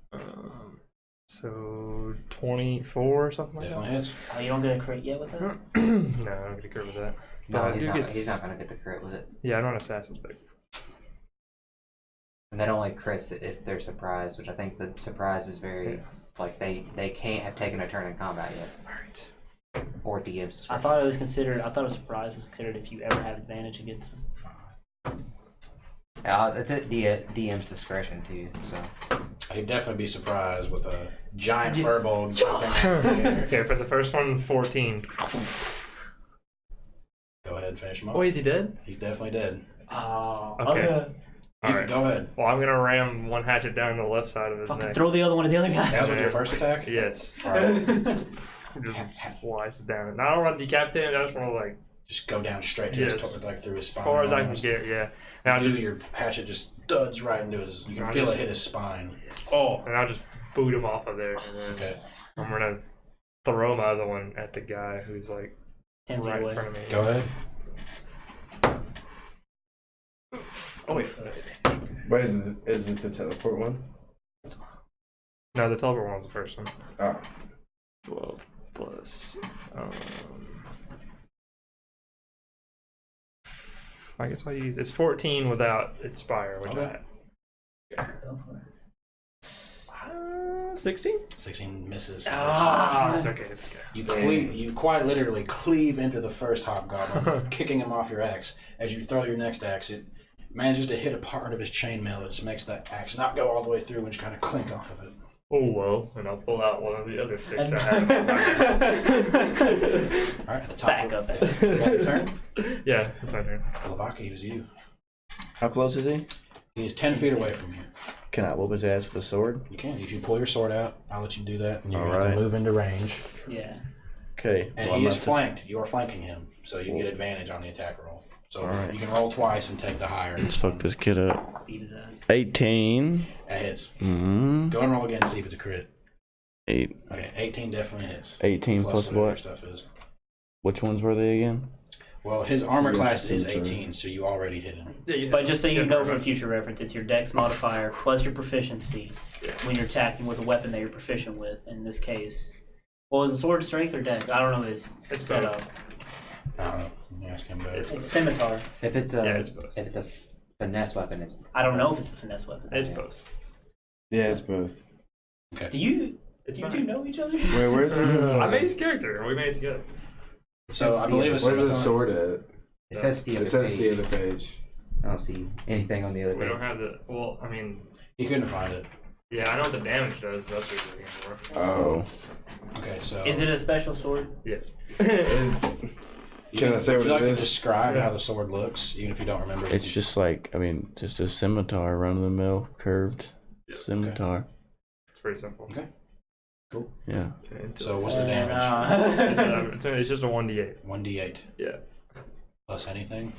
So 24 or something like Definitely hits. Oh, you don't get a crit yet with that? that? No, I'm going to crit with that. No, I he's do not, get he's not going to get the crit with it. Yeah, I'm on Assassin's Back. And that only crits if they're surprised, which I think the surprise is very, like, they can't have taken a turn in combat yet. Alright. Or DM's. I thought a surprise was considered if you ever have advantage against them. It's at DM's discretion too, so. He'd definitely be surprised with a giant furball jumping out of the air. Okay, for the first one, 14. Go ahead and finish him off. Oh, is he dead? He's definitely dead. Oh, Okay. Alright. Go ahead. Well, I'm going to ram one hatchet down the left side of his Fucking neck. throw the other one at the other guy. That was with your first attack? Yes. Alright. Just slice it down. And I don't want to decapitate him, I just want to like Just go down straight to Yes. his like through his as spine. far as I can almost. get, yeah. And I'll Do just your hatchet just studs right into his. You can I'll feel just- it hit his spine. and I'll just boot him off of there. And then Okay. I'm gonna throw my other one at the guy who's like 10 feet right in away. front of me. Go ahead. Oh wait. What is it? Is it the teleport one? No, the teleport one was the first one. Oh. 12 plus. I guess I'll use it's 14 without Inspire, which Okay. I 16? 16 misses. Ah, it's okay. It's okay. You quite literally cleave into the first hobgoblin, kicking him off your axe. As you throw your next axe, it manages to hit a part of his chainmail. It just makes that axe not go all the way through and just kind of clink off of it. Oh well, and I'll pull out one of the other 6 I have. All right, at the top. Back up there. Is that your turn? Yeah, it's my turn. Lavaki, it was you. How close is he? He is 10 feet away from you. Can I whoop his ass with a sword? You can. If you pull your sword out, I'll let you do that, and you're going Alright. to move into range. Yeah. Okay. And well, he I'm is about to- flanked. You are flanking him, so you get advantage on the attack roll. So Alright. you can roll twice and take the higher. Let's fuck this kid up. Beat his ass. 18. That hits. Mm-hmm. Go and roll again and see if it's a crit. 8. Okay, 18 definitely hits. 18 Plus plus whatever your what? stuff is. Which ones were they again? Well, his armor Yes, class is okay. 18, so you already hit him. But just so you know for future reference, it's your dex modifier plus your proficiency when you're attacking with a weapon that you're proficient with. In this case, what was the sword strength or dex? I don't know. It's set up. I don't know. You ask him about it. It's scimitar. If it's a, Yeah, it's both. if it's a finesse weapon, it's. I don't know if it's a finesse weapon. It's both. Yeah, it's both. Do you It's two fine. know each other? Wait, where's his? I made his character. We made it together. So I believe it's Where's his sword at? It says the It other says page. the other page. I don't see anything on the other We page. don't have the. Well, I mean, He couldn't find it. yeah, I know what the damage does. But that's what we're looking for. Oh. Okay, so Is it a special sword? Yes. It's. Can I say would what you like it to is? describe Yeah. how the sword looks, even if you don't remember? It's just like, I mean, just a scimitar, run of the mill, curved Yeah, scimitar. It's pretty simple. Okay. Cool. Yeah. So what's the damage? It's just a 1d8. 1d8 Yeah. plus anything.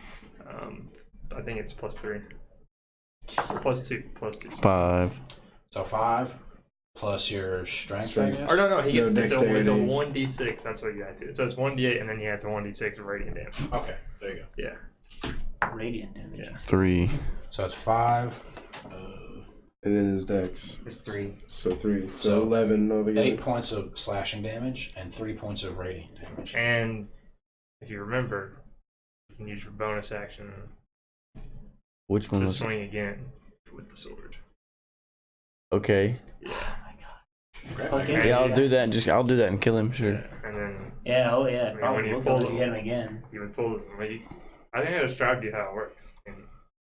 I think it's +3. Or +2. +2. 5. So 5 plus your strength, I guess? Or no, he gets No it's a dexterity. 1d6. That's what you add to it. So it's 1d8, and then you add to 1d6 of radiant damage. Okay, there you go. Yeah. Radiant damage. Yeah. 3. So it's 5. And then his dex. It's 3. So 3. So So 11 altogether. 8 points of slashing damage and 3 points of radiant damage. And if you remember, you can use your bonus action Which one to was swing again with the sword. Okay. Yeah. Okay. Yeah, I'll do that and I'll do that and kill him, sure. Yeah. And then Yeah, oh yeah, I mean, probably when you will pull kill them- you hit him again. you would pull this. I think I described you how it works. And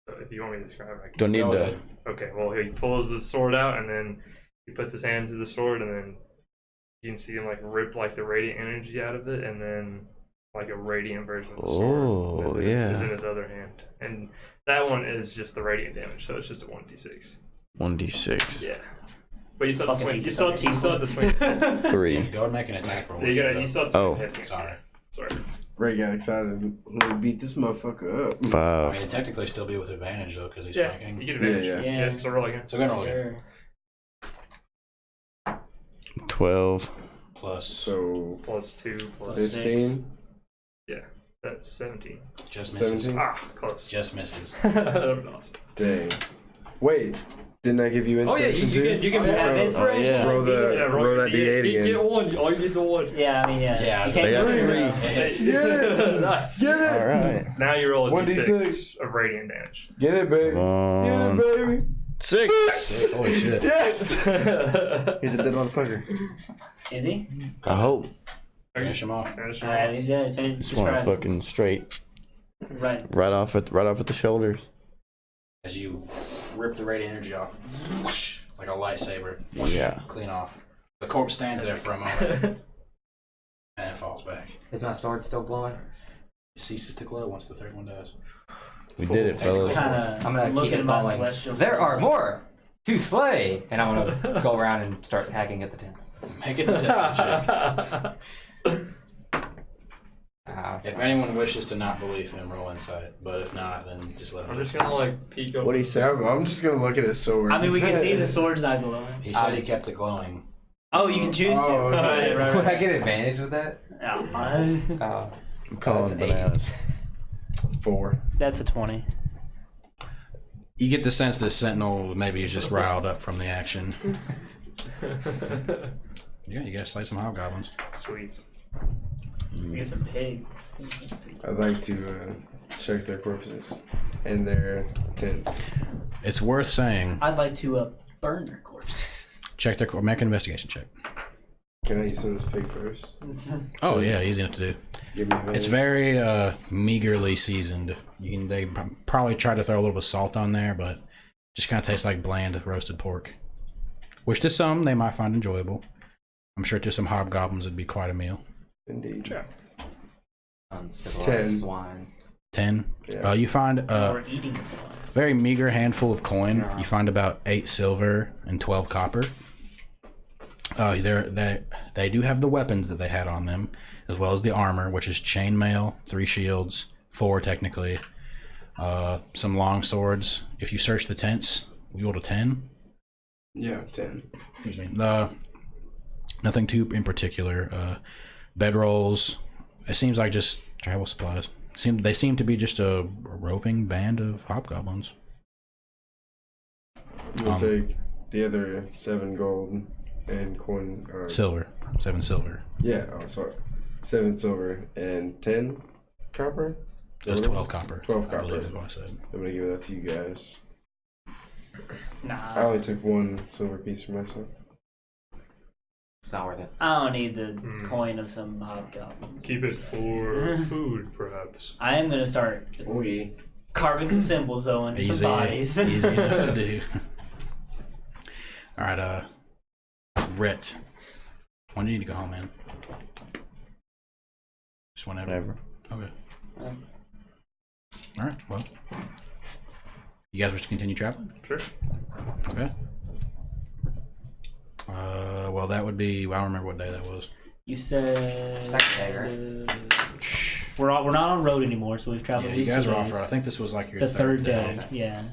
so if you want me to describe it, I can. Don't need Go to. ahead. Okay, well, he pulls the sword out, and then he puts his hand to the sword, and then you can see him like rip like the radiant energy out of it, and then like a radiant version of the sword Oh, is yeah. in his other hand, and that one is just the radiant damage, so it's just a 1d6. 1d6. Yeah, but you still have to Fucking swing. hate You still have to swing. 3. Go ahead and make an attack roll. You have to swing. Oh. Hit. Sorry. Sorry. Ray got excited. We beat this motherfucker up. I 5. mean, technically still be with advantage though, because he's Yeah, flanking. you get advantage. Yeah, yeah. So roll again. So go ahead and roll again. Sure. 12. Plus So Plus 2 plus 15. that's 17. just misses. 17. Ah, close. Just misses. That was awesome. Dang. Wait, didn't I give you Oh yeah, inspiration too? You can Oh, yeah, roll- inspiration. yeah. Roll the- Yeah, roll that D8 you again. get one. All you need is one. Yeah, I mean, yeah. Yeah, you they can't got do it. 3. It hits. Get it! Nice. Get it! Alright. Now you roll a 1d6 d6 of radiant damage. Get it, baby. Come Get on. it, baby. 6. Holy shit. Yes! He's a dead motherfucker. Is he? I hope. Finish him off. Finish your Alright, roll. he's dead. Finish. Just want to Describe. fucking straight. Right. Right off at the shoulders. As you rip the radiant energy off, whoosh, like a lightsaber, Yeah. clean off. The corpse stands there for a moment, and it falls back. Is my sword still glowing? It ceases to glow once the third one dies. We did it, fellas. Kind I'm gonna of keep looking it at my going. celestial. There are more to slay, and I'm gonna go around and start hacking at the tents. Make a deception check. If anyone wishes to not believe him, roll insight. But if not, then just let him. I'm just gonna like peek over. What do you So say? I'm just gonna look at his sword. I mean, we can see the sword's not glowing. He said he kept it glowing. Oh, you can choose to. Oh, okay. Right, Would I get advantage with that? Oh, Oh, I'm calling that's an 8. bananas. 4. that's a 20. You get the sense that Sentinel maybe is just riled up from the action. Yeah, you gotta slay some hobgoblins. Sweet. Get some pig. I'd like to check their corpses and their tents. It's worth saying, I'd like to burn their corpses. check their make an investigation check. Can I use some of this pig first? Oh yeah, easy enough to do. Give me a minute. It's very meagerly seasoned. They probably try to throw a little bit of salt on there, but just kind of tastes like bland roasted pork, which to some they might find enjoyable. I'm sure to some hobgoblins it'd be quite a meal. Indeed. Sure. Uncivilized 10. swine. 10. Yeah. You find a Or eating as well. very meager handful of coin. Yeah. You find about 8 silver and 12 copper. They do have the weapons that they had on them, as well as the armor, which is chainmail, 3 shields, 4 technically, some long swords. If you search the tents, we rolled a 10. Yeah, 10. Excuse me. Nothing too in particular. Bedrolls. It seems like just travel supplies. They seem to be just a roving band of hobgoblins. We'll take the other 7 gold and coin. Silver. 7 silver. Yeah, oh, sorry. 7 silver and 10 copper? It was 12 copper. 12 I copper. believe is what I said. I'm gonna give that to you guys. I Nah, only took 1 silver piece for myself. It's not worth it. I don't need the Hmm. coin of some hobgoblins. Keep it for food, perhaps. I am gonna start Oui. carving some symbols though into Easy, some bodies. easy enough to do. All right, Rhett. When do you need to go home, man? Just whenever. Whatever. Okay. Yeah. All right. Well, you guys wish to continue traveling? Sure. Okay. Well, that would be. I don't remember what day that was. You said Second day, right? we're not on road anymore, so we've traveled. Yeah, at you least guys 2 were off days. road. I think this was like your The third day. Yeah.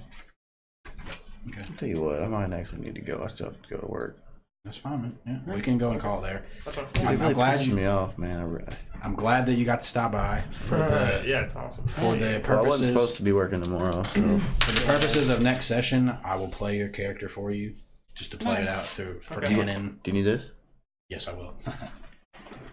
Okay. I'll tell you what, I might actually need to go. I still have to go to work. That's fine, man. Yeah, we can go and call it there. That's fine. It I'm really glad pissed you- me off, man. I'm glad that you got to stop by for the Yeah, it's awesome. for the Well, I wasn't purposes supposed to be working tomorrow, so for the purposes of next session. I will play your character for you, just to play it out through for Okay. canon. do you need this? Yes, I will.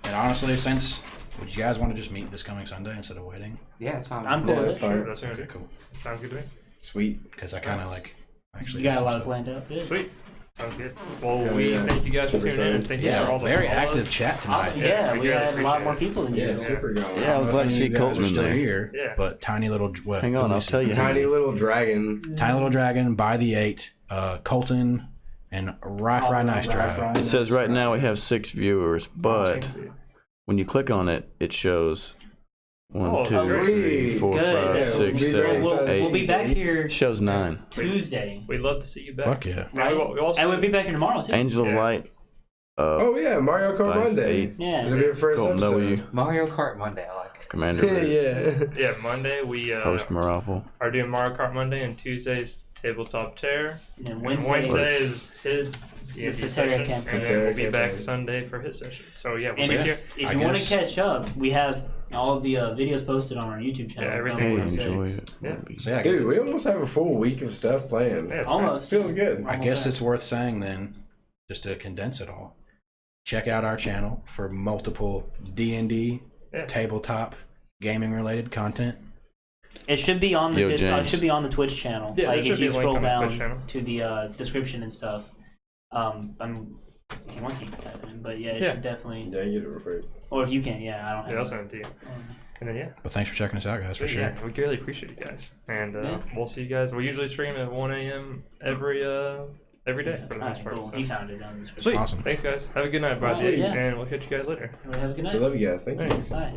And honestly, since would you guys want to just meet this coming Sunday instead of waiting? Yeah, it's fine. I'm cool Yeah, with that's it. fine. That's right. Okay, cool. Sounds good to me. Sweet. Because I kind of Nice. like actually You got a some lot stuff. planned out. Good. Sweet. Sounds good. Well, Yeah, we yeah. thank you guys for Super tuning in. excited. Thank you for Yeah, all the very follows. active chat tonight. Awesome. Yeah, Yeah, we we really had a lot appreciate more it. people than Yeah, usual. super going. Yeah, I don't I'm know glad if to any see of you guys Colton are in still there. here, Yeah. but tiny little. Well, Hang on, let me I'll see. tell you. Tiny little dragon. Tiny little dragon by the 8. Colton and Rye Nice Try. It says right now we have 6 viewers, but when you click on it, it shows 1, Oh, 2, sweet. 3, 4, Good. 5, Yeah, 6, we'll be 7, very 8. We'll be back here It shows 9. Tuesday. We'd love to see you back. Fuck yeah. And we also, And we'll be back here tomorrow too. Angel of Yeah. Light. Oh yeah, Mario Kart 5, Monday. 8. Yeah. It'll be your first Colton episode. W. Mario Kart Monday. I like it. Commander Rick, yeah. yeah, Monday we Host Maraffle. are doing Mario Kart Monday, and Tuesday's Tabletop Terror. And And Wednesday. Wednesday is his The D&D Satiric session, campaign. and then we'll be Satiric back campaign. Sunday for his session. So yeah, we'll And be yeah. here. If I you want to guess- catch up, we have all the videos posted on our YouTube channel. Yeah, Hey, everything From was- enjoy 6. it. Yeah. So yeah, Dude, we almost have a full week of stuff playing. Yeah, it's Almost. Feels good. I guess it's worth saying then, just to condense it all. Check out our channel for multiple D&D, Yeah. tabletop, gaming related content. It should be on the Yo, it James. should be on the Twitch channel. Yeah, there like should if be you a link scroll on the down Twitch channel. to the description and stuff. If you want to you can type it in, but yeah, it Yeah. should definitely. Yeah, you get it real quick. Or if you can, yeah, I don't have. Yeah, I'll it. send it to you. And then yeah, But thanks for checking us out, guys, for sweet, sure. yeah, we really appreciate you guys, and Yeah. we'll see you guys. We usually stream at 1 a.m. every day for the All most right, part. cool. so. You found it on the description. Sweet. Awesome. Thanks, guys. Have a good night, buddy, Sweet, yeah. and we'll catch you guys later. Everybody have a good We night. love you guys. Thank you. Thanks. Bye.